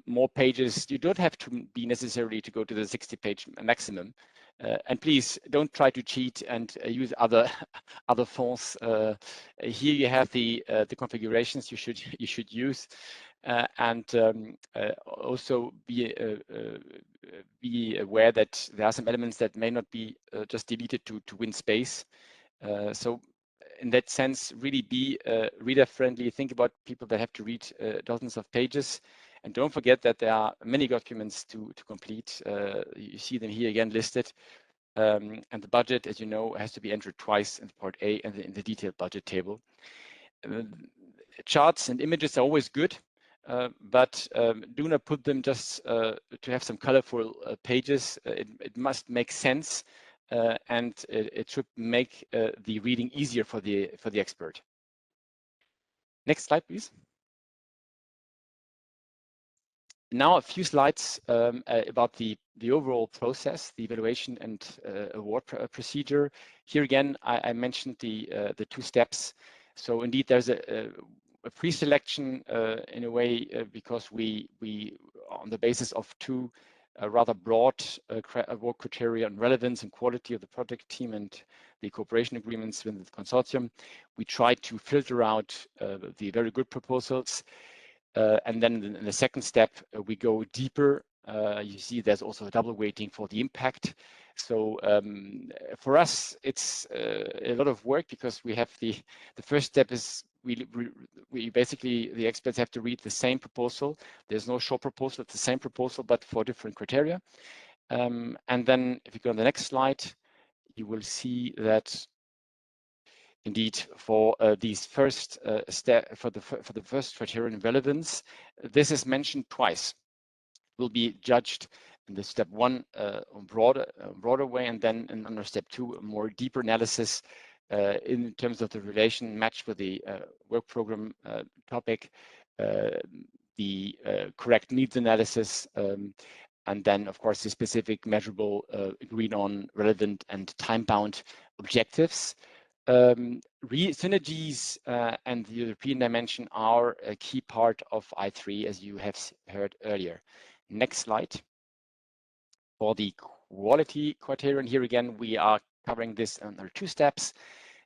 More pages, you don't have to be necessarily to go to the 60-page maximum, and please don't try to cheat and use other fonts. Here you have the configurations you should use, and also be aware that there are some elements that may not be just deleted to win space. So in that sense, really be reader friendly. Think about people that have to read dozens of pages. And don't forget that there are many documents to complete. You see them here again listed. And the budget, as you know, has to be entered twice in part A and in the detailed budget table. Charts and images are always good, but do not put them just to have some colorful pages. It must make sense, and it should make the reading easier for the expert. Next slide, please. Now a few slides about the overall process, the evaluation and award procedure. Here again, I mentioned the 2 steps. So indeed, there's a pre-selection in a way because we on the basis of 2 rather broad award criteria on relevance and quality of the project team and the cooperation agreements with the consortium, we try to filter out the very good proposals. And then in the second step, we go deeper. You see there's also a double weighting for the impact. So for us, it's a lot of work because we have the first step is we basically, the experts have to read the same proposal. There's no short proposal, it's the same proposal, but for different criteria. And then if you go on the next slide, you will see that indeed, for these first step for the first criterion relevance, this is mentioned twice. Will be judged in the step 1 on broader way, and then under step 2 a more deeper analysis in terms of the relation match with the work program topic, the correct needs analysis, and then of course the specific measurable agreed on relevant and time-bound objectives. Synergies and the European dimension are a key part of I3, as you have heard earlier. Next slide. For the quality criterion, here again, we are covering this under 2 steps.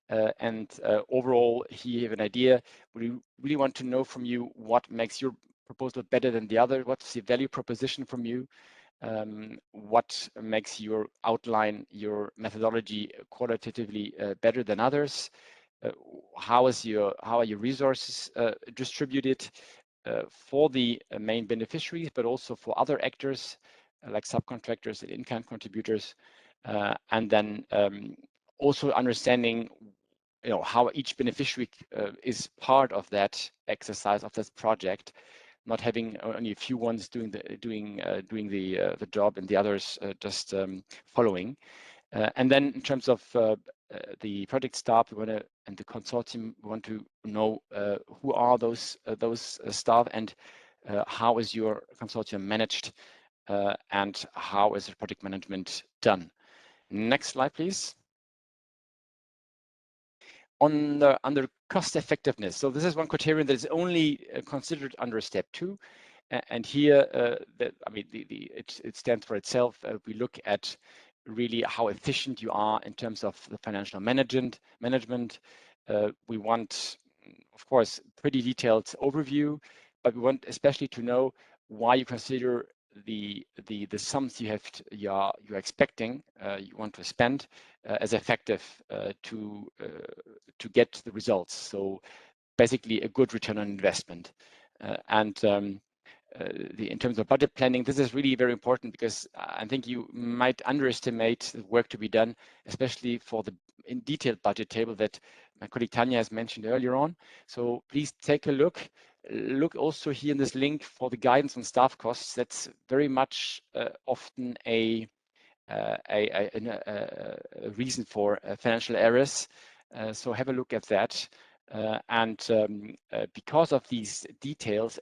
Overall, here you have an idea. We really want to know from you what makes your proposal better than the other. What's the value proposition from you? What makes your outline, your methodology qualitatively better than others? How are your resources distributed for the main beneficiaries, but also for other actors like subcontractors and in-kind contributors, and then also understanding how each beneficiary is part of that exercise, of this project, not having only a few ones doing the job and the others just following. And then in terms of the project staff, and the consortium, we want to know who are those staff, and how is your consortium managed, and how is the project management done. Next slide, please. Under cost effectiveness. So this is one criterion that is only considered under step 2. And here, it stands for itself. We look at really how efficient you are in terms of the financial management. We want, of course, pretty detailed overview, but we want especially to know why you consider the sums you're expecting, you want to spend as effective to get the results. So basically a good return on investment. in terms of budget planning, this is really very important because I think you might underestimate the work to be done, especially for the in detailed budget table that my colleague Tanya has mentioned earlier on. So please take a look. Look also here in this link for the guidance on staff costs. That's very much often a reason for financial errors. So have a look at that. Because of these details,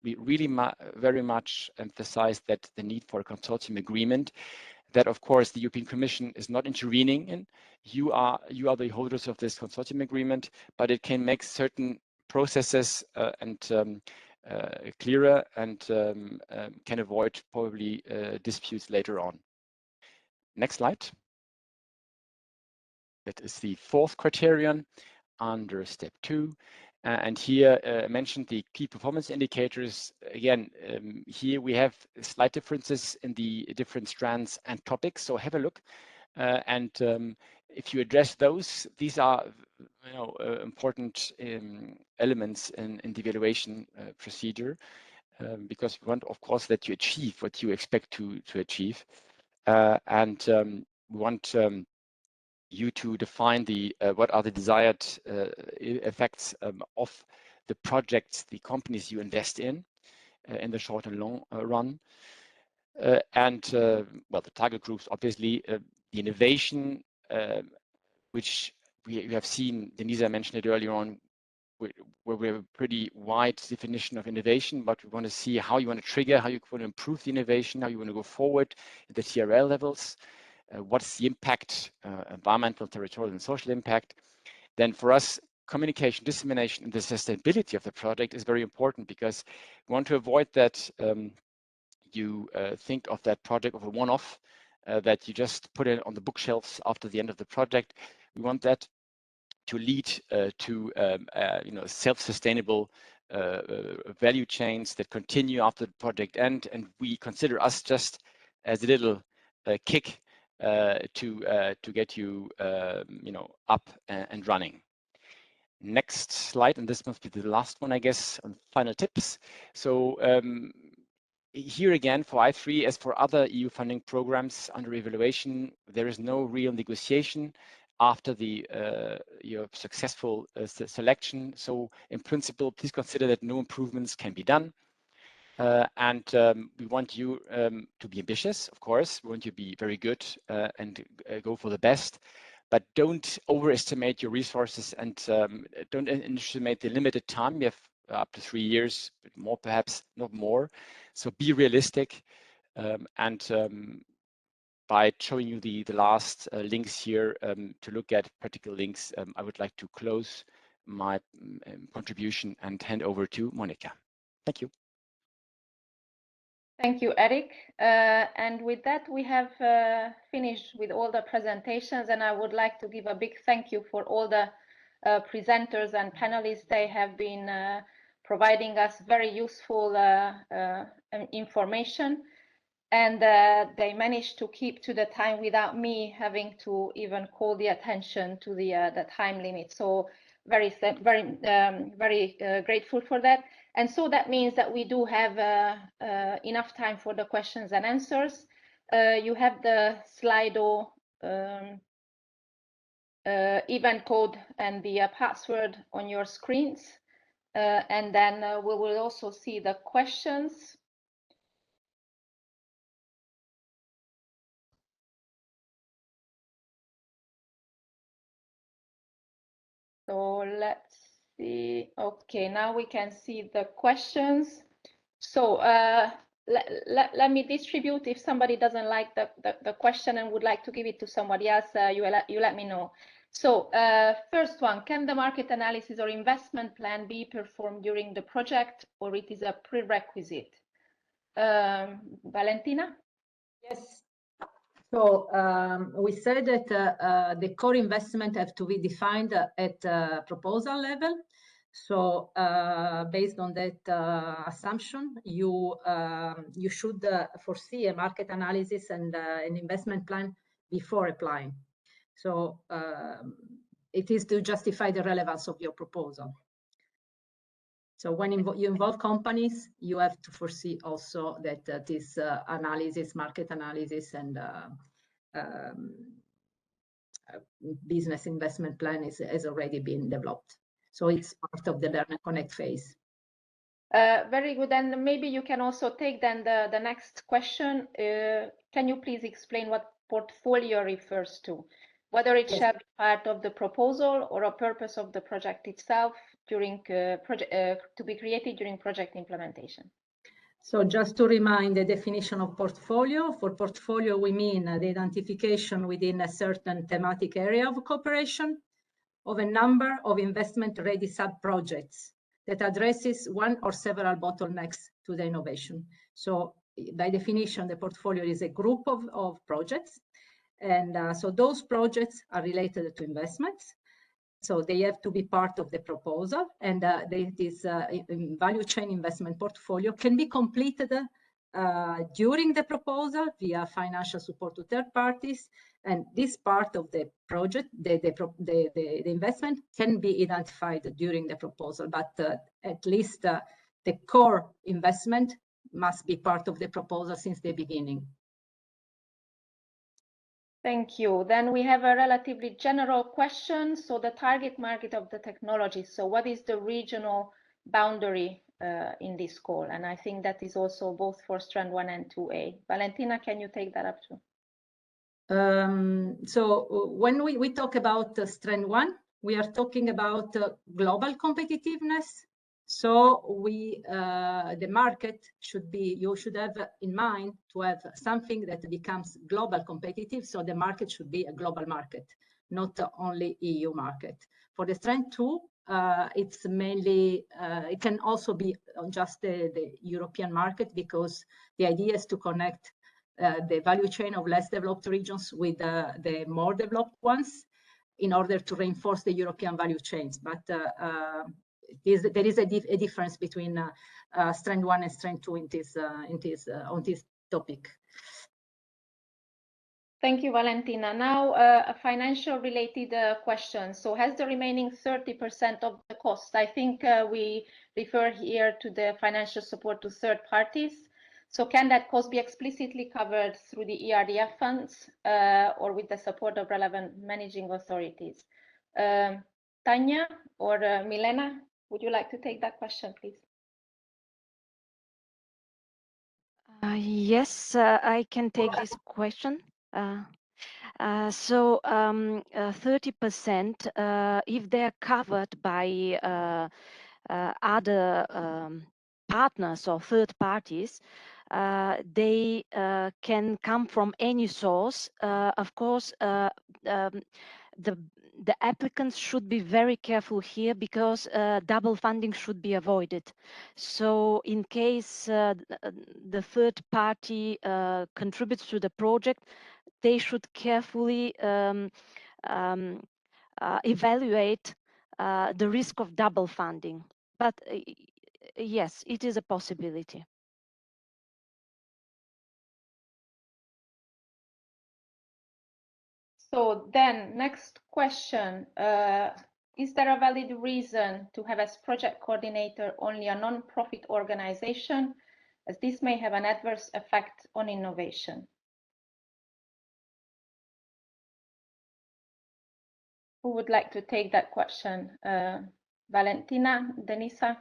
we really very much emphasize that the need for a consortium agreement, that of course the European Commission is not intervening in. You are the holders of this consortium agreement, but it can make certain processes clearer and can avoid probably disputes later on. Next slide. That is the fourth criterion under step 2. And here I mentioned the key performance indicators. Again, here we have slight differences in the different strands and topics. So have a look. If you address those, these are important elements in the evaluation procedure, because we want, of course, that you achieve what you expect to achieve. We want you to define the what are the desired effects of the projects, the companies you invest in the short and long run. Well, the target groups, obviously, the innovation, which we have seen, Denisa mentioned it earlier on, where we have a pretty wide definition of innovation, but we want to see how you want to trigger, how you want to improve the innovation, how you want to go forward at the TRL levels. What's the impact, environmental, territorial, and social impact? Then for us, communication, dissemination, and the sustainability of the project is very important, because we want to avoid that you think of that project of a one-off, that you just put it on the bookshelves after the end of the project. We want that to lead to self-sustainable value chains that continue after the project end, and we consider us just as a little kick to get you up and running. Next slide, and this must be the last one, I guess, on final tips. So here again, for I3, as for other EU funding programs under evaluation, there is no real negotiation after the your successful selection. So in principle, please consider that no improvements can be done. We want you to be ambitious, of course. We want you to be very good and go for the best, but don't overestimate your resources, and don't underestimate the limited time. You have up to 3 years, but more perhaps, not more. So be realistic, by showing you the last links here to look at practical links, I would like to close my contribution and hand over to Monica. Thank you. Thank you, Eric. And with that, we have finished with all the presentations, and I would like to give a big thank you for all the presenters and panelists. They have been providing us very useful information, and they managed to keep to the time without me having to even call the attention to the time limit. So very grateful for that. And so that means that we do have enough time for the questions and answers. You have the Slido event code and the password on your screens. And then we will also see the questions. So let's see. Okay, now we can see the questions. So let me distribute. If somebody doesn't like the question and would like to give it to somebody else, you let me know. So first one, can the market analysis or investment plan be performed during the project, or it is a prerequisite? Valentina? Yes. So we said that the core investment have to be defined at proposal level. So based on that assumption, you should foresee a market analysis and an investment plan before applying. So it is to justify the relevance of your proposal. So when you involve companies, you have to foresee also that this analysis, market analysis, and business investment plan has already been developed. So it's part of the Learn and Connect phase. Very good. And maybe you can also take then the next question. Can you please explain what portfolio refers to? Whether it shall be part of the proposal or a purpose of the project itself during to be created during project implementation. So just to remind the definition of portfolio, for portfolio we mean the identification within a certain thematic area of cooperation of a number of investment-ready sub-projects that addresses one or several bottlenecks to the innovation. So by definition, the portfolio is a group of projects. And so those projects are related to investments. So they have to be part of the proposal. And this value chain investment portfolio can be completed during the proposal via financial support to third parties. And this part of the project, the investment can be identified during the proposal, but at least the core investment must be part of the proposal since the beginning. Thank you. Then we have a relatively general question. So the target market of the technology. So what is the regional boundary in this call? And I think that is also both for Strand 1 and 2A. Valentina, can you take that up too? So when we talk about Strand 1, we are talking about global competitiveness. So the market should be, you should have in mind to have something that becomes global competitive. So the market should be a global market, not only EU market. For the Strand 2, it's mainly, it can also be just the European market, because the idea is to connect the value chain of less developed regions with the more developed ones in order to reinforce the European value chains. But there is a difference between Strand 1 and Strand 2 on this topic. Thank you, Valentina. Now, a financial related question. So has the remaining 30% of the costs, I think we refer here to the financial support to third parties. So can that cost be explicitly covered through the ERDF funds or with the support of relevant managing authorities? Tanya or Milena, would you like to take that question, please? Yes, I can take this question. 30%, if they're covered by other partners or third parties, they can come from any source. Of course, the applicants should be very careful here, because double funding should be avoided. So in case the third party contributes to the project, they should carefully evaluate the risk of double funding. But yes, it is a possibility. So then next question, is there a valid reason to have as project coordinator only a non-profit organization, as this may have an adverse effect on innovation? Who would like to take that question? Valentina, Denisa?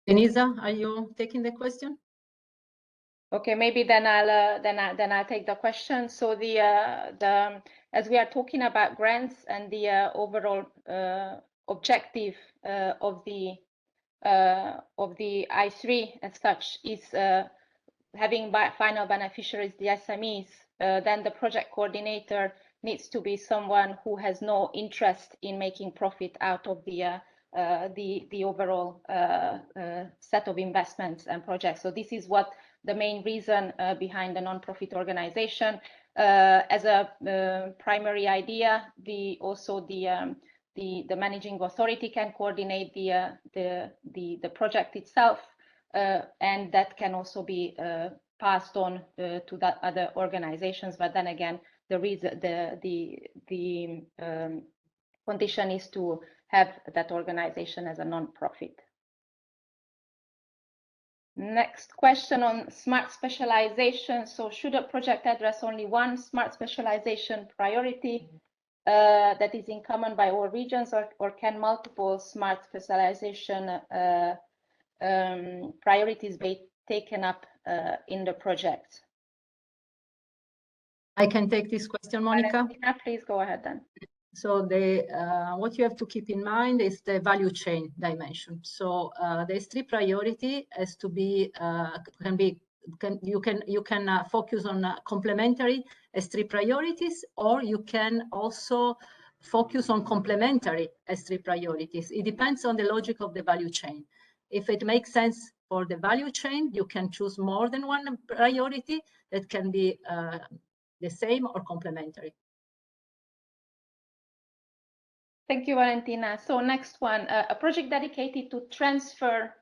Denisa, are you taking the question? Okay, maybe then I'll take the question. So as we are talking about grants and the overall objective of the I3 as such is having final beneficiaries, the SMEs, then the project coordinator needs to be someone who has no interest in making profit out of the overall set of investments and projects. So this is what the main reason behind the non-profit organization. As a primary idea, the managing authority can coordinate the project itself, and that can also be passed on to that other organizations. But then again, condition is to have that organization as a non-profit. Next question on smart specialization. So should a project address only one smart specialization priority that is in common by all regions, or can multiple smart specialization priorities be taken up in the project? I can take this question, Monica. Valentina, please go ahead then. So what you have to keep in mind is the value chain dimension. So the S3 priority has to be you can focus on complementary S3 priorities, or you can also focus on complementary S3 priorities. It depends on the logic of the value chain. If it makes sense for the value chain, you can choose more than one priority that can be the same or complementary. Thank you, Valentina. So next one, a project dedicated to transfer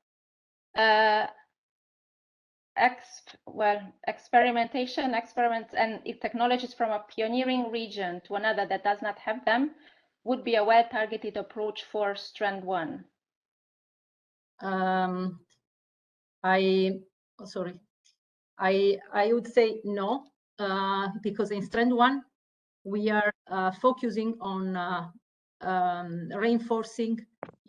experiments and technologies from a pioneering region to another that does not have them would be a well-targeted approach for Strand 1. I would say no, because in Strand 1 we are focusing on reinforcing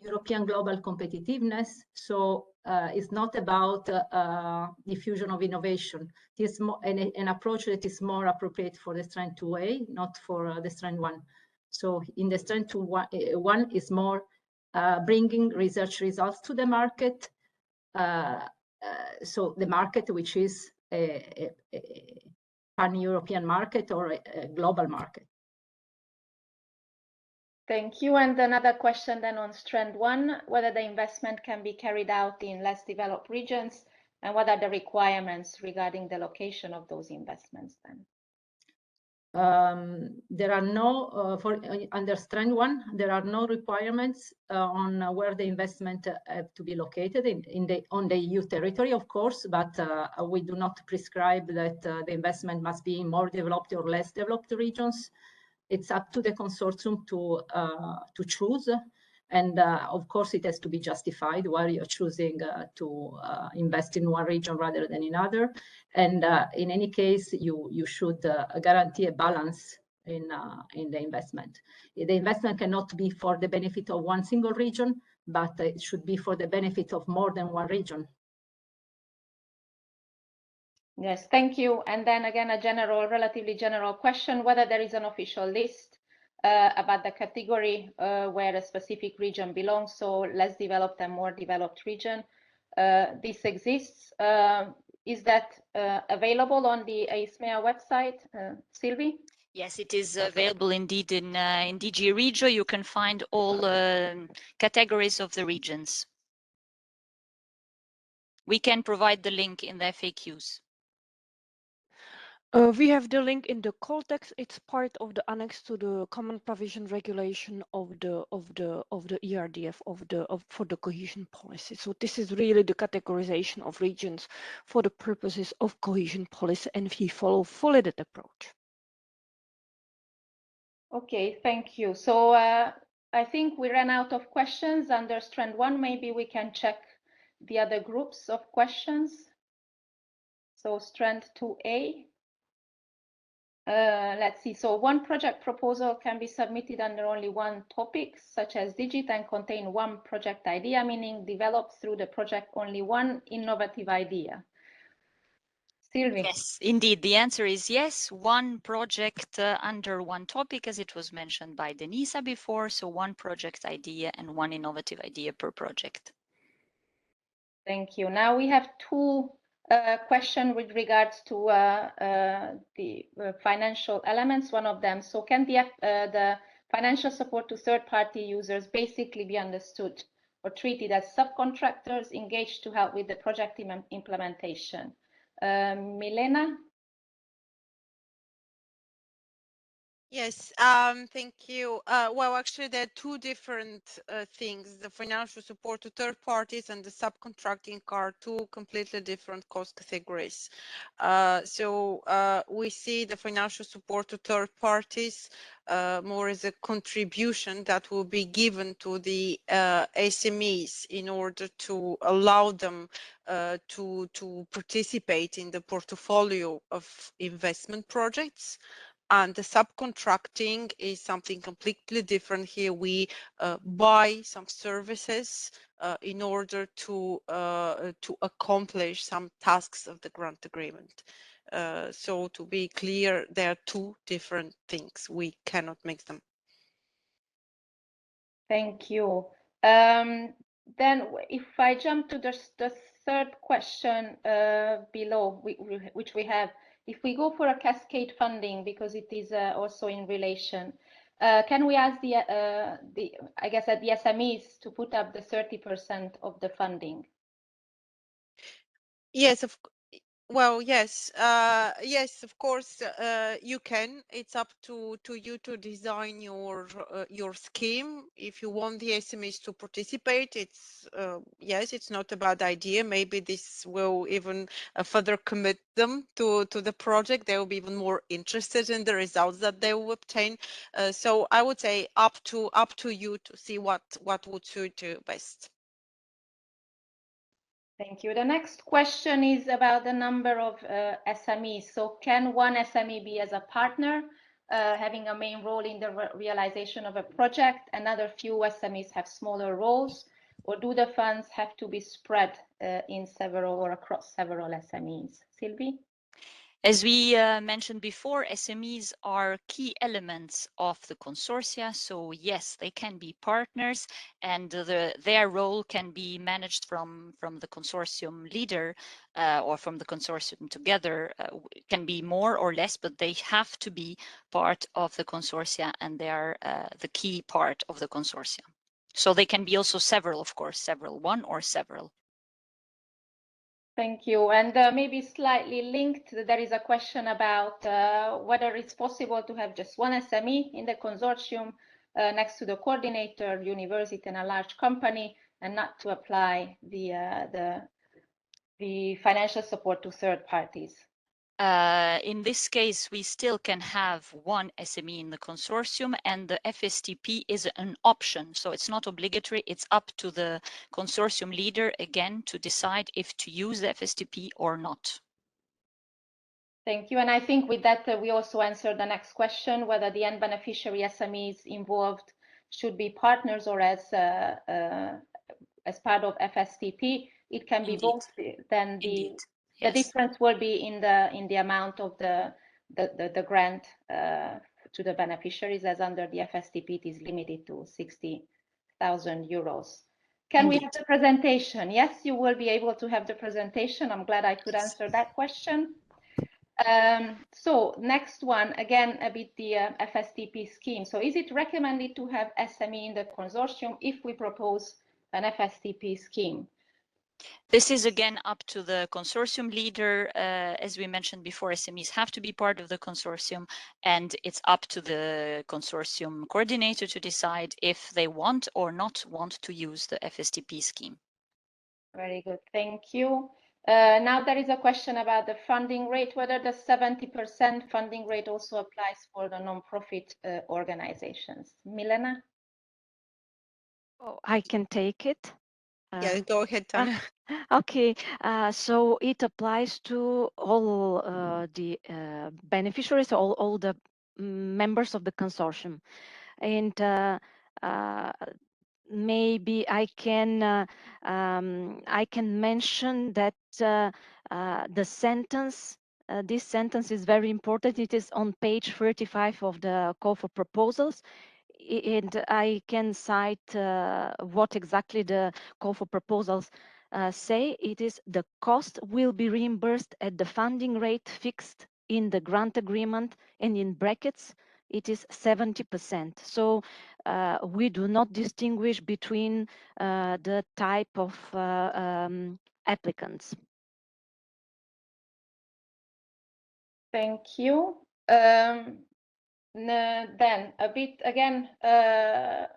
European global competitiveness. So it's not about diffusion of innovation. It is more an approach that is more appropriate for the Strand 2A, not for the Strand 1. So in the Strand 1 is more bringing research results to the market. So the market, which is a pan-European market or a global market. Thank you. And another question then on Strand 1, whether the investment can be carried out in less developed regions, and what are the requirements regarding the location of those investments then? There are no, under Strand 1, there are no requirements on where the investment have to be located on the EU territory, of course, but we do not prescribe that the investment must be in more developed or less developed regions. It's up to the consortium to choose, and of course it has to be justified why you're choosing to invest in one region rather than in other. And in any case, you should guarantee a balance in the investment. The investment cannot be for the benefit of one single region, but it should be for the benefit of more than one region. Yes, thank you. And then again, a relatively general question, whether there is an official list about the category where a specific region belongs, so less developed and more developed region. This exists. Is that available on the EISMEA website, Sylvie? Yes, it is available indeed in DG Regio. You can find all categories of the regions. We can provide the link in the FAQs. We have the link in the call text. It's part of the annex to the common provision regulation of the ERDF for the cohesion policy. So this is really the categorization of regions for the purposes of cohesion policy, and we follow fully that approach. Okay, thank you. So I think we ran out of questions under Strand 1. Maybe we can check the other groups of questions. So Strand 2A. Let's see. So one project proposal can be submitted under only one topic, such as digit, and contain one project idea, meaning develop through the project only one innovative idea. Sylvie. Yes, indeed. The answer is yes. One project under one topic, as it was mentioned by Denisa before. So one project idea and one innovative idea per project. Thank you. Now we have two questions with regards to the financial elements. One of them, so can the financial support to third-party users basically be understood or treated as subcontractors engaged to help with the project implementation? Milena? Yes, thank you. Well, actually, there are two different things. The financial support to third parties and the subcontracting are two completely different cost categories. We see the financial support to third parties more as a contribution that will be given to the SMEs in order to allow them to participate in the portfolio of investment projects. And the subcontracting is something completely different. Here we buy some services in order to accomplish some tasks of the grant agreement. So to be clear, there are two different things. We cannot mix them. Thank you. Then if I jump to the third question below, which we have, if we go for a cascade funding, because it is also in relation, can we ask I guess at the SMEs to put up the 30% of the funding? Yes, well, yes, yes, of course, you can. It's up to you to design your scheme. If you want the SMEs to participate, it's yes, it's not a bad idea. Maybe this will even further commit them to the project. They will be even more interested in the results that they will obtain. So I would say up to you to see what would suit you best. Thank you. The next question is about the number of SMEs. So can one SME be as a partner, having a main role in the realization of a project? Another few SMEs have smaller roles, or do the funds have to be spread in several or across several SMEs? Sylvie? As we mentioned before, SMEs are key elements of the consortia. So yes, they can be partners, and their role can be managed from the consortium leader or from the consortium together. Can be more or less, but they have to be part of the consortia, and they are the key part of the consortia. So they can be also several, of course, several, one or several. Thank you. And maybe slightly linked, there is a question about whether it's possible to have just one SME in the consortium next to the coordinator, university, and a large company, and not to apply the financial support to third parties. In this case, we still can have one SME in the consortium, and the FSTP is an option. So it's not obligatory. It's up to the consortium leader, again, to decide if to use the FSTP or not. Thank you. And I think with that, we also answered the next question, whether the end beneficiary SMEs involved should be partners or as part of FSTP. It can be Indeed. both. Then Indeed. the Yes. difference will be in the amount of the grant to the beneficiaries, as under the FSTP it is limited to 60,000 euros. Can we have the presentation? Yes, you will be able to have the presentation. I'm glad I could answer that question. So next one, again, a bit the FSTP scheme. So is it recommended to have SME in the consortium if we propose an FSTP scheme? This is again up to the consortium leader. As we mentioned before, SMEs have to be part of the consortium, and it's up to the consortium coordinator to decide if they want or not want to use the FSTP scheme. Very good, thank you. Now there is a question about the funding rate, whether the 70% funding rate also applies for the non-profit organizations. Milena? Oh, I can take it. Yeah, go ahead, Tanya. Okay, so it applies to all the beneficiaries, all the members of the consortium. And maybe I can mention that the sentence, this sentence is very important. It is on page 35 of the call for proposals. And I can cite what exactly the call for proposals say. It is the cost will be reimbursed at the funding rate fixed in the grant agreement, and in brackets it is 70%. So we do not distinguish between the type of applicants. Thank you. Then a bit again, a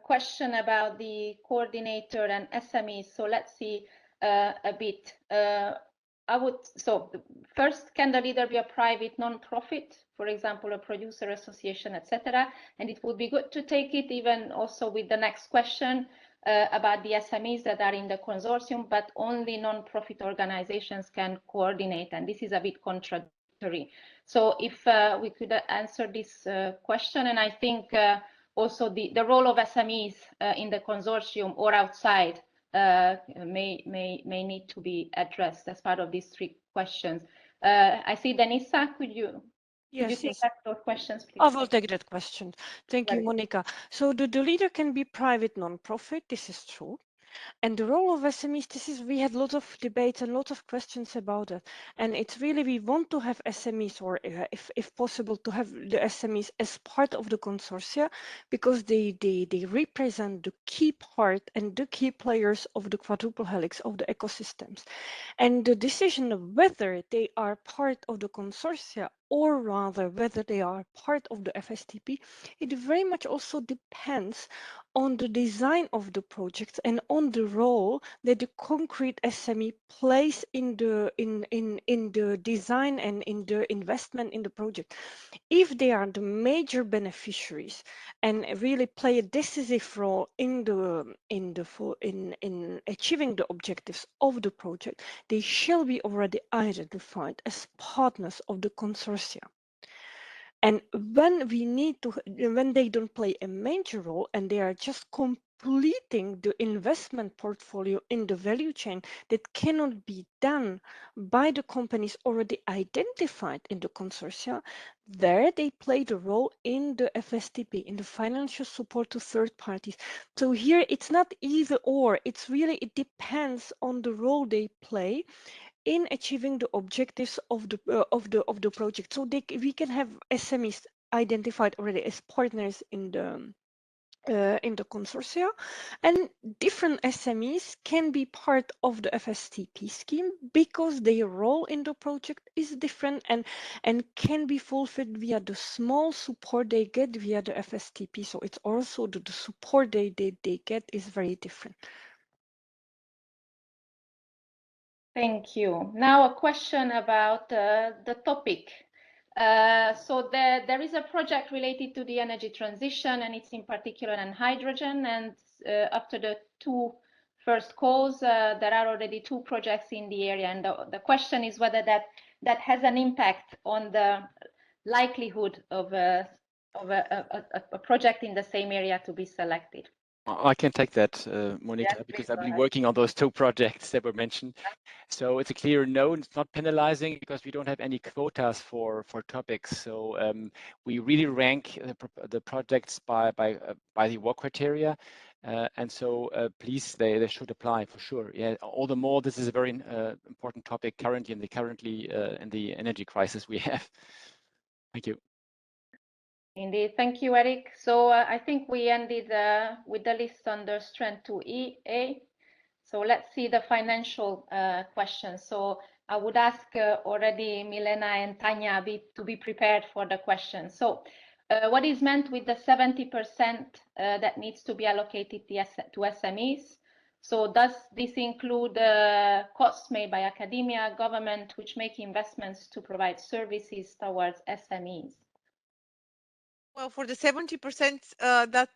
question about the coordinator and SMEs. So let's see a bit. So first, can the leader be a private non-profit, for example, a producer association, etc.? And it would be good to take it even also with the next question about the SMEs that are in the consortium, but only non-profit organizations can coordinate, and this is a bit contradictory. So if we could answer this question, and I think also the role of SMEs in the consortium or outside may need to be addressed as part of these three questions. I see Denisa, could you take those questions, please? I will take that question. Thank you, Monica. So the leader can be private non-profit, this is true. And the role of SMEs, we had lots of debates and lots of questions about it. And it's really, we want to have SMEs, or if possible, to have the SMEs as part of the consortia, because they represent the key part and the key players of the quadruple helix of the ecosystems. And the decision of whether they are part of the consortia or rather whether they are part of the FSTP, it very much also depends on the design of the projects and on the role that the concrete SME plays in the design and in the investment in the project. If they are the major beneficiaries and really play a decisive role in achieving the objectives of the project, they shall be already identified as partners of the consortia. And when they don't play a major role and they are just completing the investment portfolio in the value chain that cannot be done by the companies already identified in the consortia, there they play the role in the FSTP, in the financial support to third parties. So here it's not either or, it depends on the role they play in achieving the objectives of the project. So we can have SMEs identified already as partners in the consortia, and different SMEs can be part of the FSTP scheme because their role in the project is different and can be fulfilled via the small support they get via the FSTP. So it's also the support they get is very different. Thank you. Now a question about the topic. So there is a project related to the energy transition, and it's in particular on hydrogen. And after the two first calls, there are already two projects in the area. And the question is whether that has an impact on the likelihood of a project in the same area to be selected. I can take that, Monica, because I've been working on those two projects that were mentioned. So it's a clear no, it's not penalizing because we don't have any quotas for topics. So we really rank the projects by the work criteria. And so please, they should apply for sure. Yeah, all the more, this is a very important topic currently in the energy crisis we have. Thank you. Indeed, thank you, Eric. So I think we ended with the list under Strand 2A. So let's see the financial questions. So I would ask already Milena and Tanya to be prepared for the questions. So what is meant with the 70% that needs to be allocated to SMEs? So does this include costs made by academia, government, which make investments to provide services towards SMEs? Well, for the 70% that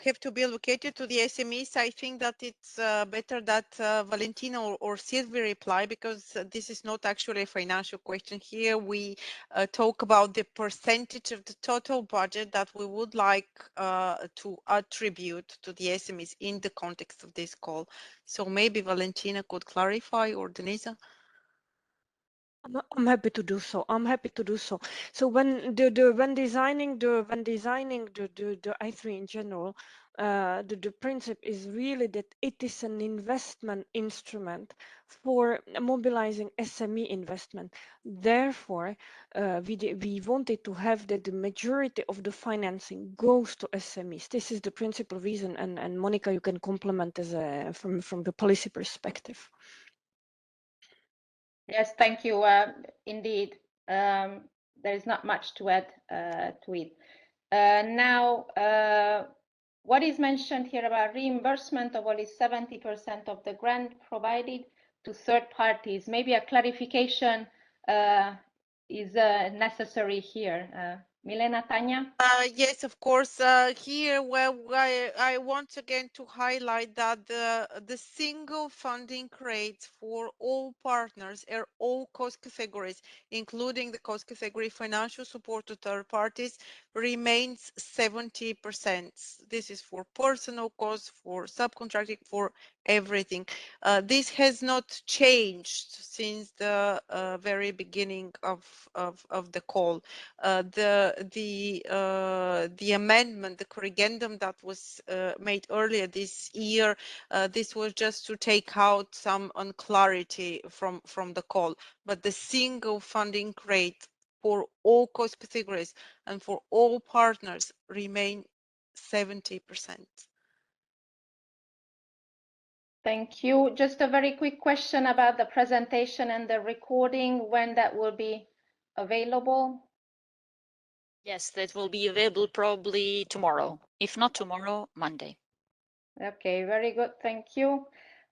have to be allocated to the SMEs, I think that it's better that Valentina or Sylvie reply, because this is not actually a financial question here. We talk about the percentage of the total budget that we would like to attribute to the SMEs in the context of this call. So maybe Valentina could clarify, or Denisa. I'm happy to do so. So when designing the I3 in general, the principle is really that it is an investment instrument for mobilizing SME investment. Therefore, we wanted to have that the majority of the financing goes to SMEs. This is the principal reason, and Monica, you can complement from the policy perspective. Yes, thank you. Indeed, there is not much to add to it. Now, what is mentioned here about reimbursement of only 70% of the grant provided to third parties? Maybe a clarification is necessary here. Milena, Tanya? Yes, of course. Here, well, I want again to highlight that the single funding rate for all partners or all cost categories, including the cost category financial support to third parties, remains 70%. This is for personal costs, for subcontracting, for everything. This has not changed since the very beginning of the call. The amendment, the corrigendum that was made earlier this year, this was just to take out some unclarity from the call, but the single funding rate for all cost categories and for all partners remain 70%. Thank you. Just a very quick question about the presentation and the recording, when that will be available. Yes, that will be available probably tomorrow. If not tomorrow, Monday. Okay, very good. Thank you.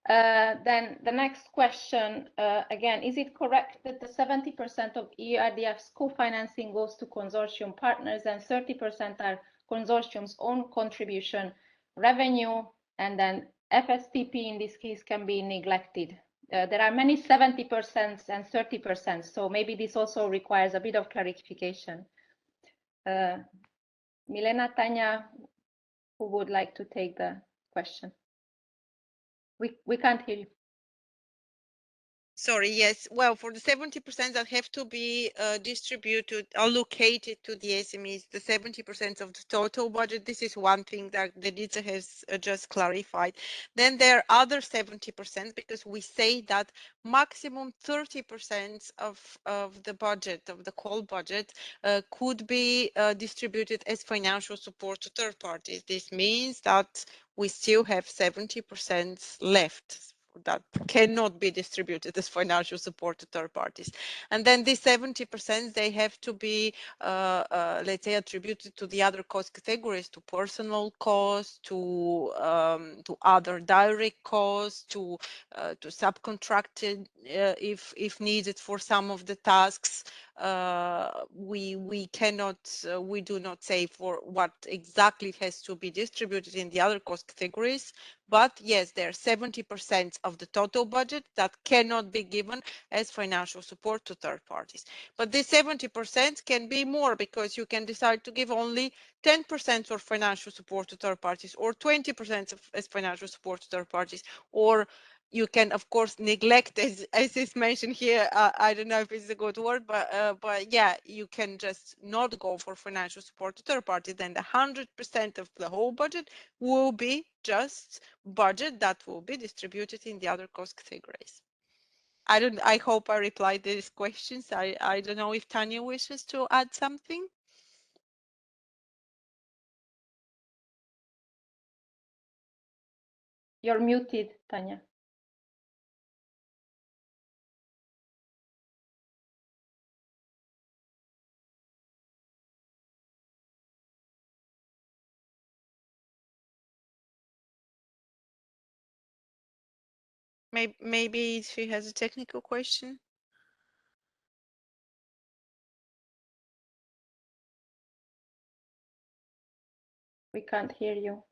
Then the next question, again, is it correct that the 70% of ERDF's co-financing goes to consortium partners and 30% are consortium's own contribution revenue, and then FSTP in this case can be neglected? There are many 70% and 30%, so maybe this also requires a bit of clarification. Milena, Tanya, who would like to take the question? We can't hear you. Sorry, yes. Well, for the 70% that have to be distributed, allocated to the SMEs, the 70% of the total budget, this is one thing that the DITA has just clarified. Then there are other 70% because we say that maximum 30% of the budget, of the call budget, could be distributed as financial support to third parties. This means that we still have 70% left that cannot be distributed as financial support to third parties. And then these 70%, they have to be, let's say, attributed to the other cost categories, to personal costs, to other direct costs, to subcontracted if needed for some of the tasks. We cannot, we do not say for what exactly has to be distributed in the other cost categories. But yes, there are 70% of the total budget that cannot be given as financial support to third parties. But this 70% can be more because you can decide to give only 10% for financial support to third parties or 20% as financial support to third parties, or you can, of course, neglect, as is mentioned here. I don't know if it's a good word, but yeah, you can just not go for financial support to third party. Then the 100% of the whole budget will be just budget that will be distributed in the other cost categories. I hope I replied to these questions. I don't know if Tanya wishes to add something. You're muted, Tanya. Maybe she has a technical question. We can't hear you.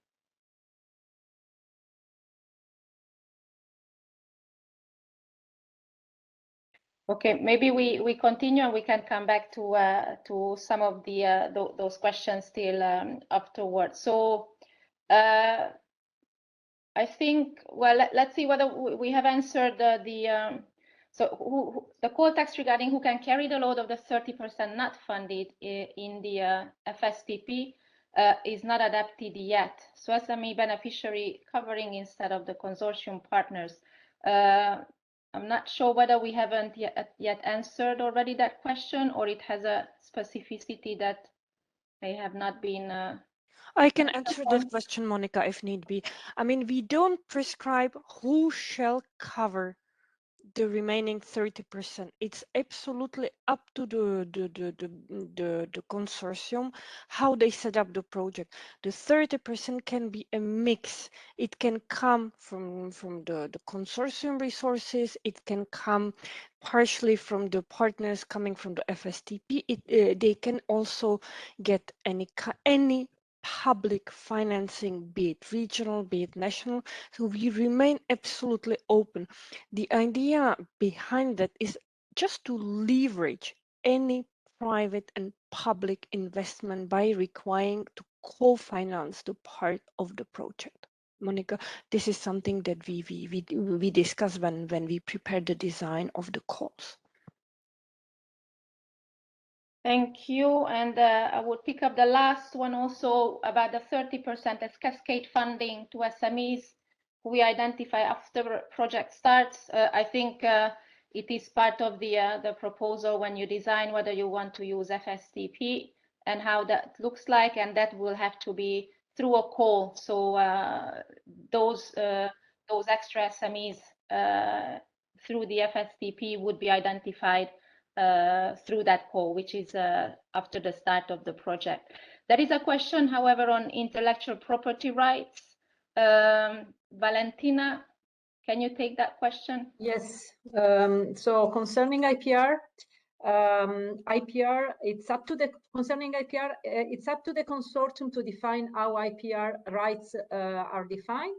Okay, maybe we continue and we can come back to some of the those questions still afterwards. So I think, well, let's see whether we have answered the call text regarding who can carry the load of the 30% not funded in the FSTP is not adapted yet. So SME beneficiary covering instead of the consortium partners. I'm not sure whether we haven't yet answered already that question, or it has a specificity that may have not been. I can answer this question, Monica, if need be. I mean, we don't prescribe who shall cover the remaining 30%. It's absolutely up to the consortium how they set up the project. The 30% can be a mix. It can come from the consortium resources. It can come partially from the partners coming from the FSTP. They can also get any public financing, be it regional, be it national. So we remain absolutely open. The idea behind that is just to leverage any private and public investment by requiring to co-finance the part of the project. Monica, this is something that we discussed when we prepared the design of the calls. Thank you. And I would pick up the last one also about the 30% as cascade funding to SMEs who we identify after project starts. I think it is part of the proposal when you design whether you want to use FSTP and how that looks like, and that will have to be through a call. So those extra SMEs through the FSTP would be identified through that call, which is after the start of the project. There is a question, however, on intellectual property rights. Valentina, can you take that question? Yes. So concerning IPR, it's up to the consortium to define how IPR rights are defined.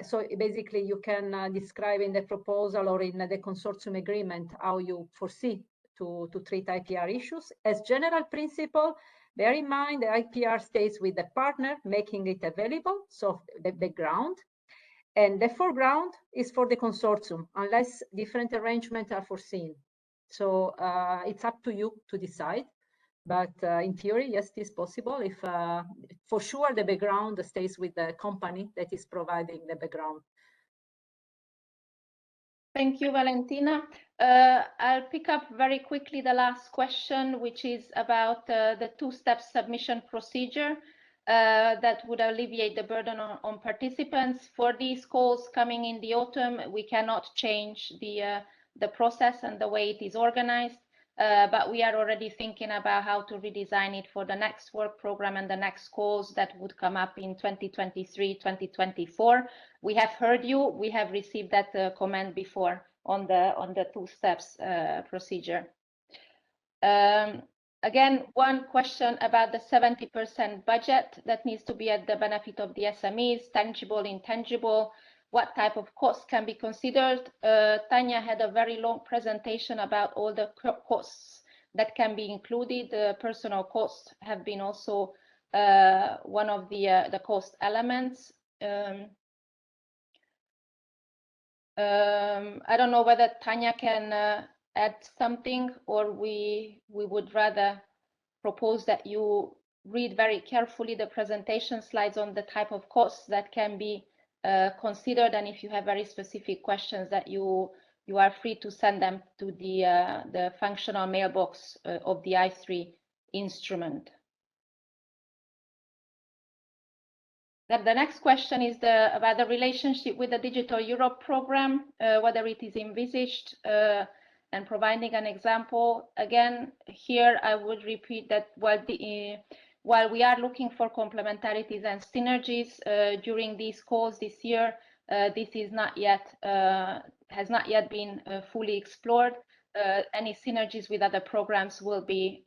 So basically, you can describe in the proposal or in the consortium agreement how you foresee to treat IPR issues. As general principle, bear in mind the IPR stays with the partner making it available, so the background, and the foreground is for the consortium, unless different arrangements are foreseen. So it's up to you to decide. But in theory, yes, it is possible if, for sure, the background stays with the company that is providing the background. Thank you, Valentina. I'll pick up very quickly the last question, which is about the two-step submission procedure that would alleviate the burden on participants. For these calls coming in the autumn, we cannot change the process and the way it is organized. But we are already thinking about how to redesign it for the next work program and the next calls that would come up in 2023, 2024. We have heard you. We have received that comment before on the two steps procedure. Again, one question about the 70% budget that needs to be at the benefit of the SMEs, tangible, intangible. What type of costs can be considered? Tanya had a very long presentation about all the costs that can be included. Personal costs have been also one of the cost elements. I don't know whether Tanya can add something, or we would rather propose that you read very carefully the presentation slides on the type of costs that can be considered, and if you have very specific questions that you are free to send them to the functional mailbox of the I3 instrument. Then the next question is about the relationship with the Digital Europe program, whether it is envisaged, and providing an example. Again, here I would repeat that while we are looking for complementarities and synergies during these calls this year, this is has not yet been fully explored. Any synergies with other programs will be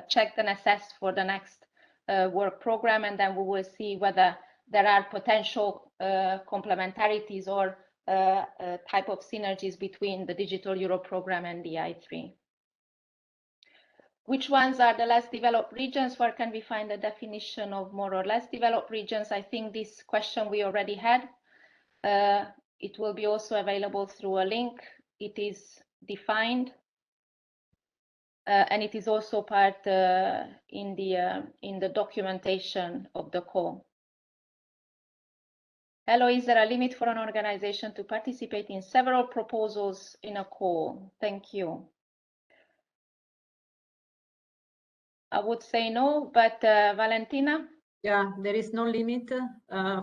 checked and assessed for the next work program, and then we will see whether there are potential complementarities or type of synergies between the Digital Europe program and the I3. Which ones are the less developed regions? Where can we find the definition of more or less developed regions? I think this question we already had. It will be also available through a link. It is defined, and it is also part in the documentation of the call. Hello, is there a limit for an organization to participate in several proposals in a call? Thank you. I would say no, but Valentina? Yeah, there is no limit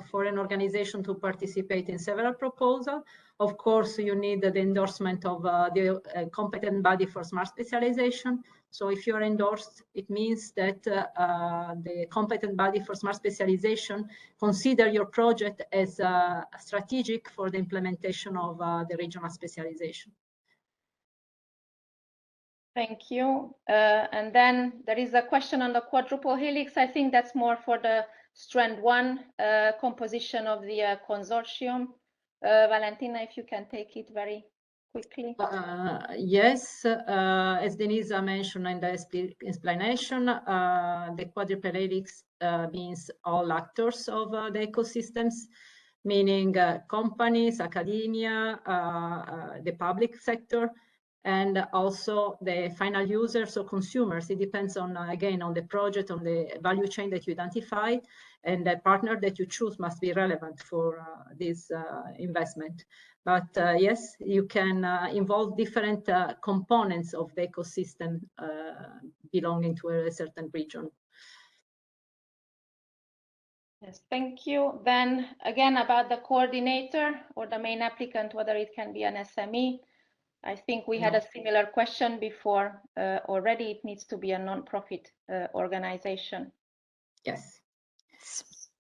for an organization to participate in several proposals. Of course, you need the endorsement of the competent body for smart specialization. So if you're endorsed, it means that the competent body for smart specialization consider your project as strategic for the implementation of the regional specialization. Thank you. And then there is a question on the quadruple helix. I think that's more for the Strand 1 composition of the consortium. Valentina, if you can take it very quickly. Yes, as Denisa mentioned in the explanation, the quadruple helix means all actors of the ecosystems, meaning companies, academia, the public sector, and also the final users or consumers. It depends on, again, on the project, on the value chain that you identify, and the partner that you choose must be relevant for this investment. But yes, you can involve different components of the ecosystem belonging to a certain region. Yes, thank you. Then again, about the coordinator or the main applicant, whether it can be an SME. I think we had a similar question before already. It needs to be a non-profit organization. Yes.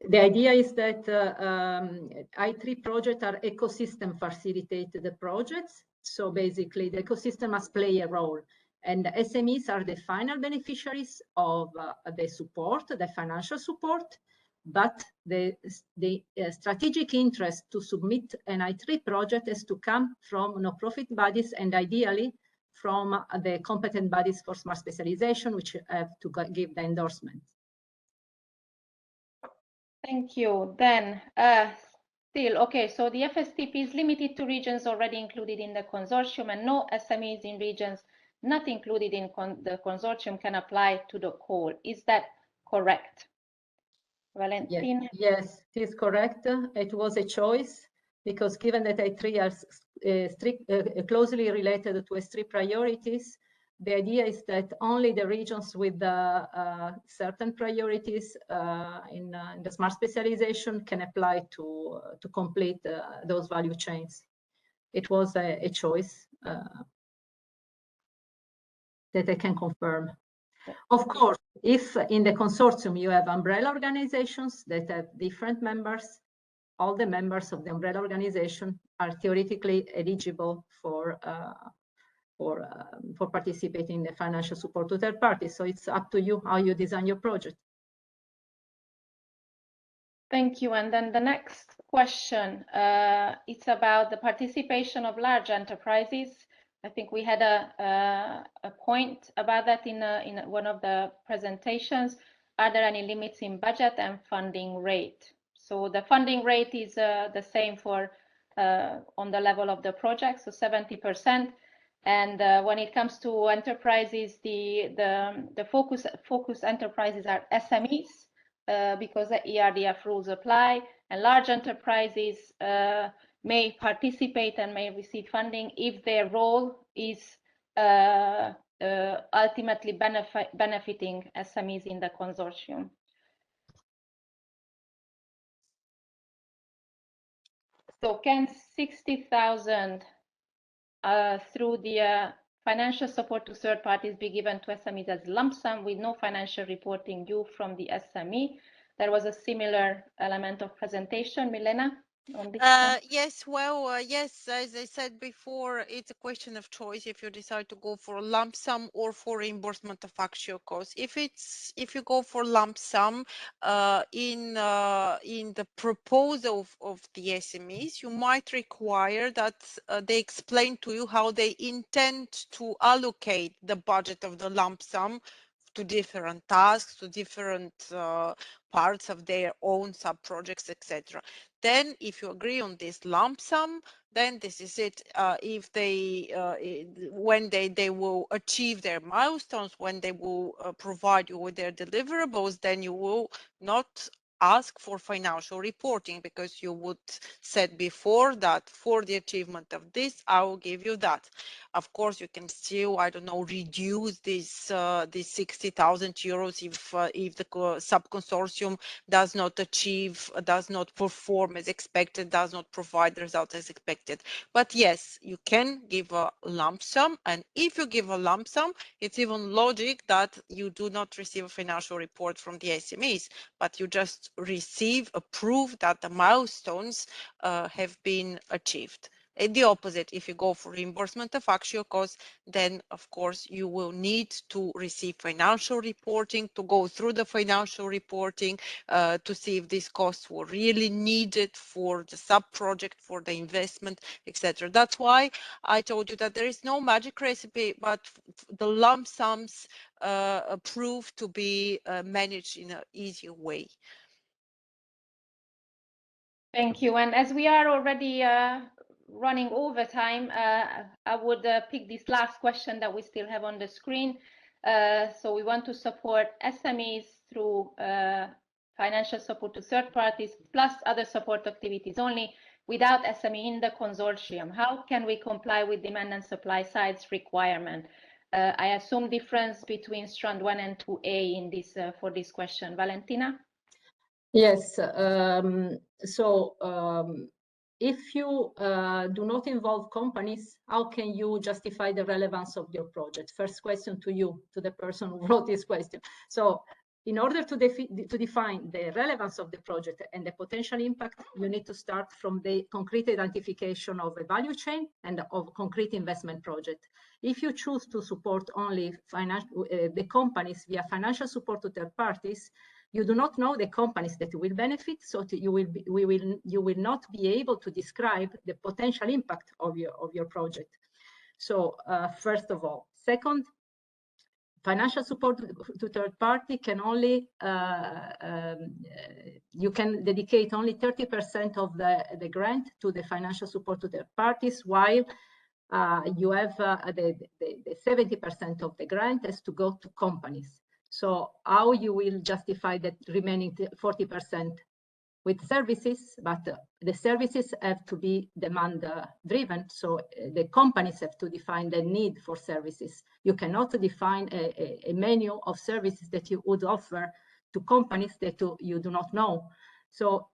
The idea is that I3 projects are ecosystem facilitated projects. So basically, the ecosystem must play a role. And the SMEs are the final beneficiaries of the support, the financial support. But the strategic interest to submit an I3 project is to come from non-profit bodies and ideally from the competent bodies for smart specialization, which have to give the endorsement. Thank you. Then still, okay, so the FSTP is limited to regions already included in the consortium, and no SMEs in regions not included in the consortium can apply to the call. Is that correct? Valentina? Yes, it is correct. It was a choice because given that I3 are closely related to S3 priorities, the idea is that only the regions with certain priorities in the smart specialization can apply to complete those value chains. It was a choice that I can confirm. Of course, if in the consortium you have umbrella organizations that have different members, all the members of the umbrella organization are theoretically eligible for participating in the financial support to third parties. So it's up to you how you design your project. Thank you. And then the next question, it's about the participation of large enterprises. I think we had a point about that in one of the presentations. Are there any limits in budget and funding rate? So the funding rate is the same for on the level of the project, so 70%. And when it comes to enterprises, the focus enterprises are SMEs because the ERDF rules apply, and large enterprises may participate and may receive funding if their role is ultimately benefiting SMEs in the consortium. So can 60,000 through the financial support to third parties be given to SMEs as lump sum with no financial reporting due from the SME? There was a similar element of presentation. Milena? Yes, well, yes, as I said before, it's a question of choice if you decide to go for a lump sum or for reimbursement of actual costs. If you go for lump sum in the proposal of the SMEs, you might require that they explain to you how they intend to allocate the budget of the lump sum to different tasks, to different parts of their own sub-projects, etc. Then if you agree on this lump sum, then this is it. If they, when they will achieve their milestones, when they will provide you with their deliverables, then you will not ask for financial reporting, because you would said before that for the achievement of this, I will give you that. Of course, you can still, I don't know, reduce this 60,000 euros if the sub-consortium does not achieve, does not perform as expected, does not provide the results as expected. But yes, you can give a lump sum, and if you give a lump sum, it's even logic that you do not receive a financial report from the SMEs, but you just receive a proof that the milestones have been achieved. And the opposite, if you go for reimbursement of actual costs, then of course you will need to receive financial reporting, to go through the financial reporting to see if these costs were really needed for the sub-project, for the investment, etc. That's why I told you that there is no magic recipe, but the lump sums prove to be managed in an easier way. Thank you. And as we are already running over time, I would pick this last question that we still have on the screen. So we want to support SMEs through financial support to third parties, plus other support activities only, without SME in the consortium. How can we comply with demand and supply side's requirement? I assume difference between Strand 1 and 2A in this for this question. Valentina? Yes. If you do not involve companies, how can you justify the relevance of your project? First question to you, to the person who wrote this question. So in order to define the relevance of the project and the potential impact, you need to start from the concrete identification of a value chain and of concrete investment project. If you choose to support only the companies via financial support to third parties, you do not know the companies that will benefit, so you will not be able to describe the potential impact of your project. So first of all. Second, financial support to third party can only you can dedicate only 30% of the grant to the financial support to third parties, while you have the 70% of the grant has to go to companies. So how you will justify that remaining 40% with services? But the services have to be demand driven. So the companies have to define the need for services. You cannot define a menu of services that you would offer to companies that you do not know. So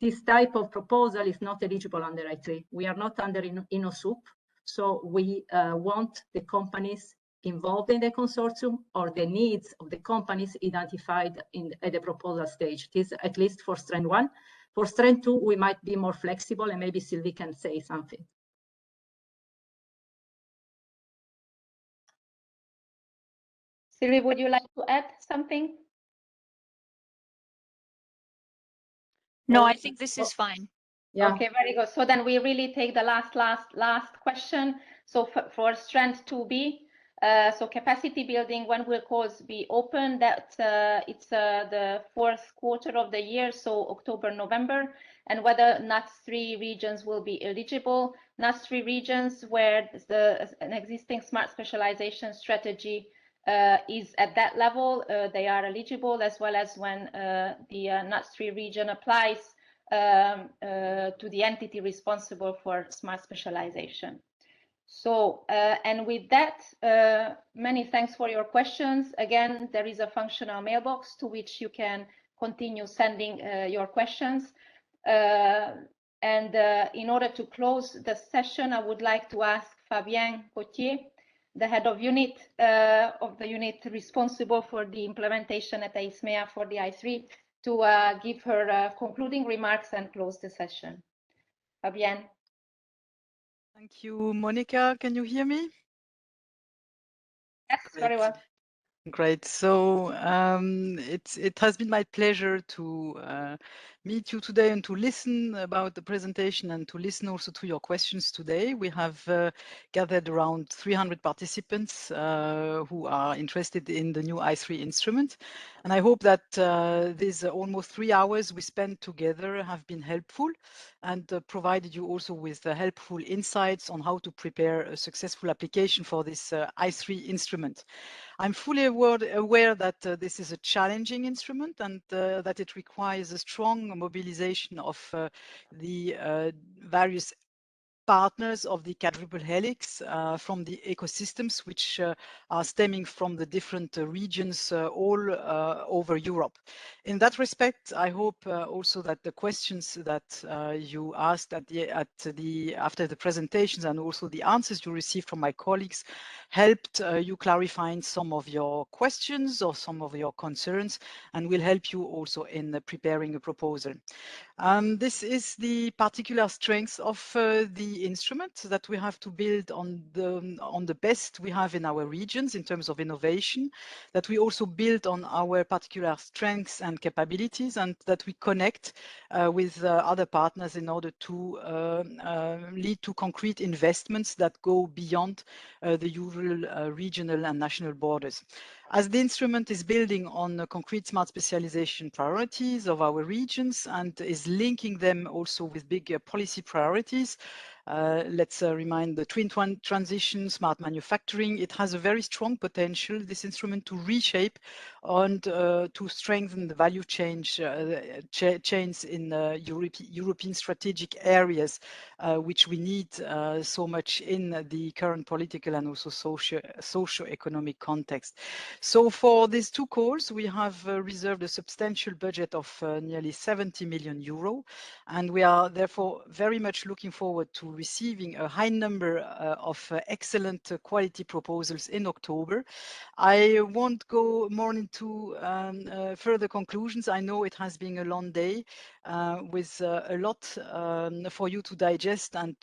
this type of proposal is not eligible under I3. We are not under INOSUP. So we want the companies involved in the consortium or the needs of the companies identified at the proposal stage. It is at least for Strand 1. For Strand 2, we might be more flexible, and maybe Sylvie can say something. Sylvie, would you like to add something? No, I think this is fine. Yeah. Okay, very good. So then we really take the last question. So for Strand 2B, so capacity building, when will calls be open? That it's the fourth quarter of the year, so October, November, and whether NUTS 3 regions will be eligible. NUTS 3 regions where an existing smart specialization strategy is at that level, they are eligible, as well as when the NUTS 3 region applies to the entity responsible for smart specialization. So, and with that, many thanks for your questions. Again, there is a functional mailbox to which you can continue sending your questions. And in order to close the session, I would like to ask Fabienne Potier, the head of the unit responsible for the implementation at EISMEA for the I3, to give her concluding remarks and close the session. Fabienne. Thank you, Monica. Can you hear me? Yes, Great. very well. Great. So it has been my pleasure to meet you today and to listen about the presentation and to listen also to your questions today. We have gathered around 300 participants who are interested in the new I3 instrument. And I hope that these almost 3 hours we spent together have been helpful and provided you also with helpful insights on how to prepare a successful application for this I3 instrument. I'm fully aware that this is a challenging instrument and that it requires a strong mobilization of the various partners of the quadruple helix from the ecosystems which are stemming from the different regions all over Europe. In that respect, I hope also that the questions that you asked after the presentations and also the answers you received from my colleagues helped you clarifying some of your questions or some of your concerns and will help you also in preparing a proposal. This is the particular strength of the instrument, that we have to build on the best we have in our regions in terms of innovation, that we also build on our particular strengths and capabilities, and that we connect with other partners in order to lead to concrete investments that go beyond the usual regional and national borders. As the instrument is building on concrete smart specialization priorities of our regions and is linking them also with big policy priorities, let's remind the twin transition, smart manufacturing. It has a very strong potential, this instrument, to reshape and to strengthen the value chains in European strategic areas, which we need so much in the current political and also socio-economic context. So for these two calls, we have reserved a substantial budget of nearly 70 million euro, and we are therefore very much looking forward to receiving a high number of excellent quality proposals in October. I won't go more into further conclusions. I know it has been a long day with a lot for you to digest and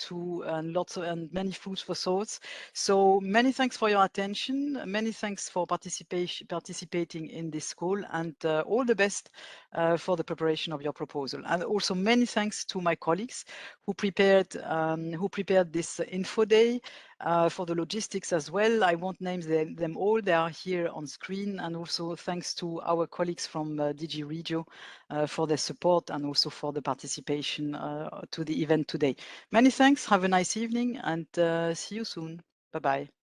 many foods for thoughts. So many thanks for your attention. Many thanks for participating in this call, and all the best for the preparation of your proposal. And also many thanks to my colleagues who prepared this info day. For the logistics as well. I won't name them all, they are here on screen, and also thanks to our colleagues from DG Regio for their support and also for the participation to the event today. Many thanks, have a nice evening, and see you soon. Bye-bye.